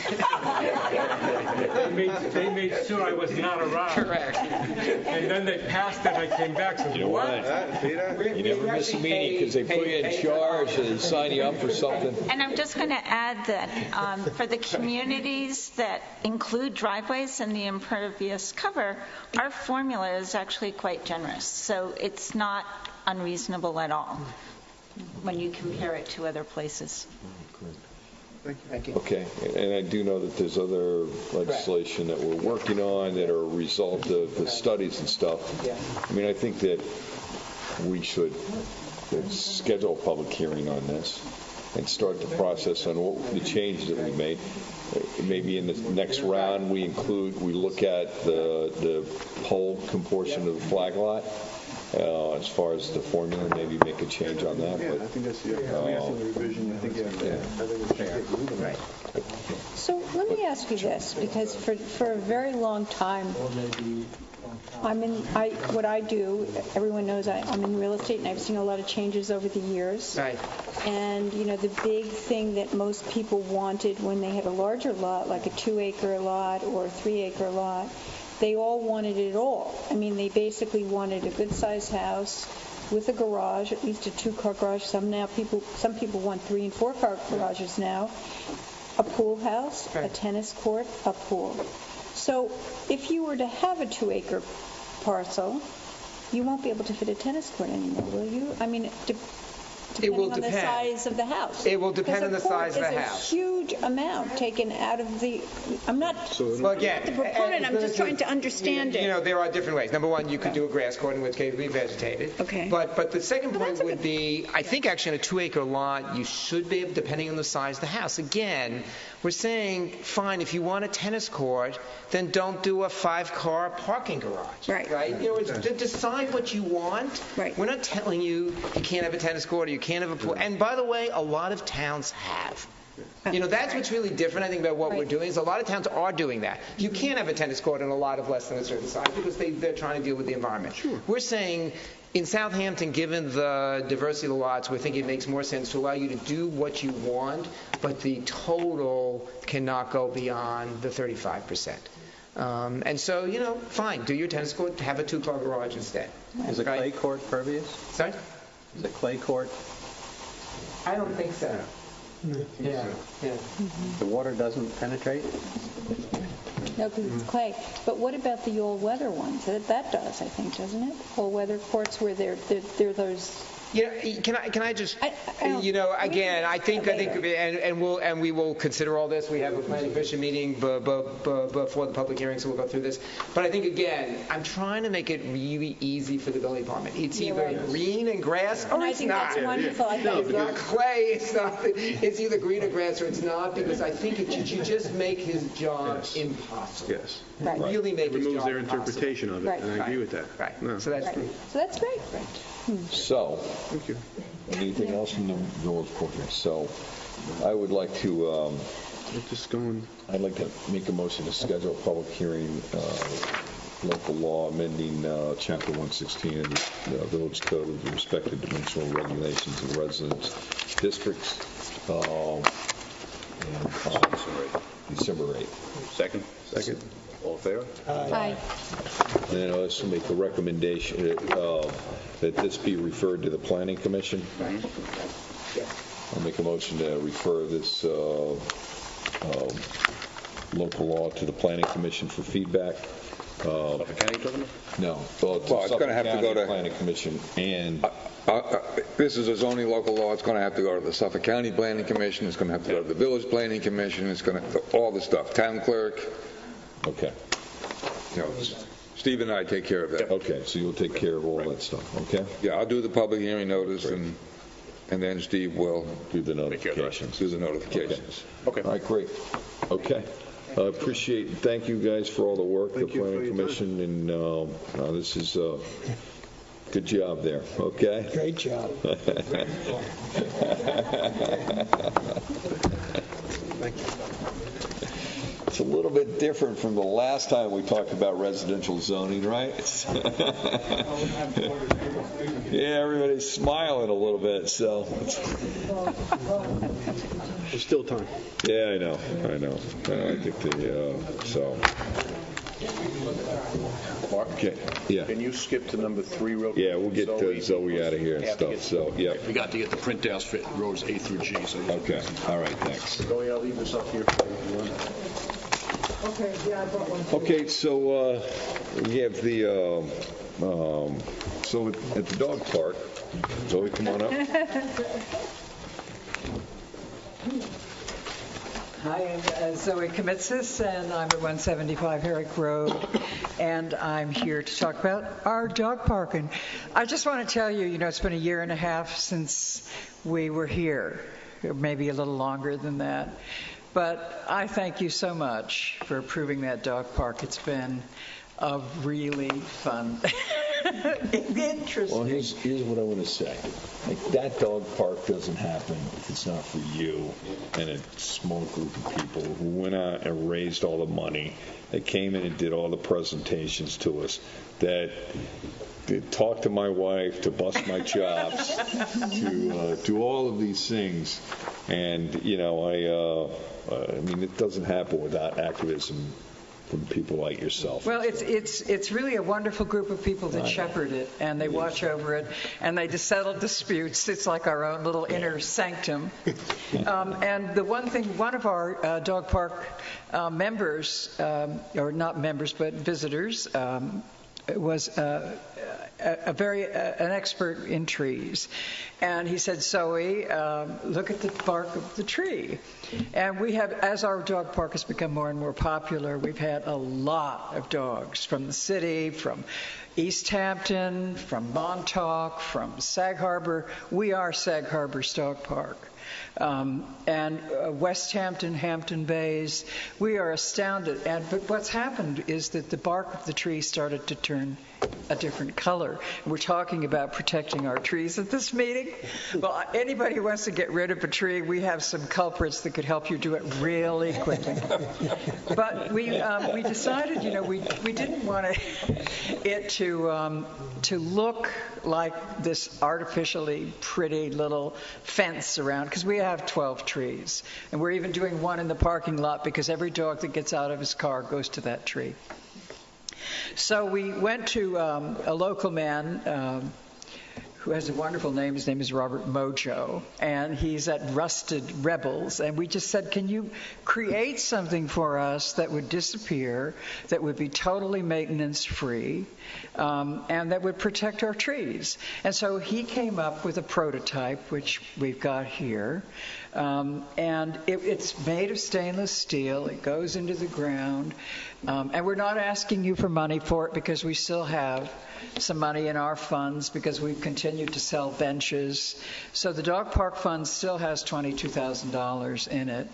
made sure I was not around. Correct. And then they passed it, I came back. So You know what? You never miss a meeting because they put you in charge and sign you up for something. And I'm just going to add that for the communities that include driveways and the impervious cover, our formula is actually quite generous. So it's not unreasonable at all when you compare it to other places. Thank you. Okay, and I do know that there's other legislation that we're working on that are a result of the studies and stuff. Yeah. I mean, I think that we should schedule a public hearing on this and start the process on what the changes that we made. Maybe in the next round we look at the pole portion of the flag lot. As far as the formula, maybe make a change on that. Yeah, I think that's the revision. I think we should get moving. Right. So let me ask you this, because for a very long time, what I do, everyone knows I'm in real estate, and I've seen a lot of changes over the years. Right. And, the big thing that most people wanted when they had a larger lot, like a 2-acre lot or a 3-acre lot, they all wanted it all. I mean, they basically wanted a good-sized house with a garage, at least a 2-car garage. Some people want 3- and 4-car garages now. A pool house, a tennis court, a pool. So if you were to have a 2-acre parcel, you won't be able to fit a tennis court anymore, will you? I mean, depending on the size of the house. It will depend on the size of the house. It's a huge amount taken out of the. I'm not well, again, the proponent. I'm just trying to understand it. There are different ways. Number one, you could do a grass court, in which case it would be vegetated. Okay. But the second point would be, I think actually in a 2-acre lot, you should be, depending on the size of the house. Again, we're saying, fine, if you want a tennis court, then don't do a 5-car parking garage. Right. Decide what you want. Right. We're not telling you can't have a tennis court or you can't have a pool. And by the way, a lot of towns have. That's what's really different, I think, about what we're doing, is a lot of towns are doing that. You can't have a tennis court in a lot of less than a certain size because they're trying to deal with the environment. Sure. We're saying in Southampton, given the diversity of the lots, we think it makes more sense to allow you to do what you want, but the total cannot go beyond the 35%. And so, fine, do your tennis court, have a 2-car garage instead. Is a clay court pervious? Sorry? Is a clay court? I don't think so. Yeah. The water doesn't penetrate? No, because it's clay. But what about the all-weather ones? That does, I think, doesn't it? All-weather courts where they're those Can I just, again, I think, and we will consider all this. We have a planning commission meeting before the public hearing, so we'll go through this. But I think, again, I'm trying to make it really easy for the building department. It's either green and grass or it's not. That's wonderful. It's not clay. It's either green or grass or it's not, because I think it should just make his job impossible. Yes. Right. Really make his job removes their impossible. interpretation of it, Right. and I agree with that. Right. No. So that's So that's great. So, Thank you. anything else from the village board? So, I would like to, I'd like to make a motion to schedule a public hearing, local law amending Chapter 116 of the Village Code with respect to dimensional regulations in residence districts, December 8th. Second. All in favor? Aye. And then I also make a recommendation that this be referred to the Planning Commission. I'll make a motion to refer this local law to the Planning Commission for feedback. Suffolk County talking about? No. Well, it's going to have to go to Planning Commission and... this is a zoning local law. It's going to have to go to the Suffolk County Planning Commission. It's going to have to go to the Village Planning Commission. It's going to all the stuff. Town clerk. Okay. Steve and I take care of that. Okay, so you'll take care of all that stuff, okay? Yeah, I'll do the public hearing notice, and then Steve will do the notifications. Okay. All right, great. Okay. I appreciate, thank you guys for all the work, the Planning Commission, and this is good job there, okay? Great job. Thank you. It's a little bit different from the last time we talked about residential zoning, right? Yeah, everybody's smiling a little bit, so. There's still time. Yeah, I know. I think so. Mark? Okay, yeah. Can you skip to number 3 real quick? Yeah, we'll get Zoe out of here and stuff, so, yeah. We got to get the printouts for rows A through G. So Okay, all right, thanks. Zoe, I'll leave this up here for you. Okay, yeah, I brought one. Okay, so we have the, so at the dog park, Zoe, come on up. Hi, I'm Zoe Kamitsis, and I'm at 175 Herrick Road, and I'm here to talk about our dog park. And I just want to tell you, it's been a year and a half since we were here, maybe a little longer than that. But I thank you so much for approving that dog park. It's been a really fun, interesting. Well, here's what I want to say. Like, that dog park doesn't happen if it's not for you and a small group of people who went out and raised all the money, that came in and did all the presentations to us, that talked to my wife, to bust my chops, to do all of these things. And, I mean, it doesn't happen without activism from people like yourself. Well, it's really a wonderful group of people that shepherd it, and they watch over it, and they just settle disputes. It's like our own little inner sanctum. And the one of our dog park members, or not members, but visitors, was an expert in trees. And he said, Zoe, look at the bark of the tree. And we have, as our dog park has become more and more popular, we've had a lot of dogs from the city, from East Hampton, from Montauk, from Sag Harbor. We are Sag Harbor's dog park. And West Hampton, Hampton Bays. We are astounded. But what's happened is that the bark of the tree started to turn a different color. And we're talking about protecting our trees at this meeting. Well, anybody who wants to get rid of a tree, we have some culprits that could help you do it really quickly. But we decided, we didn't want it to look like this artificially pretty little fence around, because we have 12 trees. And we're even doing one in the parking lot because every dog that gets out of his car goes to that tree. So we went to a local man who has a wonderful name. His name is Robert Mojo, and he's at Rusted Rebels. And we just said, can you create something for us that would disappear, that would be totally maintenance-free, and that would protect our trees? And so he came up with a prototype, which we've got here. And it's made of stainless steel. It goes into the ground. And we're not asking you for money for it because we still have some money in our funds because we've continued to sell benches. So the dog park fund still has $22,000 in it.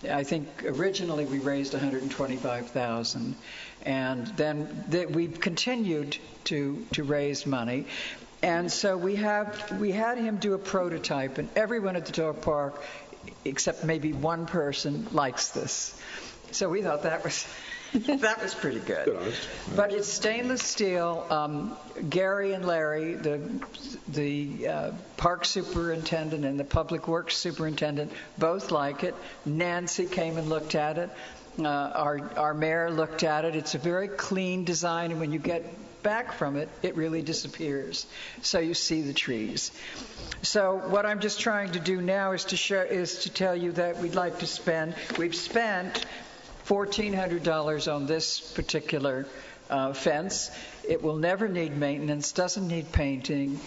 I think originally we raised $125,000, and then we've continued to raise money. And so we had him do a prototype, and everyone at the dog park, except maybe one person, likes this. So we thought that was pretty good. But it's stainless steel. Gary and Larry, the park superintendent and the public works superintendent, both like it. Nancy came and looked at it. Our mayor looked at it. It's a very clean design, and when you get back from it, it really disappears. So you see the trees. So what I'm just trying to do now is to tell you that we've spent $1,400 on this particular fence. It will never need maintenance, doesn't need painting.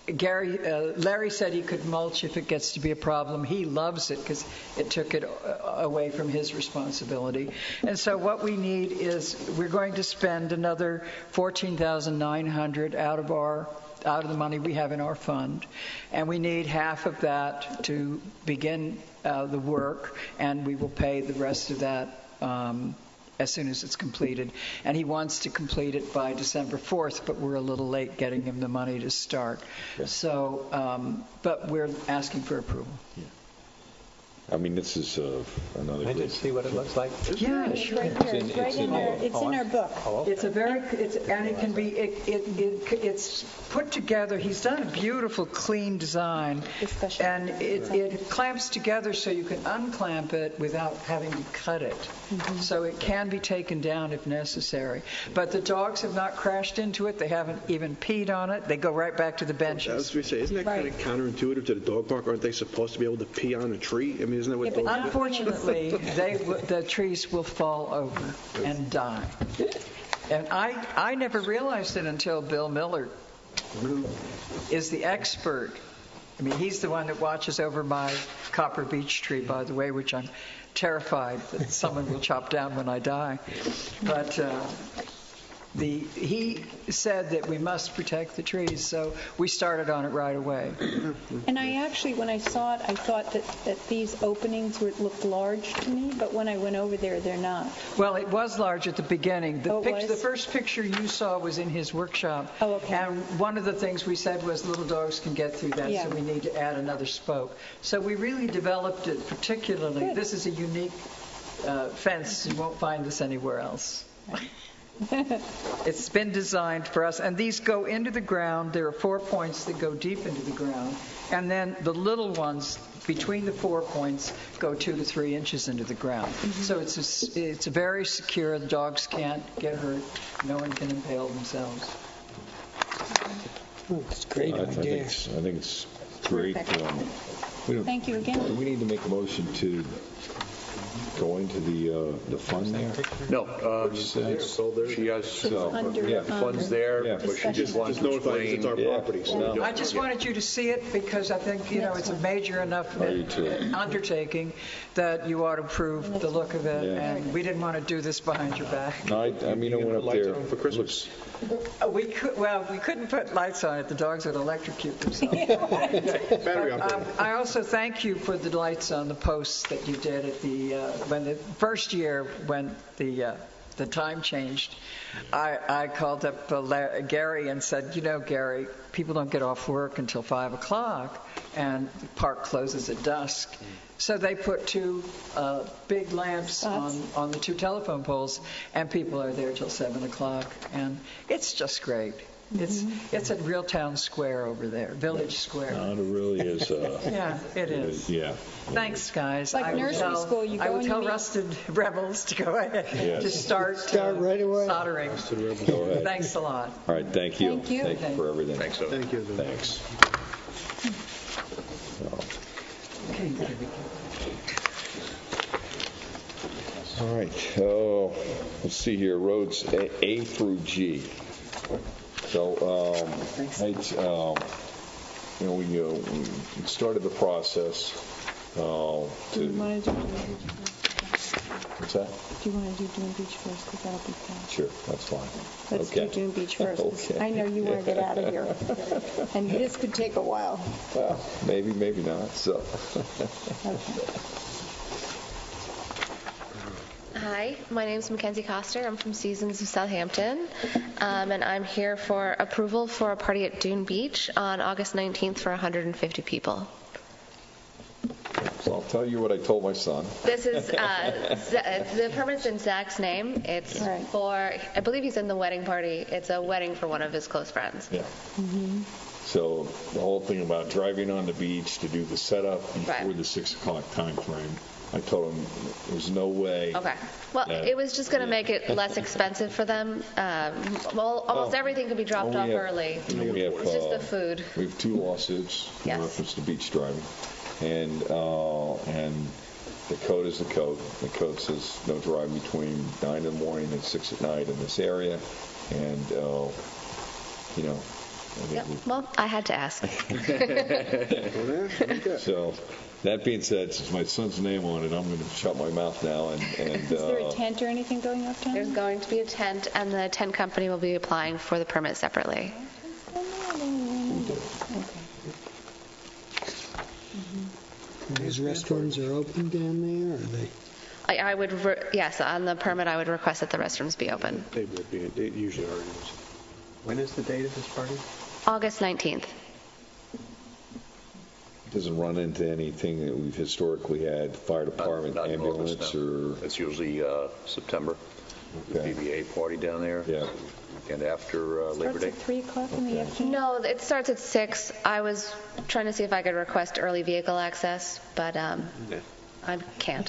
Larry said he could mulch if it gets to be a problem. He loves it because it took it away from his responsibility. And so what we need is we're going to spend another $14,900 out of the money we have in our fund, and we need half of that to begin the work, and we will pay the rest of that as soon as it's completed. And he wants to complete it by December 4th, but we're a little late getting him the money to start. So, but we're asking for approval. Yeah. I mean, this is another. I did see what it looks like. Yeah, sure. It's in our book. Oh, okay. And it can be. It's put together. He's done a beautiful, clean design, and it clamps together so you can unclamp it without having to cut it. Mm-hmm. So it can be taken down if necessary. But the dogs have not crashed into it. They haven't even peed on it. They go right back to the benches. I was going to say, isn't that kind of counterintuitive to the dog park? Aren't they supposed to be able to pee on a tree? I mean, isn't that what dogs do? Unfortunately, the trees will fall over and die. And I never realized it until Bill Miller, who is the expert. I mean, he's the one that watches over my copper beech tree, by the way, which I'm terrified that someone will chop down when I die. But he said that we must protect the trees, so we started on it right away. And I actually, when I saw it, I thought that these openings looked large to me, but when I went over there, they're not. Well, it was large at the beginning. The first picture you saw was in his workshop. Oh, okay. And one of the things we said was little dogs can get through that, so we need to add another spoke. So we really developed it particularly. Good. This is a unique fence. You won't find this anywhere else. It's been designed for us, and these go into the ground. There are 4 points that go deep into the ground, and then the little ones between the 4 points go 2 to 3 inches into the ground. Mm-hmm. So it's very secure. The dogs can't get hurt. No one can impale themselves. It's great. I think it's great. Thank you again. Do we need to make a motion to go into the fund there? No, she has funds there, but she just wants to explain. It's our property. So. I just wanted you to see it because I think it's a major enough undertaking that you ought to approve the look of it, and we didn't want to do this behind your back. No, I mean, I went up there for Christmas. We couldn't put lights on it. The dogs would electrocute themselves. Battery operated. I also thank you for the lights on the posts that you did at the first year when the time changed. I called up Gary and said, Gary, people don't get off work until 5 o'clock, and the park closes at dusk. So they put 2 big lamps on the 2 telephone poles, and people are there till 7 o'clock, and it's just great. It's at Real Town Square over there, Village Square. No, it really is. Yeah, it is. Yeah. Thanks, guys. Like nursery school, you go I would and you tell meet- Rusted Rebels to go ahead Yes. to start right away. soldering. Go ahead. Thanks a lot. All right, thank you. Thank you. Thank you for everything. Thanks, Thank you. Thanks. All right, let's see here, roads A through G. So, we started the process Do you want to do what's that? Do you want to do Dune Beach first? Because that'll be fast. Sure, that's fine. Let's Okay. do Dune Beach first. 'Cause Okay. I know you want to get out of here. And this could take a while. Well, maybe, maybe not, so. Hi, my name is Mackenzie Coster. I'm from Seasons of Southampton, and I'm here for approval for a party at Dune Beach on August 19th for 150 people. So I'll tell you what I told my son. This is, the permit's in Zach's name. It's for, I believe he's in the wedding party. It's a wedding for one of his close friends. Yeah. So the whole thing about driving on the beach to do the setup before the 6 o'clock time frame, I told him there's no way. Okay. Well, it was just going to make it less expensive for them. Almost everything could be dropped off early. We have, It's just the food. We have 2 lawsuits in reference to beach driving, and the code is the code. The code says no driving between 9 in the morning and 6 at night in this area, and Yep. Well, I had to ask. So, that being said, since my son's name on it, I'm going to shut my mouth now. Is there a tent or anything going up down? There's going to be a tent, and the tent company will be applying for the permit separately. Those restrooms are open down there, or are they? I would, yes, on the permit, I would request that the restrooms be open. They would be. They usually are. When is the date of this party? August 19th. Doesn't run into anything that we've historically had, fire department, Not in ambulance, August, no. It's usually September. The PBA party down there. Yeah. And after Labor Starts Day. at 3 o'clock in the afternoon? No, it starts at 6. I was trying to see if I could request early vehicle access, but I can't.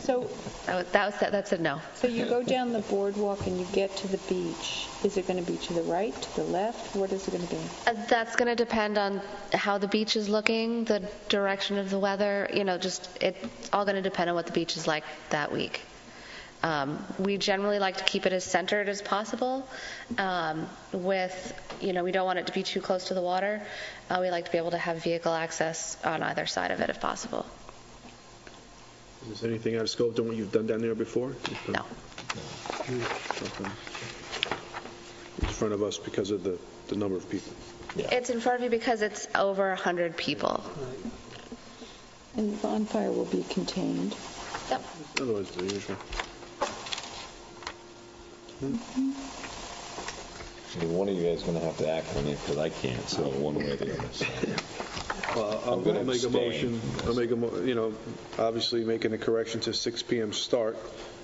So That's a no. So you go down the boardwalk and you get to the beach. Is it going to be to the right, to the left? What is it going to be? That's going to depend on how the beach is looking, the direction of the weather. It's all going to depend on what the beach is like that week. We generally like to keep it as centered as possible. We don't want it to be too close to the water. We like to be able to have vehicle access on either side of it if possible. Is there anything out of scope than what you've done down there before? No. Okay. It's in front of us because of the number of people. It's in front of you because it's over 100 people. And the bonfire will be contained. Yep. Otherwise, the usual. One of you guys is going to have to act on it because I can't, so one way or the other. So. Well, I'll gonna make a abstain. motion. I'll make obviously making a correction to 6 p.m. start,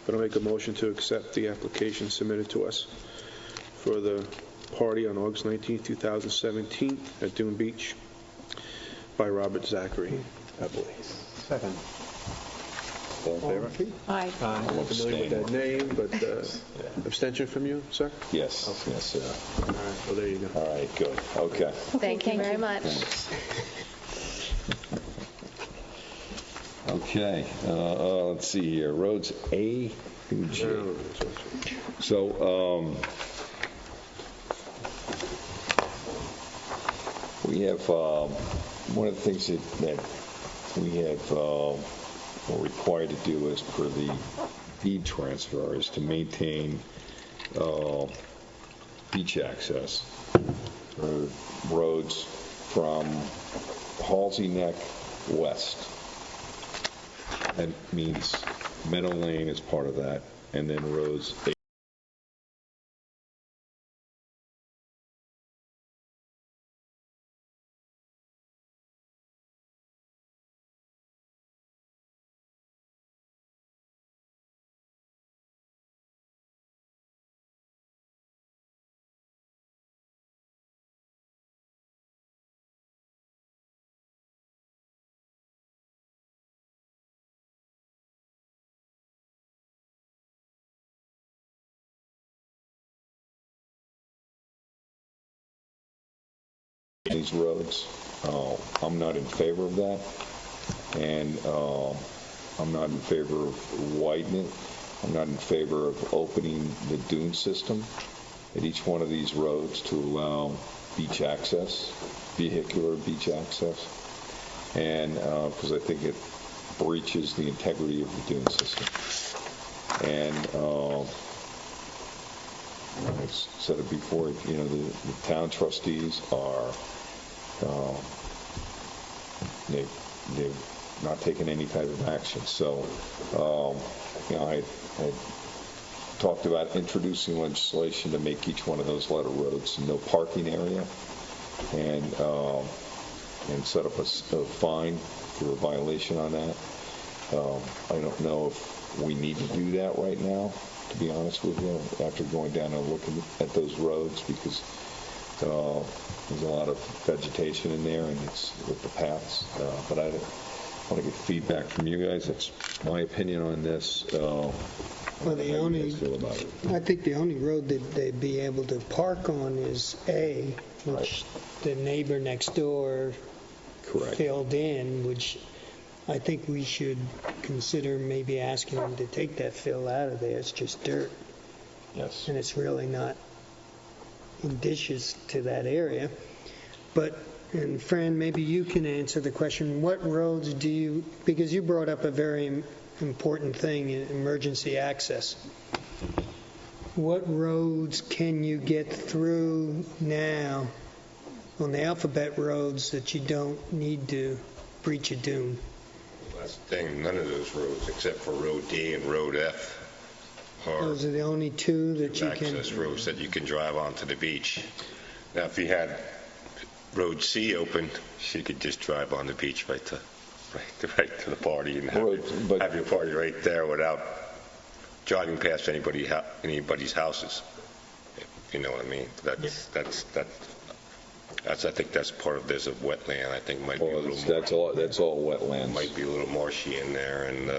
but I'll make a motion to accept the application submitted to us for the party on August 19, 2017 at Dune Beach by Robert Zachary, I believe. Second. All in favor? Aye. I'm not familiar with that name, but abstention from you, sir? Yes, yes, sir. All right, well, there you go. All right, good. Okay. Thank you very much. Okay, let's see here. Roads A through G. So, we have one of the things that we have are required to do as per the deed transfer is to maintain beach access for roads from Halsey Neck west. That means Meadow Lane is part of that, and then roads these roads. I'm not in favor of that, and I'm not in favor of widening it. I'm not in favor of opening the dune system at each one of these roads to allow beach access, vehicular beach access, and because I think it breaches the integrity of the dune system. And I said it before, the town trustees are, they've not taken any type of action. So, I talked about introducing legislation to make each one of those letter roads no parking area, and set up a fine for a violation on that. I don't know if we need to do that right now, to be honest with you, after going down and looking at those roads, because there's a lot of vegetation in there, and it's with the paths. But I want to get feedback from you guys. That's my opinion on this. Well, I think the only road that they'd be able to park on is A, which the neighbor next door filled in, which I think we should consider maybe asking them to take that fill out of there. It's just dirt. Yes. And it's really not indigenous to that area. But, and Fran, maybe you can answer the question, what roads do you, because you brought up a very important thing, emergency access. What roads can you get through now on the alphabet roads that you don't need to breach a dune? That's the thing, none of those roads except for Road D and Road F those are the only two that you can... access roads that you can drive onto the beach. Now, if you had Road C open, you could just drive on the beach right to the party and have your party right there without driving past anybody's houses. If you know what I mean? I think that's part of this of wetland. I think might be a little more. That's all wetlands. Might be a little marshy in there, and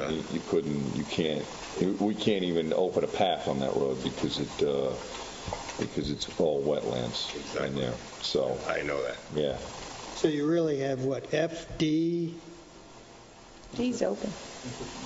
we can't even open a path on that road because it's all wetlands in there. So I know that. Yeah. So you really have what, F, D? D's open.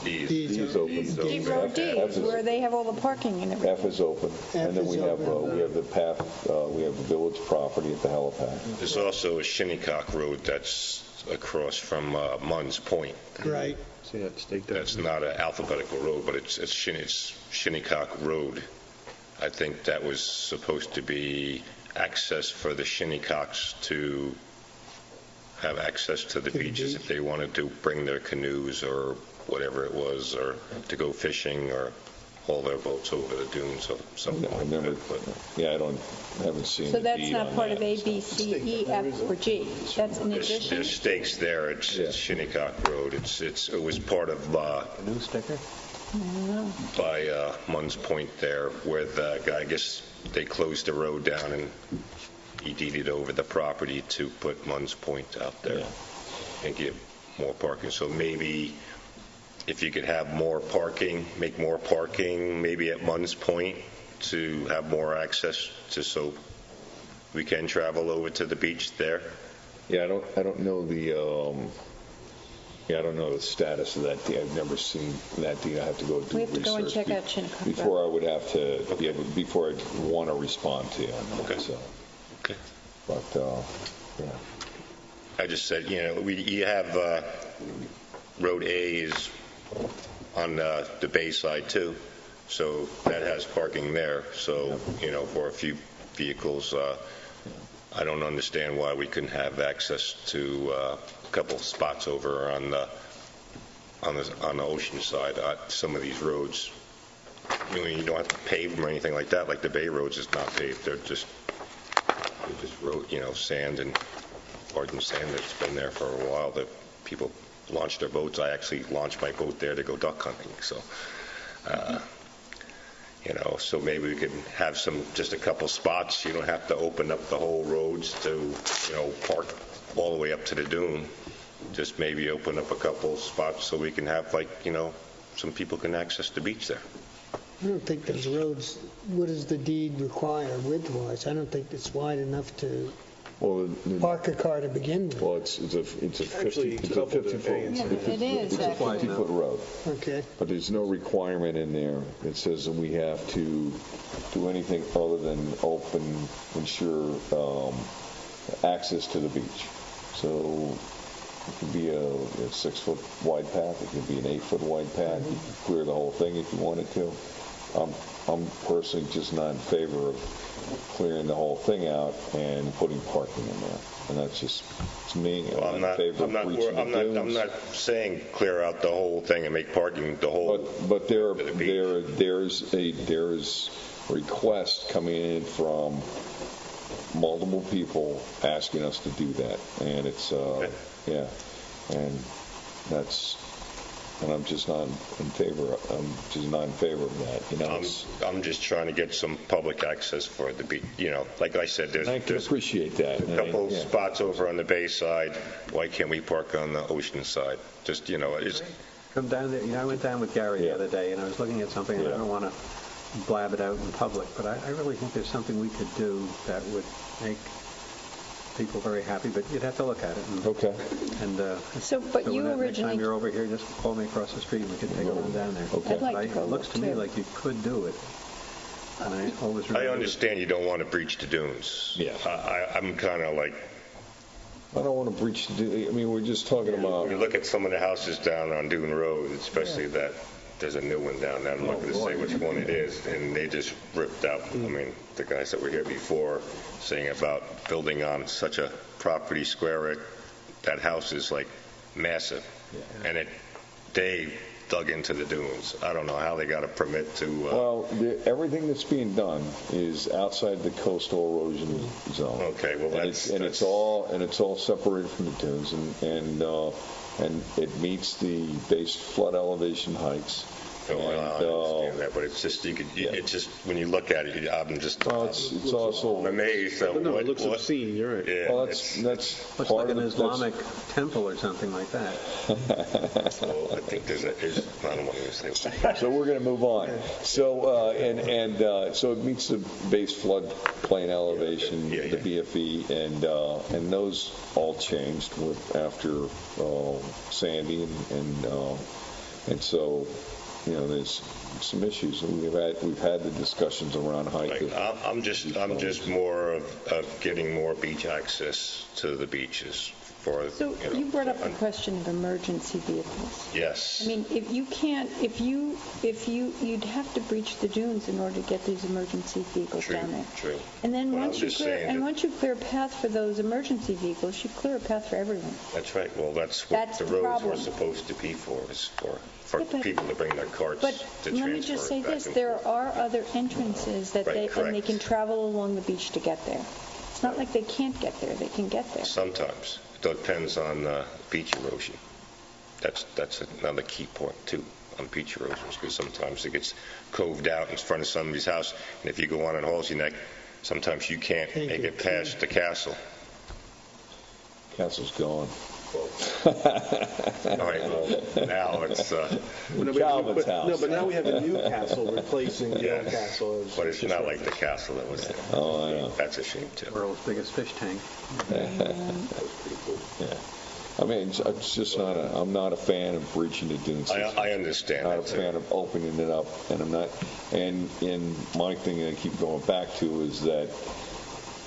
D's open. Road D is where they have all the parking and everything. F is open, and then we have the path. We have the village property at the helipad. There's also a Shinnecock Road that's across from Munns Point. Right. That's not an alphabetical road, but it's Shinnecock Road. I think that was supposed to be access for the Shinnecocks to have access to the beaches if they wanted to bring their canoes or whatever it was, or to go fishing or haul their boats over the dunes or something like that. I haven't seen. So that's not part of A, B, C, E, F, or G. That's in addition. There's stakes there. It's Shinnecock Road. It was part of canoe sticker by Munns Point there, where I guess they closed the road down and he deeded over the property to put Munns Point out there and give more parking. So maybe if you could have more parking, make more parking maybe at Munns Point to have more access so we can travel over to the beach there. Yeah, I don't know the status of that deal. I've never seen that deal. I have to go do research. We have to go and check out Shinnecock before I would have to be able, before I'd want to respond to you on that. Okay. So. Okay. But I just said, you have Road A is on the bay side too, so that has parking there. So for a few vehicles, I don't understand why we couldn't have access to a couple spots over on the ocean side. Some of these roads, you don't have to pave them or anything like that. Like the bay roads is not paved; they're just road, sand and hardened sand that's been there for a while. That people launch their boats. I actually launched my boat there to go duck hunting. So, so maybe we could have just a couple spots. You don't have to open up the whole roads to, park all the way up to the dune. Just maybe open up a couple spots so we can have some people can access the beach there. I don't think those roads, what does the deed require width-wise? I don't think it's wide enough to Well, park a car to begin with. Well, it's a 50-foot road. Okay. But there's no requirement in there that says that we have to do anything other than ensure access to the beach. So it could be a 6-foot wide path. It could be an 8-foot wide path. You could clear the whole thing if you wanted to. I'm personally just not in favor of clearing the whole thing out and putting parking in there. And that's just, it's me. Well, I'm not saying clear out the whole thing and make parking the whole. But there's requests coming in from multiple people asking us to do that, and it's and I'm just not in favor. I'm just not in favor of that. I'm just trying to get some public access for the beach. Like I said, I can appreciate that. A couple spots over on the bay side. Why can't we park on the ocean side? Just it's. Come down there. I went down with Gary the other day, and I was looking at something, and I don't want to blab it out in public, but I really think there's something we could do that would make people very happy, but you'd have to look at it. Okay. And next time you're over here, just call me across the street and we can take a run down there. Okay. I'd like to go it looks to me like you could do it. And I understand you don't want to breach the dunes. Yeah. I'm kind of like. I don't want to breach the dunes. I mean, we're just talking about. When you look at some of the houses down on Dune Road, especially that. There's a new one down there. I'm not going to say which one it is, and they just ripped out. I mean, the guys that were here before saying about building on such a property square, that house is like massive, and they dug into the dunes. I don't know how they got a permit to. Well, everything that's being done is outside the coastal erosion zone. Okay, well it's all separated from the dunes, and it meets the base flood elevation heights. I understand that, but it's just it's just when you look at it, I'm just. Well, it's also amazed. It looks obscene. You're right. Yeah, well, that's looks like an Islamic temple or something like that. So I think there's I don't want to say. So we're going to move on. So so it meets the base flood plain elevation, the BFE, and those all changed after Sandy and so. There's some issues, and we've had the discussions around height. I'm just more of getting more beach access to the beaches. So you brought up the question of emergency vehicles. Yes. I mean, if you'd have to breach the dunes in order to get these emergency vehicles down there. True. And then once you clear a path for those emergency vehicles, you clear a path for everyone. That's right. Well, that's what the roads were supposed to be for, is for people to bring their carts to transfer. But let me just say this: there are other entrances that and they can travel along the beach to get there. It's not like they can't get there; they can get there. Sometimes. It depends on beach erosion. That's another key point, too, on beach erosions, because sometimes it gets coved out in front of somebody's house, and if you go on in Halsey Neck, sometimes you can't make it past the castle. Castle's gone. All right, well, now it's Calvin's house. No, but now we have a new castle replacing the old castle. But it's not like the castle that was there. Oh, I know. That's a shame, too. World's biggest fish tank. Yeah. I mean, it's just I'm not a fan of breaching the dunes. I understand. I'm not a fan of opening it up, and I'm not. And my thing I keep going back to is that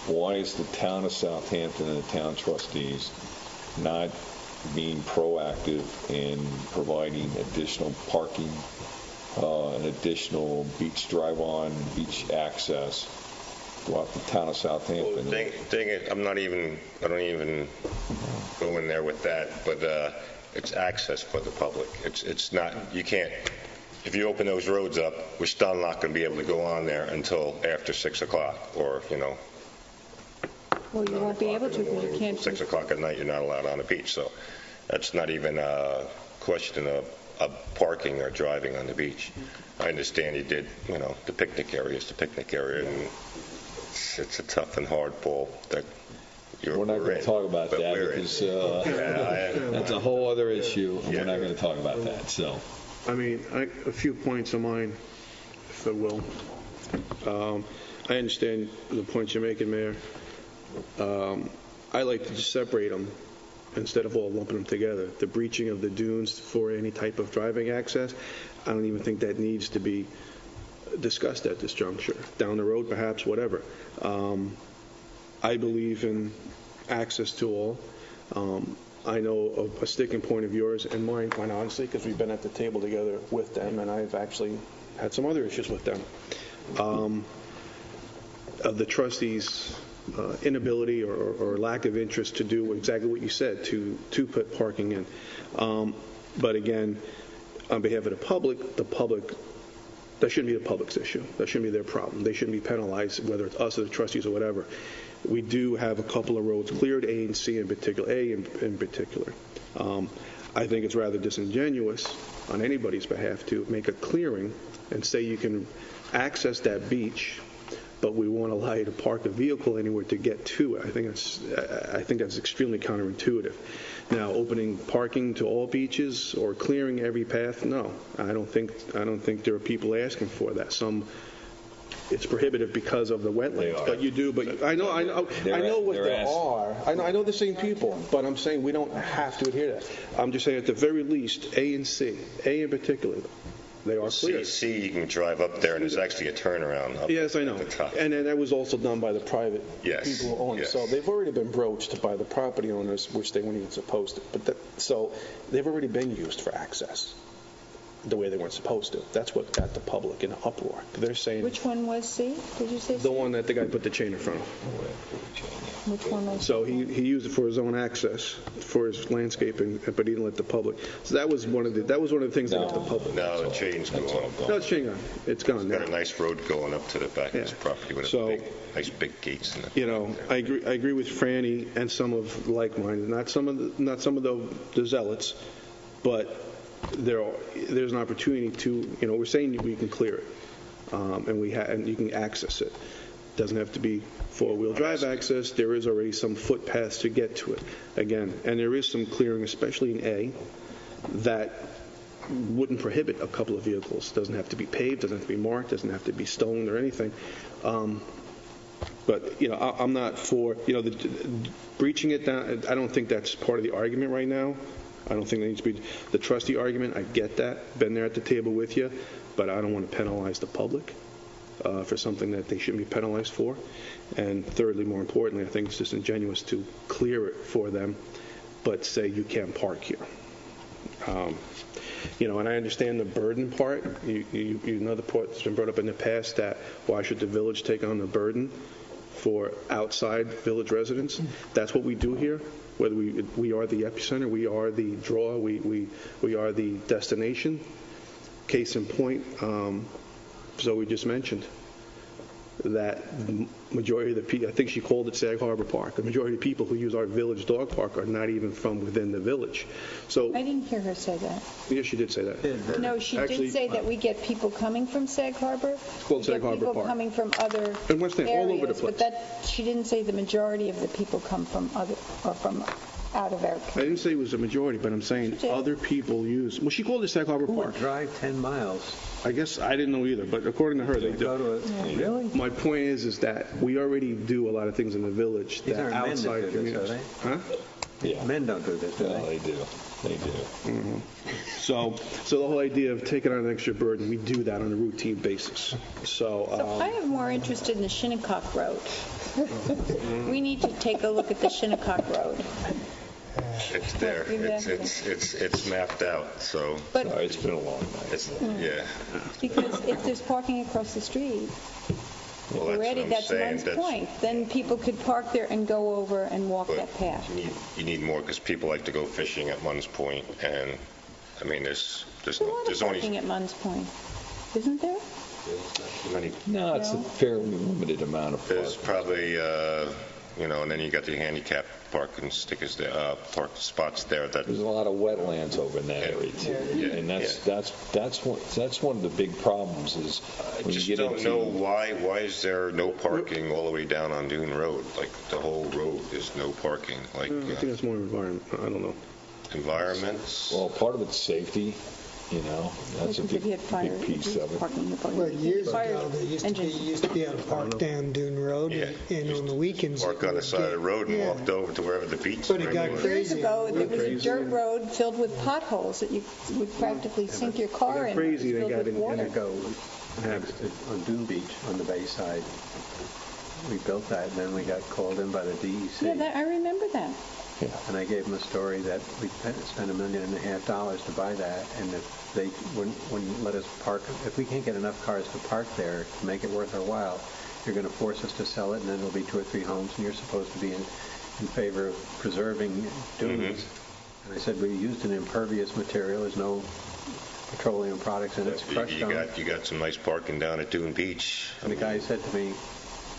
why is the town of Southampton and the town trustees not being proactive in providing additional parking, and additional beach drive-on, beach access throughout the town of Southampton? Well, dang it, I don't even go in there with that, but it's access for the public. It's not, you can't, if you open those roads up, we're still not going to be able to go on there until after 6 o'clock, or, Well, you won't be able to because you can't. 6 o'clock at night, you're not allowed on the beach. So that's not even a question of parking or driving on the beach. I understand you did, the picnic area is the picnic area, and it's a tough and hard ball that we're not going to talk about that because that's a whole other issue, and we're not going to talk about that. So, I mean, a few points of mine, if I will. I understand the points you're making, Mayor. I like to just separate them instead of all lumping them together. The breaching of the dunes for any type of driving access, I don't even think that needs to be discussed at this juncture. Down the road, perhaps, whatever. I believe in access to all. I know a sticking point of yours and mine, quite honestly, because we've been at the table together with them, and I've actually had some other issues with them. Of the trustees' inability or lack of interest to do exactly what you said, to put parking in. But again, on behalf of the public, that shouldn't be the public's issue. That shouldn't be their problem. They shouldn't be penalized, whether it's us or the trustees or whatever. We do have a couple of roads cleared, A and C in particular, A in particular. I think it's rather disingenuous on anybody's behalf to make a clearing and say you can access that beach, but we won't allow you to park a vehicle anywhere to get to it. I think that's extremely counterintuitive. Now, opening parking to all beaches or clearing every path, no. I don't think there are people asking for that. It's prohibitive because of the wetlands, but you do. But I know what there are. I know the same people, but I'm saying we don't have to adhere to that. I'm just saying at the very least, A and C, A in particular, they are clear. C, you can drive up there, and there's actually a turnaround. Yes, I know. And then that was also done by the private people who own it. So they've already been broached by the property owners, which they weren't even supposed to. So they've already been used for access the way they weren't supposed to. That's what got the public in an uproar. They're saying... Which one was C? Did you say C? The one that the guy put the chain in front of. Which one was So he used it for his own access, for his landscaping, but he didn't let the public. So that was one of the things that got the public. No, the chain's gone. No, it's chain gone. It's gone now. Got a nice road going up to the back of his property with nice big gates in it. You know, I agree with Franny and some of like-minded, not some of the zealots, but there's an opportunity to, we're saying we can clear it, and you can access it. Doesn't have to be four-wheel drive access. There is already some footpaths to get to it. Again, and there is some clearing, especially in A, that wouldn't prohibit a couple of vehicles. Doesn't have to be paved, doesn't have to be marked, doesn't have to be stoned or anything. But I'm not for breaching it down. I don't think that's part of the argument right now. I don't think there needs to be the trustee argument. I get that. Been there at the table with you, but I don't want to penalize the public for something that they shouldn't be penalized for. And thirdly, more importantly, I think it's disingenuous to clear it for them, but say you can't park here. And I understand the burden part. You know the part that's been brought up in the past, that why should the village take on the burden for outside village residents? That's what we do here. Whether we are the epicenter, we are the draw, we are the destination. Case in point, Zoe just mentioned that majority of the people, I think she called it Sag Harbor Park, the majority of the people who use our village dog park are not even from within the village. So I didn't hear her say that. Yes, she did say that. No, she did say that we get people coming from Sag Harbor. It's called Sag Harbor people Park. Coming from other West End, areas, all over the place. But she didn't say the majority of the people come from out of our community. I didn't say it was a majority, but I'm saying other people use. Well, she called it Sag Harbor Park. Who would drive 10 miles? I guess I didn't know either, but according to her, they do. Really? My point is that we already do a lot of things in the village These that aren't men outside that do this, communities. are they? Huh? Yeah. Men don't do this, do No, they? they do. They do. Mm-hmm. So the whole idea of taking on an extra burden, we do that on a routine basis. So I am more interested in the Shinnecock Road. We need to take a look at the Shinnecock Road. It's there. It's mapped out. So. But Sorry, it's been a long night. Yeah. Because if there's parking across the street, Well, already that's what I'm that's saying. one's point. Then people could park there and go over and walk that path. You need more because people like to go fishing at Munns Point, and I mean, there's a lot of parking at Munns Point, isn't there? No, it's a fairly limited amount of There's probably, and then you got the handicap parking stickers there, park spots there. There's a lot of wetlands over in that area too, and that's one of the big problems is when I just you get don't know why is there no parking all the way down on Dune Road? Like the whole road is no parking. Like I think that's more environment. I don't know. Environments. Well, part of it's safety. That's a big piece of it. Well, years ago, there used to be able to park down Dune Road, and on the weekends. Park on the side of the road and walked over to wherever the beach. But it got crazy. Years ago, there was a dirt road filled with potholes that you would practically sink your car in. Crazy, they got in water. On Dune Beach on the bay side. We built that, and then we got called in by the DEC. Yeah, I remember that. Yeah. And I gave them a story that we spent $1.5 million to buy that, and if they wouldn't let us park, if we can't get enough cars to park there to make it worth our while, you're going to force us to sell it, and then there'll be 2 or 3 homes, and you're supposed to be in favor of preserving dunes. Mm-hmm. And I said, we used an impervious material. There's no petroleum products in it. It's crushed stone. You got some nice parking down at Dune Beach. And the guy said to me,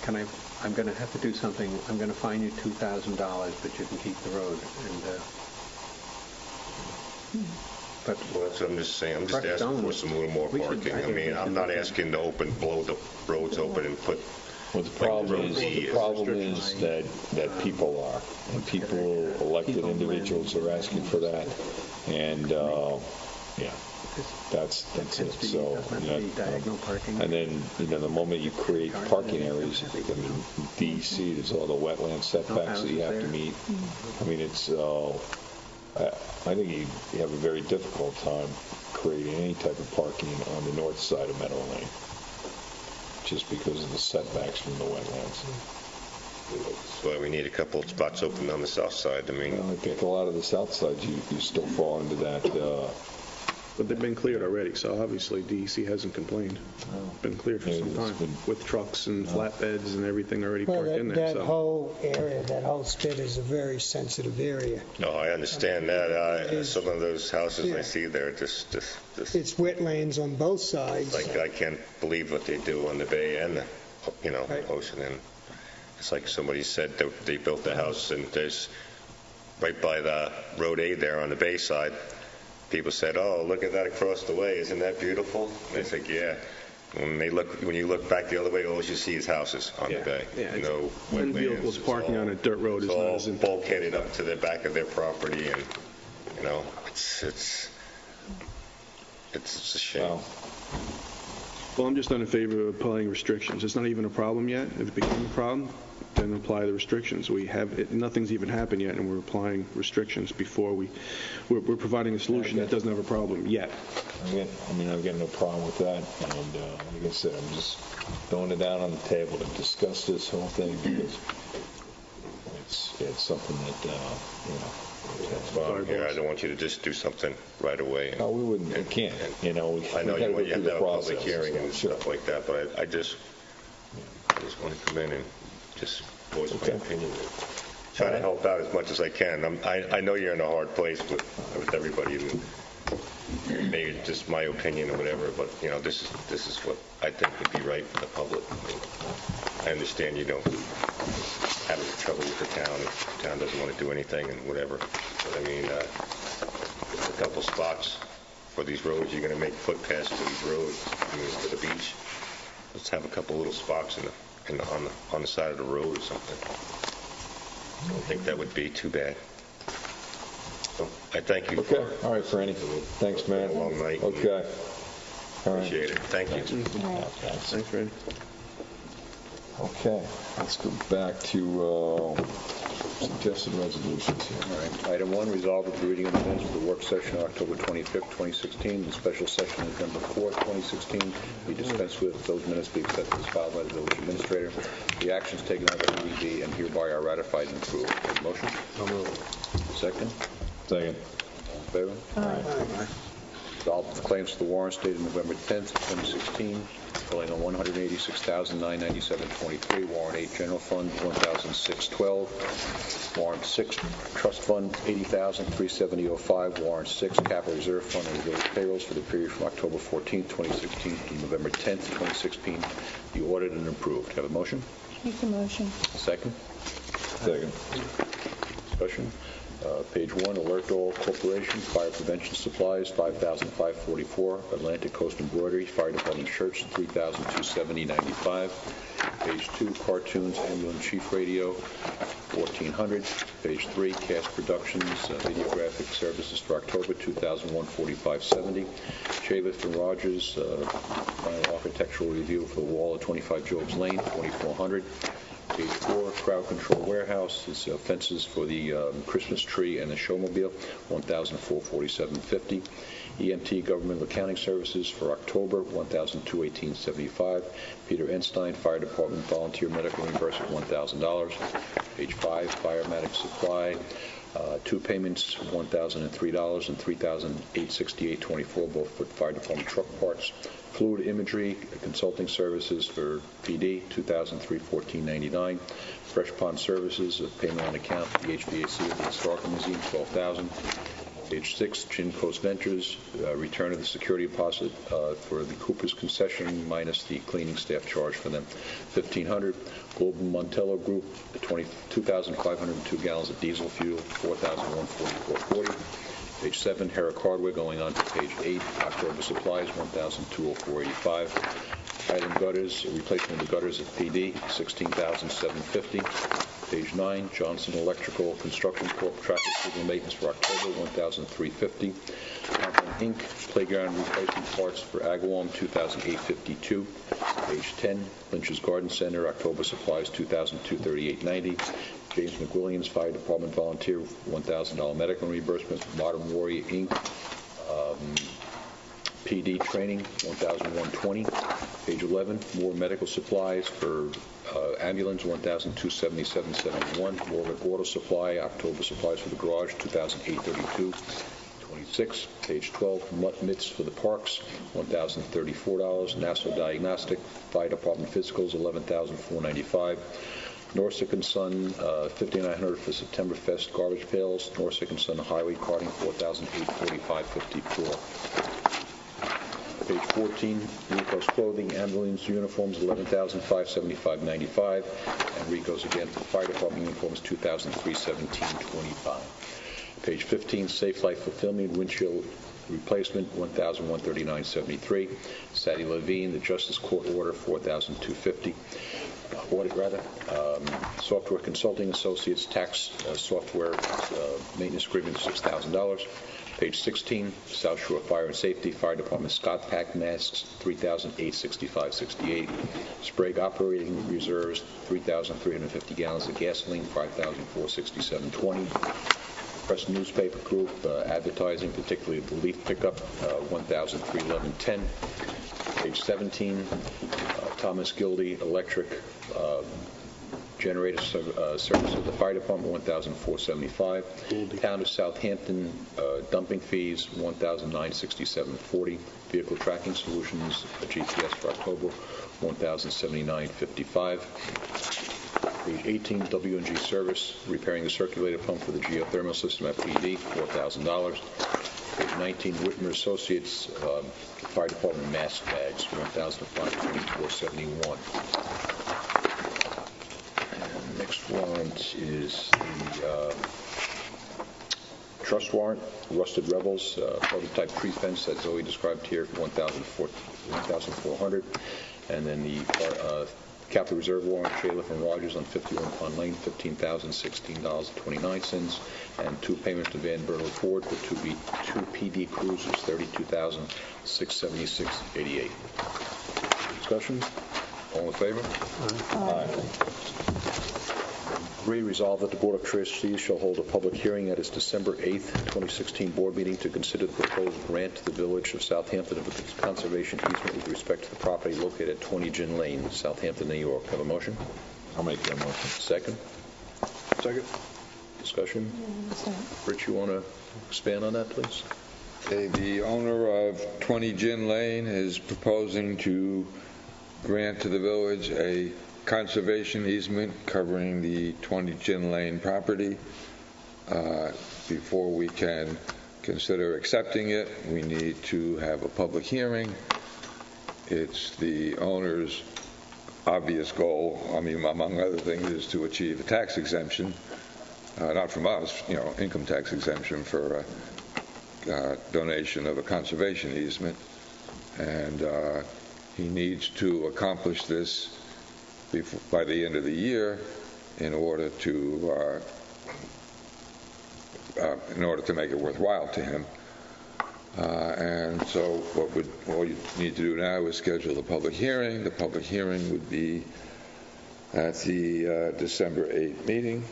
I'm going to have to do something. I'm going to fine you $2,000, but you can keep the road. But well, that's what I'm just saying. I'm just asking for some little more parking. I mean, I'm not asking to blow the roads open and put. Well, the problem is that people are, and people, elected individuals, are asking for that, and that's it. So, and then the moment you create parking areas, I mean, DC, there's all the wetland setbacks that you have to meet. I mean, it's. I think you have a very difficult time creating any type of parking on the north side of Meadow Lane, just because of the setbacks from the wetlands. That's why we need a couple of spots open on the south side. I mean, I think a lot of the south sides you still fall into that. But they've been cleared already, so obviously DEC hasn't complained. Been cleared for some time with trucks and flatbeds and everything already parked in there. That whole area, that whole spit is a very sensitive area. No, I understand that. Some of those houses I see there, just it's wetlands on both sides. Like I can't believe what they do on the bay and the ocean. And it's like somebody said that they built the house, and there's right by the Road 8 there on the bay side. People said, "Oh, look at that across the way! Isn't that beautiful?" And I said, "Yeah." When you look back the other way, all you see is houses on the bay. Yeah, no wetlands. Vehicles parking on a dirt road is not as bulkheaded up to the back of their property, and it's a shame. Wow. Well, I'm just not in favor of applying restrictions. It's not even a problem yet. If it became a problem, then apply the restrictions. Nothing's even happened yet, and we're applying restrictions before we're providing a solution that doesn't have a problem yet. I've got no problem with that. And like I said, I'm just throwing it down on the table to discuss this whole thing because it's something that I don't want you to just do something right away. No, we wouldn't. We can't. I know you have to have a public hearing and stuff like that, but I just want to come in and just voice my opinion. Try to help out as much as I can. I know you're in a hard place with everybody. Maybe it's just my opinion or whatever, but this is what I think would be right for the public. I understand you don't have any trouble with the town. If the town doesn't want to do anything and whatever. But just a couple spots for these roads. You're going to make footpaths to these roads, to the beach. Let's have a couple little spots on the side of the road or something. I don't think that would be too bad. So I thank you. Okay. All right, Franny. Thanks, man. A long night. Okay. All right. Appreciate it. Thank you. Thanks, Franny. Okay. Let's go back to suggested resolutions here. All right. Item 1, resolve with the reading of the minutes for the work session on October 25th, 2016. The special session on November 4th, 2016. Be dispensed with. Those minutes be accepted as filed by the village administrator. The actions taken by the ED and hereby are ratified and approved. Motion? So moved. Second? Second. All in favor? Aye. Resolved with the claims to the warrants dated November 10th, 2016. Filling on $186,997.23. Warrant 8, General Fund, $1,612. Warrant 6, Trust Fund, $80,370.05. Warrant 6, Capital Reserve Fund, and village payrolls for the period from October 14th, 2016 to November 10th, 2016. Be ordered and approved. Have a motion? Make the motion. Second? Second. Discussion? Page 1, Alert All Corporation, Fire Prevention Supplies, $5,544. Atlantic Coast Embroidery, Fire Department Shirts, $3,270.95. Page 2, Cartoons, Ambulance Chief Radio, $1,400. Page 3, Cast Productions, Videographic Services for October, $2,145.70. Chavis and Rogers, Final Architectural Review for the Wall at 25 Jobs Lane, $2,400. Page 4, Crowd Control Warehouse, is fences for the Christmas tree and the showmobile, $1,447.50. EMT Government Accounting Services for October, $1,218.75. Peter Enstein, Fire Department Volunteer Medical Reimbursement, $1,000. Page 5, Firematic Supply, 2 payments, $1,003 and $3,868.24, both for Fire Department truck parts. Fluid Imagery Consulting Services for PD, $2,314.99. Fresh Pond Services, a payment on account for the HVAC of the Historical Museum, $12,000. Page 6, Chin Coast Ventures, return of the security deposit for the Cooper's concession minus the cleaning staff charge for them, $1,500. Global Montello Group, 2,502 gallons of diesel fuel, $4,144.40. Page 7, Herrick Hardware, going on to page 8, October Supplies, $1,204.85. Island Gutters, replacement of the gutters at PD, $16,750. Page 9, Johnson Electrical Construction Corp. Traffic signal maintenance for October, $1,350. Conklin Inc. Playground replacement parts for Agawam, $2,852. Page 10, Lynch's Garden Center, October Supplies, $2,238.90. James McWilliams Fire Department Volunteer, $1,000 medical reimbursement. Modern Warrior Inc. PD Training, $1,120. Page 11, more medical supplies for ambulance, $1,277.71. Warwick Auto Supply, October supplies for the garage, $2,832.26. Page 12, mitts for the parks, $1,034. Nassau Diagnostic, Fire Department physicals, $11,495. Norsec & Son, $5,900 for September Fest garbage pails. Norsec & Son Highway Carting, $4,845.54. Page 14, Rico's Clothing, Ambulance Uniforms, $11,575.95. And Rico's again for Fire Department uniforms, $2,317.25. Page 15, Safe Life Fulfillment, Windshield Replacement, $1,139.73. Sadie Levine, the Justice Court Order, $4,250. Audit rather. Software Consulting Associates, Tax Software Maintenance Agreement, $6,000. Page 16, South Shore Fire and Safety, Fire Department Scott Pack Masks, $3,865.68. Sprague Operating Reserves, 3,350 gallons of gasoline, $5,467.20. Press Newspaper Group, advertising, particularly the leaf pickup, $1,311.10. Page 17, Thomas Gildy Electric Generator Service of the Fire Department, $1,475. Town of Southampton dumping fees, $1,967.40. Vehicle Tracking Solutions, GPS for October, $1,079.55. Page 18, W&G Service, repairing the circulator pump for the geothermal system at PD, $4,000. Page 19, Whitmer Associates, Fire Department mask bags, $1,524.71. Next warrant is the trust warrant, Rusted Rebels, prototype tree fence that Zoe described here, $1,400. And then the Capital Reserve warrant, Shaliff and Rogers on 51 Pond Lane, $15,016.29. And 2 payments to Van Berlo Ford for 2 PD Cruisers, $32,676.88. Discussion? All in favor? Aye. 3, resolve that the Board of Trustees shall hold a public hearing at its December 8th, 2016 board meeting to consider the proposed grant to the Village of Southampton of a conservation easement with respect to the property located at 20 Gin Lane, Southampton, New York. Have a motion? I'll make that motion. Second? Second. Discussion? Rich, you want to expand on that, please? Okay, the owner of 20 Gin Lane is proposing to grant to the village a conservation easement covering the 20 Gin Lane property. Before we can consider accepting it, we need to have a public hearing. It's the owner's obvious goal, among other things, is to achieve a tax exemption not from us, income tax exemption for donation of a conservation easement. And he needs to accomplish this by the end of the year in order to make it worthwhile to him. And so all you need to do now is schedule the public hearing. The public hearing would be at the December 8th meeting.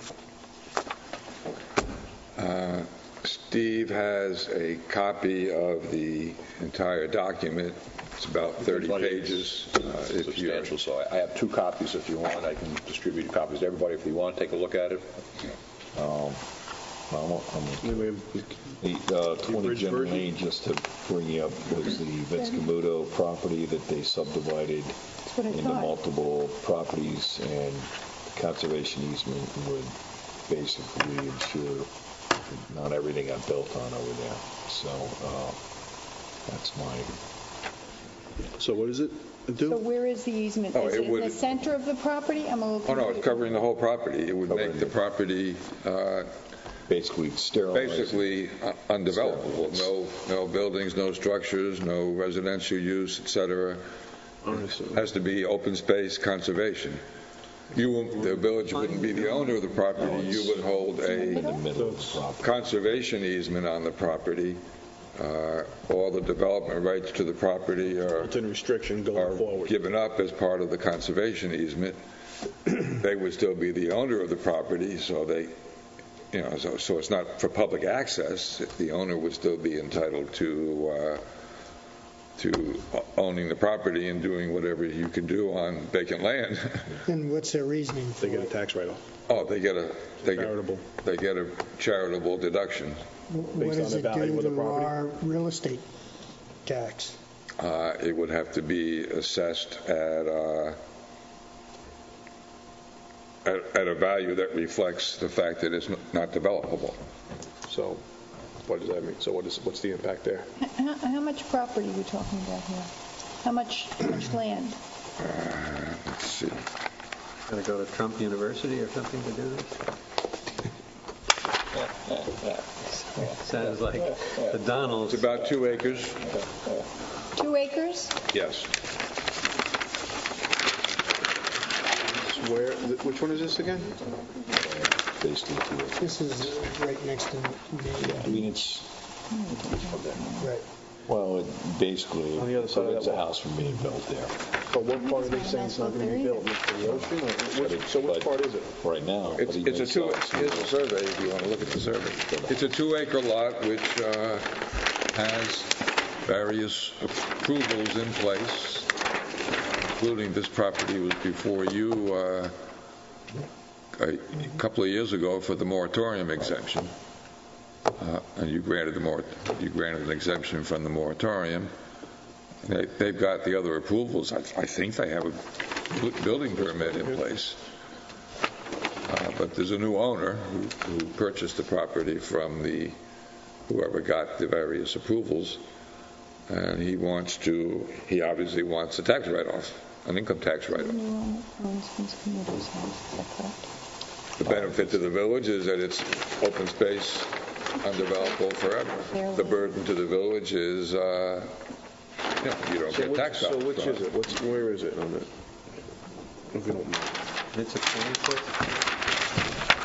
Steve has a copy of the entire document. It's about 30 pages. Substantial, so I have 2 copies if you want. I can distribute copies to everybody if you want to take a look at it. The 20 Gem Lane, just to bring you up, was the Vetscamuto property that they subdivided into multiple properties, and the conservation easement would basically ensure not everything got built on over there. So that's my... So what does it do? So where is the easement? Is it in the center of the property? I'm a little confused. Oh, no, it's covering the whole property. It would make the property basically sterilized. Basically undevelopable. No buildings, no structures, no residential use, etc. Has to be open space conservation. The village wouldn't be the owner of the property. You would hold a conservation easement on the property. All the development rights to the property are given up as part of the conservation easement. They would still be the owner of the property, so so it's not for public access. The owner would still be entitled to owning the property and doing whatever you can do on vacant land. And what's their reasoning for They get a tax write-off. Oh, they get a charitable deduction. What does it do to our real estate tax? It would have to be assessed at a value that reflects the fact that it's not developable. So what does that mean? So what's the impact there? How much property are we talking about here? How much land? Let's see. Got to go to Trump University or something to do this? Sounds like the Donalds. It's about 2 acres. 2 acres? Yes. Which one is this again? Basically 2 acres. This is right next to me. I mean, it's... Right. Well, it basically on the other side prevents a house from being built there. But what part are they saying it's not going to be built? The ocean? So which part is it? Right now. It's a here's a survey if you want to look at the survey. It's a 2-acre lot which has various approvals in place, including this property was before you a couple of years ago for the moratorium exemption. And you granted an exemption from the moratorium. They've got the other approvals. I think they have a building permit in place. But there's a new owner who purchased the property from whoever got the various approvals, and he obviously wants a tax write-off, an income tax write-off. The benefit to the village is that it's open space, undevelopable forever. The burden to the village is, you don't get tax off. So which is it? Where is it on that? If you don't mind. It's a 20-foot.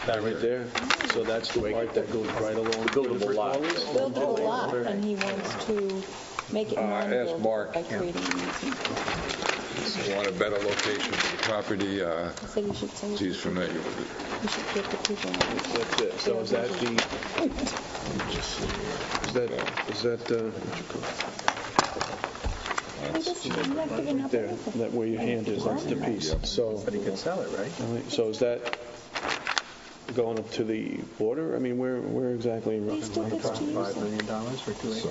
That right there? So that's the part that goes right along. Buildable lot. Buildable lot, and he wants to make it Ask Mark. by creating an easement. You want a better location for the property? He's familiar with it. We should get the people. That's it. So is that there? That where your hand is, that's the piece. So, but he could sell it, right? So is that going up to the border? I mean, where exactly? $5 million for 2 acres.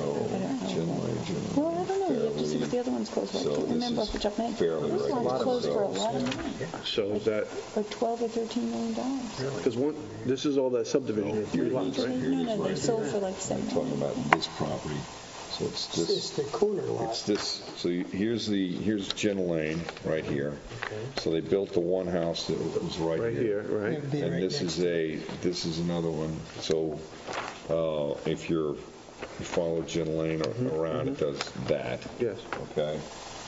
Well, I don't know. You have to see what the other one's closed for. I can't remember off the top of my head. This one's closed for a lot of money. So is that like $12 or $13 million? because this is all that subdivision of 3 lots, right? No, they sold for like $7 million. Talking about this property. So it's this. It's the corner lot. It's this. So here's Gin Lane right here. Okay. So they built the one house that was right here. Right. It'd be And right this next is another one. So if you follow Gin Lane around, it does that. Yes. Okay.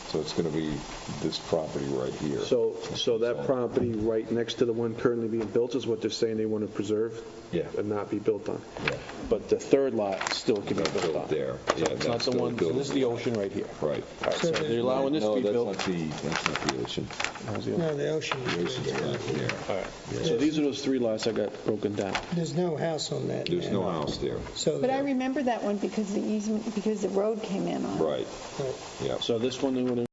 So it's going to be this property right here. So that property right next to the one currently being built is what they're saying they want to preserve? Yeah. And not be built on? Yeah. But the third lot still can be Not built on? built there. So Yeah, it's not that's the still one, so this is the ocean right here? Right. All right, so they're allowing this to be built? No, that's not the ocean. No, the ocean. The ocean's back here. All right. So these are those three lots I got broken down. There's no house on that. There's no house there. So But I remember that one because the easement, because the road came in on it. Right. Yeah. So this one, they want to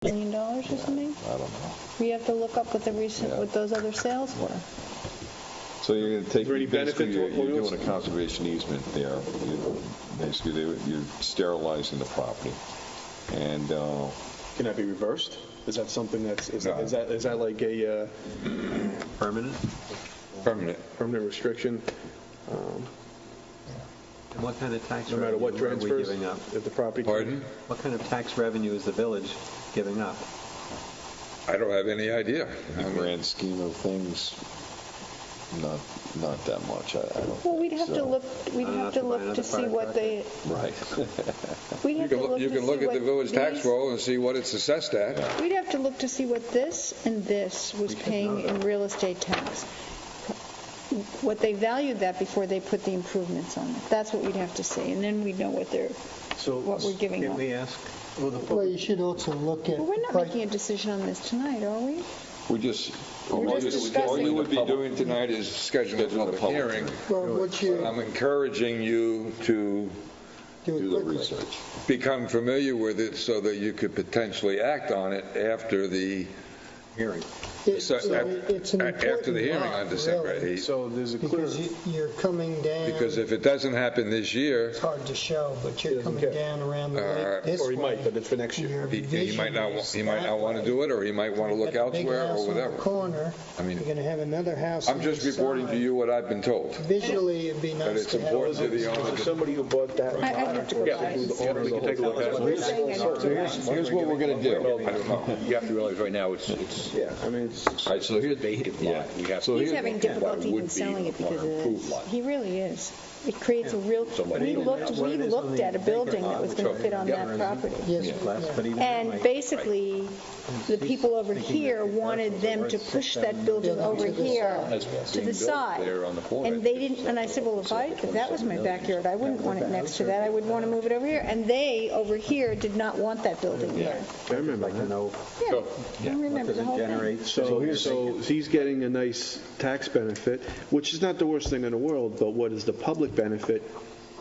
$1 million or something? I don't know. We have to look up what the recent, what those other sales were. So you're going to take, there any benefit to basically, what you're was- doing a conservation easement there. Basically, you're sterilizing the property. And Can that be reversed? Is that something that's, is that like a Permanent? permanent restriction? And what kind of tax No matter what revenue are we transfers? giving up? If the property... Pardon? What kind of tax revenue is the village giving up? I don't have any idea. in the grand scheme of things, not that much. I don't Well, we'd have think to so. look, we'd have to look to see what they, Right. we'd have to look to see You can look at the village tax these- roll and see what it's assessed at. We'd have to look to see what this and this was paying in real estate tax. What they valued that before they put the improvements on it. That's what we'd have to see, and then we'd know what we're giving Can up. we ask? Well, you should also look at. Well, we're not making a decision on this tonight, are we? We just... We're just discussing. All you would be doing tonight is scheduling a public hearing. Well, what you I'm encouraging you to Do the research. become familiar with it so that you could potentially act on it after the hearing. It's an after the hearing on December 8th. So there's a clear... Because you're coming down. Because if it doesn't happen this year, It's hard to show, but you're coming down around the lake this Or he way. might, but it's for next year. he might not want to do it, or he might want to look elsewhere, or whatever. Corner. I mean, You're going to have another house. I'm on just the reporting to side. you what I've been told. Visually, it'd be But nice it's to have. important to the Is owner. there somebody who bought that? I'd have to go by and The see. owner, we can take a look at it. We're saying I have to go. Here's what we're going to do. I don't know. You have to realize right now it's Yeah, I mean, it's... All right, so here's... vacant lot. We have So He's here's- having difficulty would even be selling it because of improved this. lot. He really is. It creates a real, we what it is on looked the at a building that was going to fit on that property. Yes, But even And basically, the people over here wanted them to push that building over here to the side. And they didn't, and I said, well, if that was my backyard, I wouldn't want it next to that. I would want to move it over here. And they, over here, did not want that building there. I remember that. Yeah, I remember the whole thing. So he's getting a nice tax benefit, which is not the worst thing in the world, but what is the public benefit?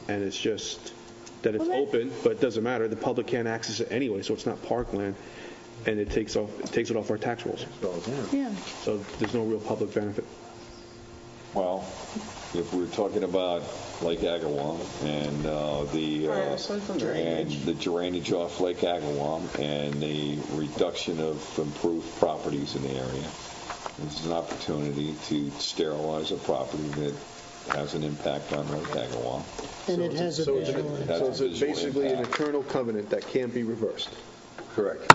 And it's just that it's open, but it doesn't matter. The public can't access it anyway, so it's not parkland, and it takes it off our tax rolls. Yeah. So there's no real public benefit. Well, if we're talking about Lake Agawam and the drainage off Lake Agawam and the reduction of improved properties in the area, this is an opportunity to sterilize a property that has an impact on Lake Agawam. and it has a So visual. it's basically an eternal covenant that can't be reversed. Correct.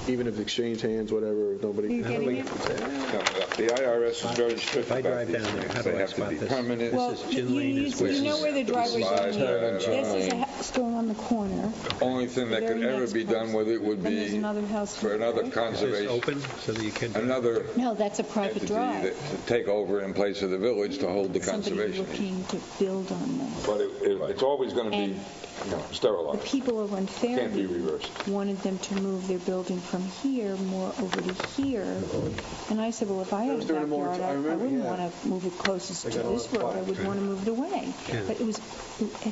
Even if exchange hands, whatever, nobody... Are you getting it? The IRS is very strict about these things. They have to be permanent. Well, you know where the driveway's on here. This is a store on the corner. Only thing that could ever be done with it would Then there's be another house. for another conservation, open so that you can... another No, that's a private entity drive. to take over in place of the village to hold the Somebody conservation. looking to build on this. But it's always going to be The sterilized. people over in Can't be Fairview reversed. wanted them to move their building from here more over to here. And I said, well, if I had a backyard, I wouldn't want to move it closest to this road. I would want to move it away. But it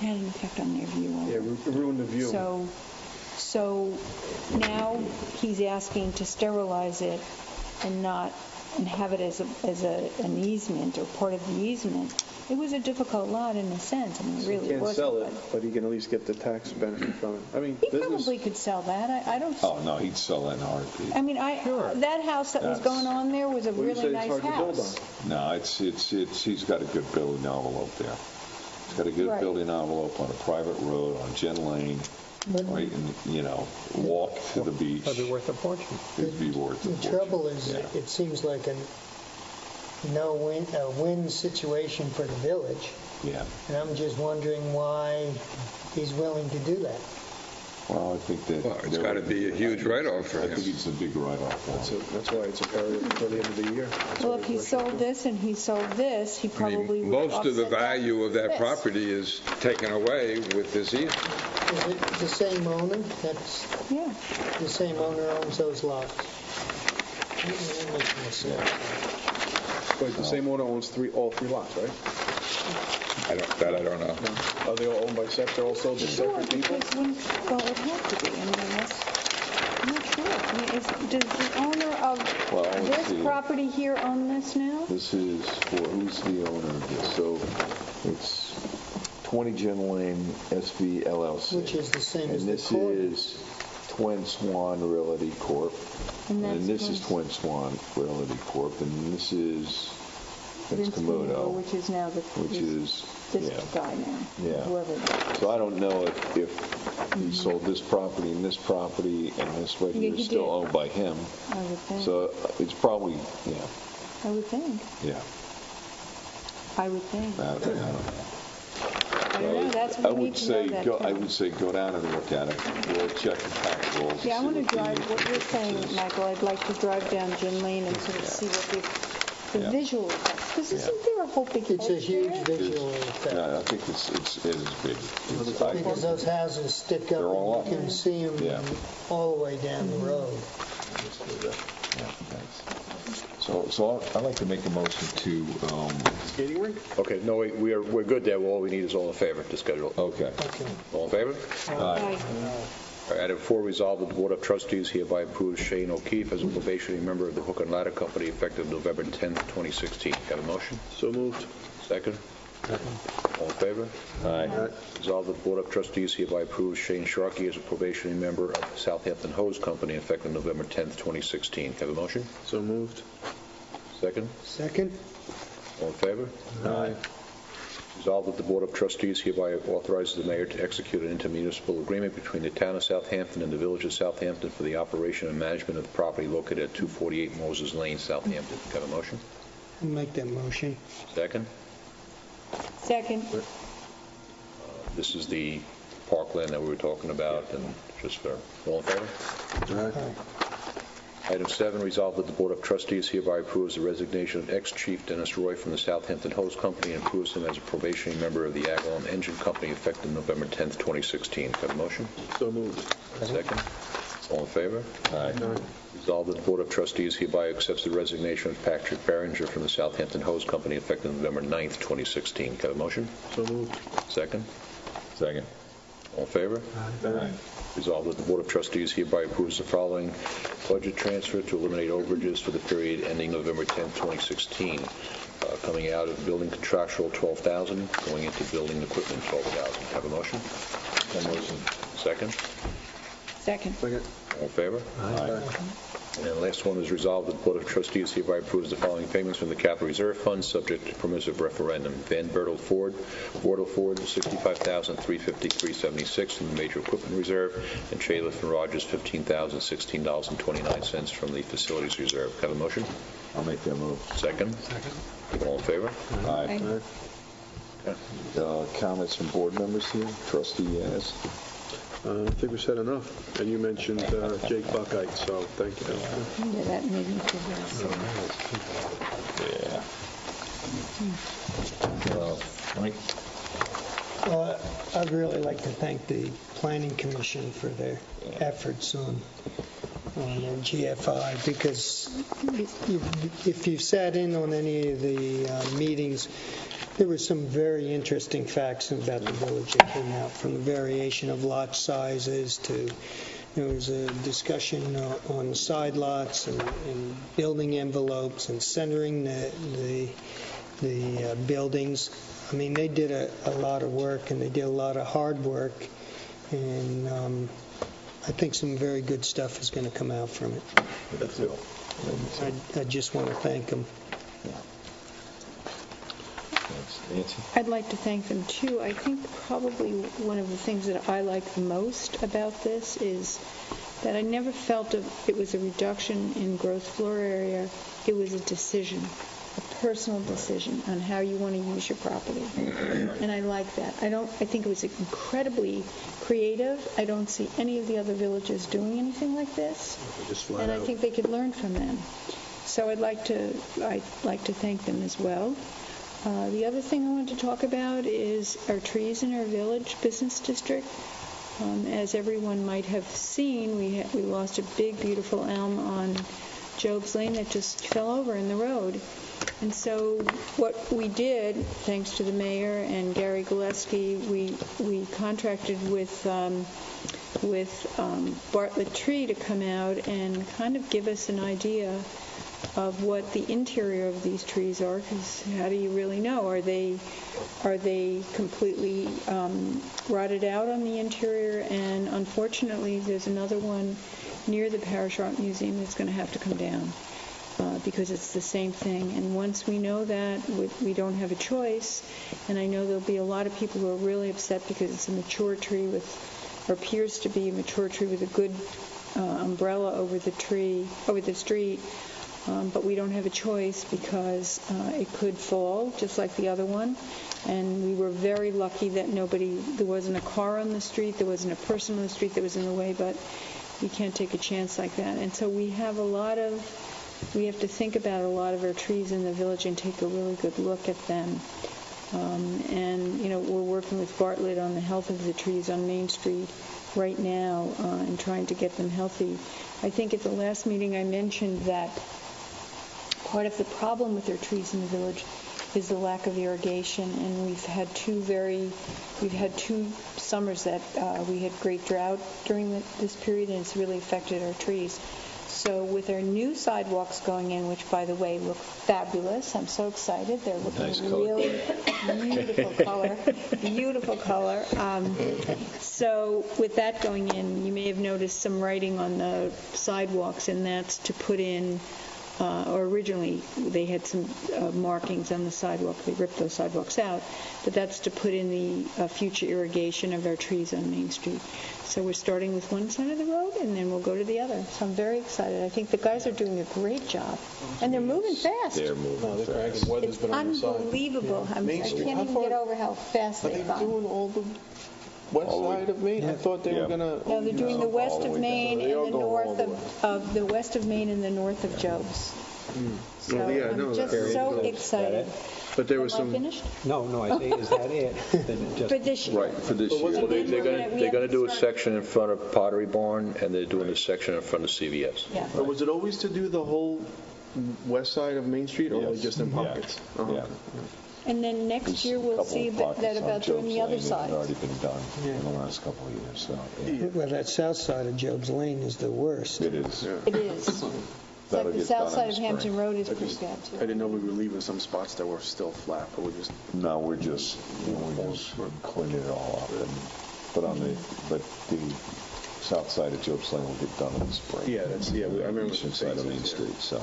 had an effect on their view. Yeah, it ruined the view. So So now he's asking to sterilize it and have it as an easement or part of the easement. It was a difficult lot in a sense. I mean, it really He can't wasn't. sell it, but he can at least get the tax benefit from it. I mean, He probably could sell that. I don't. Oh, no, he'd sell that in a heartbeat. I mean, that house that was going on there was a really nice house. No, he's got a good building envelope there. He's got a good building envelope on a private road on Jen Lane, right, and, walk to the beach. That'd be worth a fortune. It'd be worth a fortune. The trouble is, it seems like a win situation for the village. Yeah. And I'm just wondering why he's willing to do that. Well, I think that... Well, it's got to be a huge write-off for him. I think it's a big write-off. That's why it's a priority until the end of the year. Well, if he sold this and he sold this, he probably would Most of the offset value of that this. property is taken away with this easement. Is it the same owner? Yeah. The same owner owns those lots. That makes no sense. But the same owner owns all three lots, right? I don't know. No. Are they all owned by separate, also the separate people? It would have to be. I mean, I'm not sure. I mean, does the owner of this property here own this now? This is who's the owner of this? So it's 20 Jen Lane SV LLC. Which is the same as the this court. is Twin Swan Realty Corp. And this is Twin Swan Realty Corp. And this is Vince Camuto, which is now this guy now. Yeah. Whoever. So I don't know if he sold this property and this property and this right here is still owned by him. I would think. So it's probably, I would think. Yeah. I would think. I don't know. I don't know. That's what we need to know that I would say go down and look at it. We'll check the tax rolls. Yeah, I want to drive, what you're saying, Michael, I'd like to drive down Gin Lane and sort of see what the visual effects, because isn't there a whole big It's a huge visual effect. Yeah, I think it is big. Because those houses stick up and you can see them all the way down the road. So I'd like to make a motion to... Skating rink? Okay, no, we're good there. All we need is all in favor to schedule. Okay. All in favor? Aye. All right, item 4, resolved that the Board of Trustees hereby approves Shane O'Keefe as a probationary member of the Hook and Ladder Company effective November 10th, 2016. Got a motion? So moved. Second? All in favor? Aye. Resolved that the Board of Trustees hereby approves Shane Sharkey as a probationary member of Southampton Hose Company effective November 10th, 2016. Have a motion? So moved. Second? Second? All in favor? Aye. Resolved that the Board of Trustees hereby authorizes the mayor to execute an intermunicipal agreement between the town of Southampton and the village of Southampton for the operation and management of the property located at 248 Moses Lane, Southampton. Have a motion? I'll make that motion. Second? Second. This is the parkland that we were talking about, and just for all in favor? Aye. Item 7, resolved that the Board of Trustees hereby approves the resignation of ex-chief Dennis Roy from the Southampton Hose Company and approves him as a probationary member of the Agalon Engine Company effective November 10th, 2016. Have a motion? So moved. Second? All in favor? Aye. Resolved that the Board of Trustees hereby accepts the resignation of Patrick Barringer from the Southampton Hose Company effective November 9th, 2016. Have a motion? So moved. Second? Second. All in favor? Aye. Resolved that the Board of Trustees hereby approves the following budget transfer to eliminate overages for the period ending November 10, 2016. Coming out of building contractual, $12,000, going into building equipment, $12,000. Have a motion? Motion. Second? Second. All in favor? Aye. And the last one is resolved that the Board of Trustees hereby approves the following payments from the Capital Reserve Fund subject to permissive referendum. Van Bertel Ford, Wardle Ford, $65,353.76 from the Major Equipment Reserve, and Chaliff and Rogers, $15,016.29 from the Facilities Reserve. Have a motion? I'll make that move. Second? All in favor? Aye. Comments from board members here? Trustee Yanis? I think we said enough. And you mentioned Jake Buckite, so thank you. Yeah, that made me feel very sick. I'd really like to thank the Planning Commission for their efforts on their GFI, because if you've sat in on any of the meetings, there were some very interesting facts about the village that came out, from the variation of lot sizes to there was a discussion on side lots and building envelopes and centering the buildings. I mean, they did a lot of work, and they did a lot of hard work, and I think some very good stuff is going to come out from it. I just want to thank them. I'd like to thank them too. I think probably one of the things that I like the most about this is that I never felt it was a reduction in gross floor area. It was a decision, a personal decision on how you want to use your property. And I like that. I think it was incredibly creative. I don't see any of the other villages doing anything like this. And I think they could learn from them. So I'd like to thank them as well. The other thing I want to talk about is our trees in our village business district. As everyone might have seen, we lost a big, beautiful elm on Job's Lane that just fell over in the road. And so what we did, thanks to the mayor and Gary Gillespie, we contracted with Bartlett Tree to come out and kind of give us an idea of what the interior of these trees are, because how do you really know? Are they completely rotted out on the interior? And unfortunately, there's another one near the Parish Art Museum that's going to have to come down because it's the same thing. And once we know that, we don't have a choice. And I know there'll be a lot of people who are really upset because it's a mature tree or appears to be a mature tree with a good umbrella over the street. But we don't have a choice because it could fall, just like the other one. And we were very lucky that there wasn't a car on the street, there wasn't a person on the street that was in the way, but you can't take a chance like that. And so we have to think about a lot of our trees in the village and take a really good look at them. And, we're working with Bartlett on the health of the trees on Main Street right now and trying to get them healthy. I think at the last meeting I mentioned that part of the problem with our trees in the village is the lack of irrigation, and we've had two summers that we had great drought during this period, and it's really affected our trees. So with our new sidewalks going in, which by the way look fabulous, I'm so excited. They're looking really beautiful color. So with that going in, you may have noticed some writing on the sidewalks, and that's to put in. Or originally they had some markings on the sidewalk. They ripped those sidewalks out. But that's to put in the future irrigation of our trees on Main Street. So we're starting with one side of the road, and then we'll go to the other. So I'm very excited. I think the guys are doing a great job. And they're moving fast. They're moving fast. It's unbelievable. I can't even get over how fast they've gone. Doing all the west side of Maine? I thought they were going to... No, they're doing the west of Maine and the north of the west of Maine and the north of Job's. So I'm just so excited. But there was some... finished? No, I say, is that it? For this year. Right, for this year. Well, they're going to do a section in front of Pottery Barn, and they're doing a section in front of CVS. Yeah. But was it always to do the whole west side of Main Street, or just in pockets? Yeah. And then next year we'll see that about doing the other side. It's already been done in the last couple of years. So, Well, that south side of Job's Lane is the worst. It is. It is. Like the south side of Hampton Road is pretty bad too. I didn't know we were leaving some spots that were still flat, but we're just... No, we're just cleaning it all up. But the south side of Job's Lane will get done in the spring. Yeah, I remember the side of Main Street. So,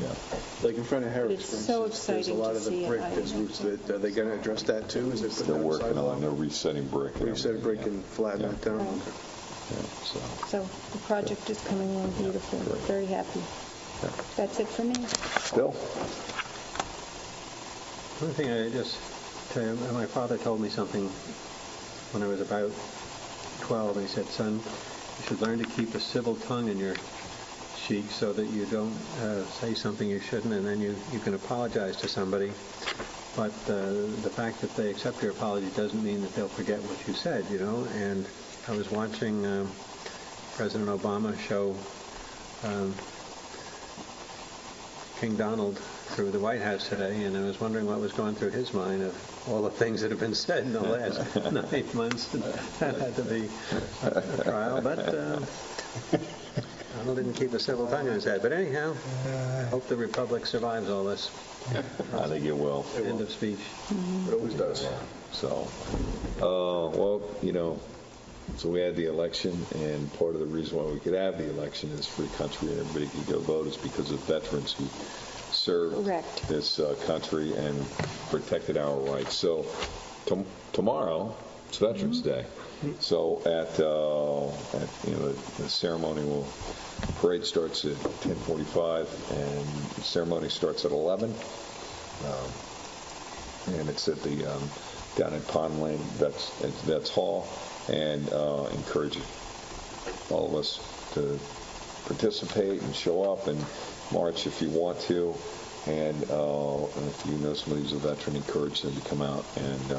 yeah. Like in front of Harris, for instance, there's a lot of the brick. There's roots that are they going to address that too? Is they're working on? They're resetting brick. Resetting brick and flattening it down. Right. Okay. Yeah, So the project is coming along beautifully. Very happy. Yeah. That's it for me. Bill? One thing I just tell you, my father told me something when I was about 12. He said, son, you should learn to keep a civil tongue in your cheek so that you don't say something you shouldn't, and then you can apologize to somebody. But the fact that they accept your apology doesn't mean that they'll forget what you said, And I was watching President Obama show King Donald through the White House today, and I was wondering what was going through his mind of all the things that have been said in the last 9 months. That had to be a trial, but Donald didn't keep a civil tongue in his head. But anyhow, hope the Republic survives all this. I think it will. End of speech. It always does. So, well, so we had the election, and part of the reason why we could have the election is free country and everybody could go vote is because of veterans who served this country and protected our rights. So tomorrow, it's Veterans Day. So at the ceremony parade starts at 10:45 and the ceremony starts at 11. And it's at the down in Pond Lane Vets Hall, and encourage all of us to participate and show up and march if you want to. And if you know somebody who's a veteran, encourage them to come out, and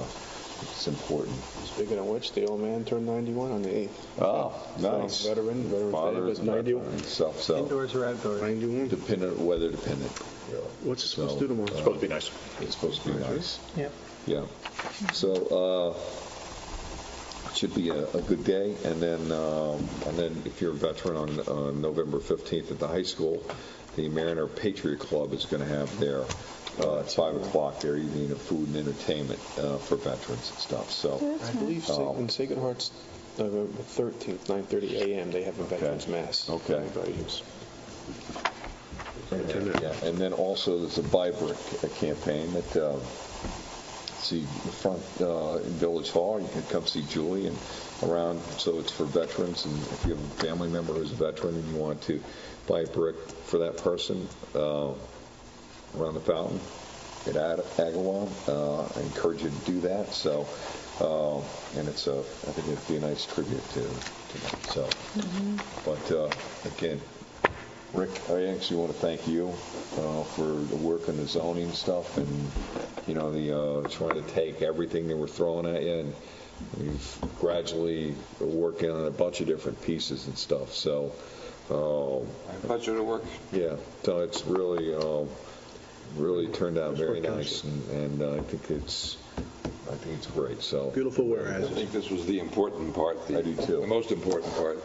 it's important. Speaking of which, the old man turned 91 on the 8th. Oh, nice. So, veteran was 91. So, indoors or outdoors? 91. Weather dependent. What's it supposed to do tomorrow? It's supposed to be nice. It's supposed to be nice. Yep. Yeah. So it should be a good day. And then if you're a veteran on November 15th at the high school, the Mariner Patriot Club is going to have their at 5 o'clock their evening of food and entertainment for veterans and stuff. So I believe in Sacred Heart's November 13th, 9:30 a.m. they have a veterans mass. Okay. Everybody who's and then also there's a Buy Brick campaign that see the front in Village Hall. You can come see Julie and around. So it's for veterans, and if you have a family member who's a veteran and you want to buy a brick for that person around the fountain at Agawam, I encourage you to do that. So, and I think it'd be a nice tribute to them. So, but again, Rick, I actually want to thank you for the work on the zoning stuff, and the trying to take everything they were throwing at you, and we've gradually working on a bunch of different pieces and stuff. So, my pleasure to work. Yeah, so it's really turned out very nice, and I think it's great. So beautiful whereas. I think this was the important part. I do too. The most important part.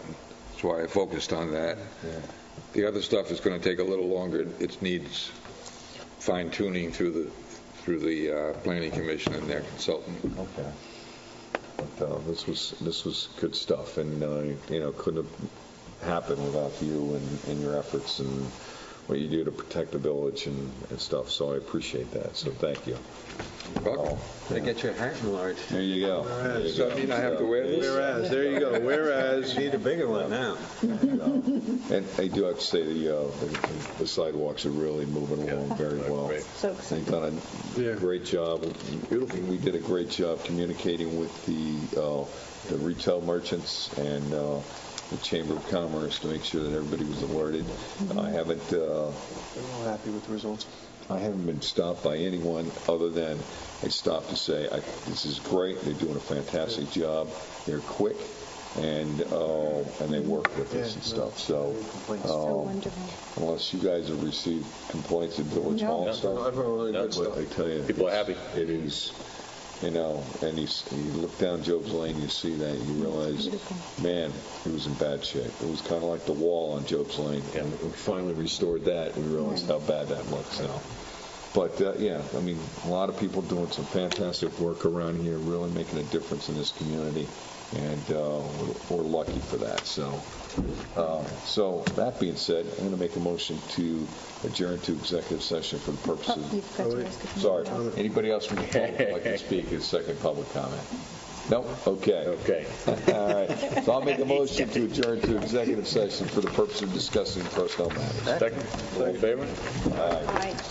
That's why I focused on that. Yeah. The other stuff is going to take a little longer. It needs fine-tuning through the Planning Commission and their consultant. Okay. But this was good stuff, and couldn't have happened without you and your efforts and what you do to protect the village and stuff. So I appreciate that. So thank you. Welcome. They get your hat enlarged. There you go. Does that mean I have to wear this? Whereas, there you go. Whereas, you need a bigger one now. And I do have to say the sidewalks are really moving along very well. They've done a great job. Beautiful. We did a great job communicating with the retail merchants and the Chamber of Commerce to make sure that everybody was alerted. I haven't. I'm all happy with the results. I haven't been stopped by anyone other than I stopped to say, this is great. They're doing a fantastic job. They're quick, and they work with us and stuff. So unless you guys have received complaints at Village Hall and stuff, I tell you, people are happy. It is. And you look down Job's Lane, you see that, you realize, man, it was in bad shape. It was kind of like the wall on Job's Lane. Yeah. And we finally restored that, and we realized how bad that looks now. But, I mean, a lot of people doing some fantastic work around here, really making a difference in this community, and we're lucky for that. So that being said, I'm going to make a motion to adjourn to executive session for the purposes. Sorry. Anybody else from the public would like to speak as second public comment? No? Okay. All right. So I'll make a motion to adjourn to executive session for the purpose of discussing personnel matters. Second. All in favor? All right.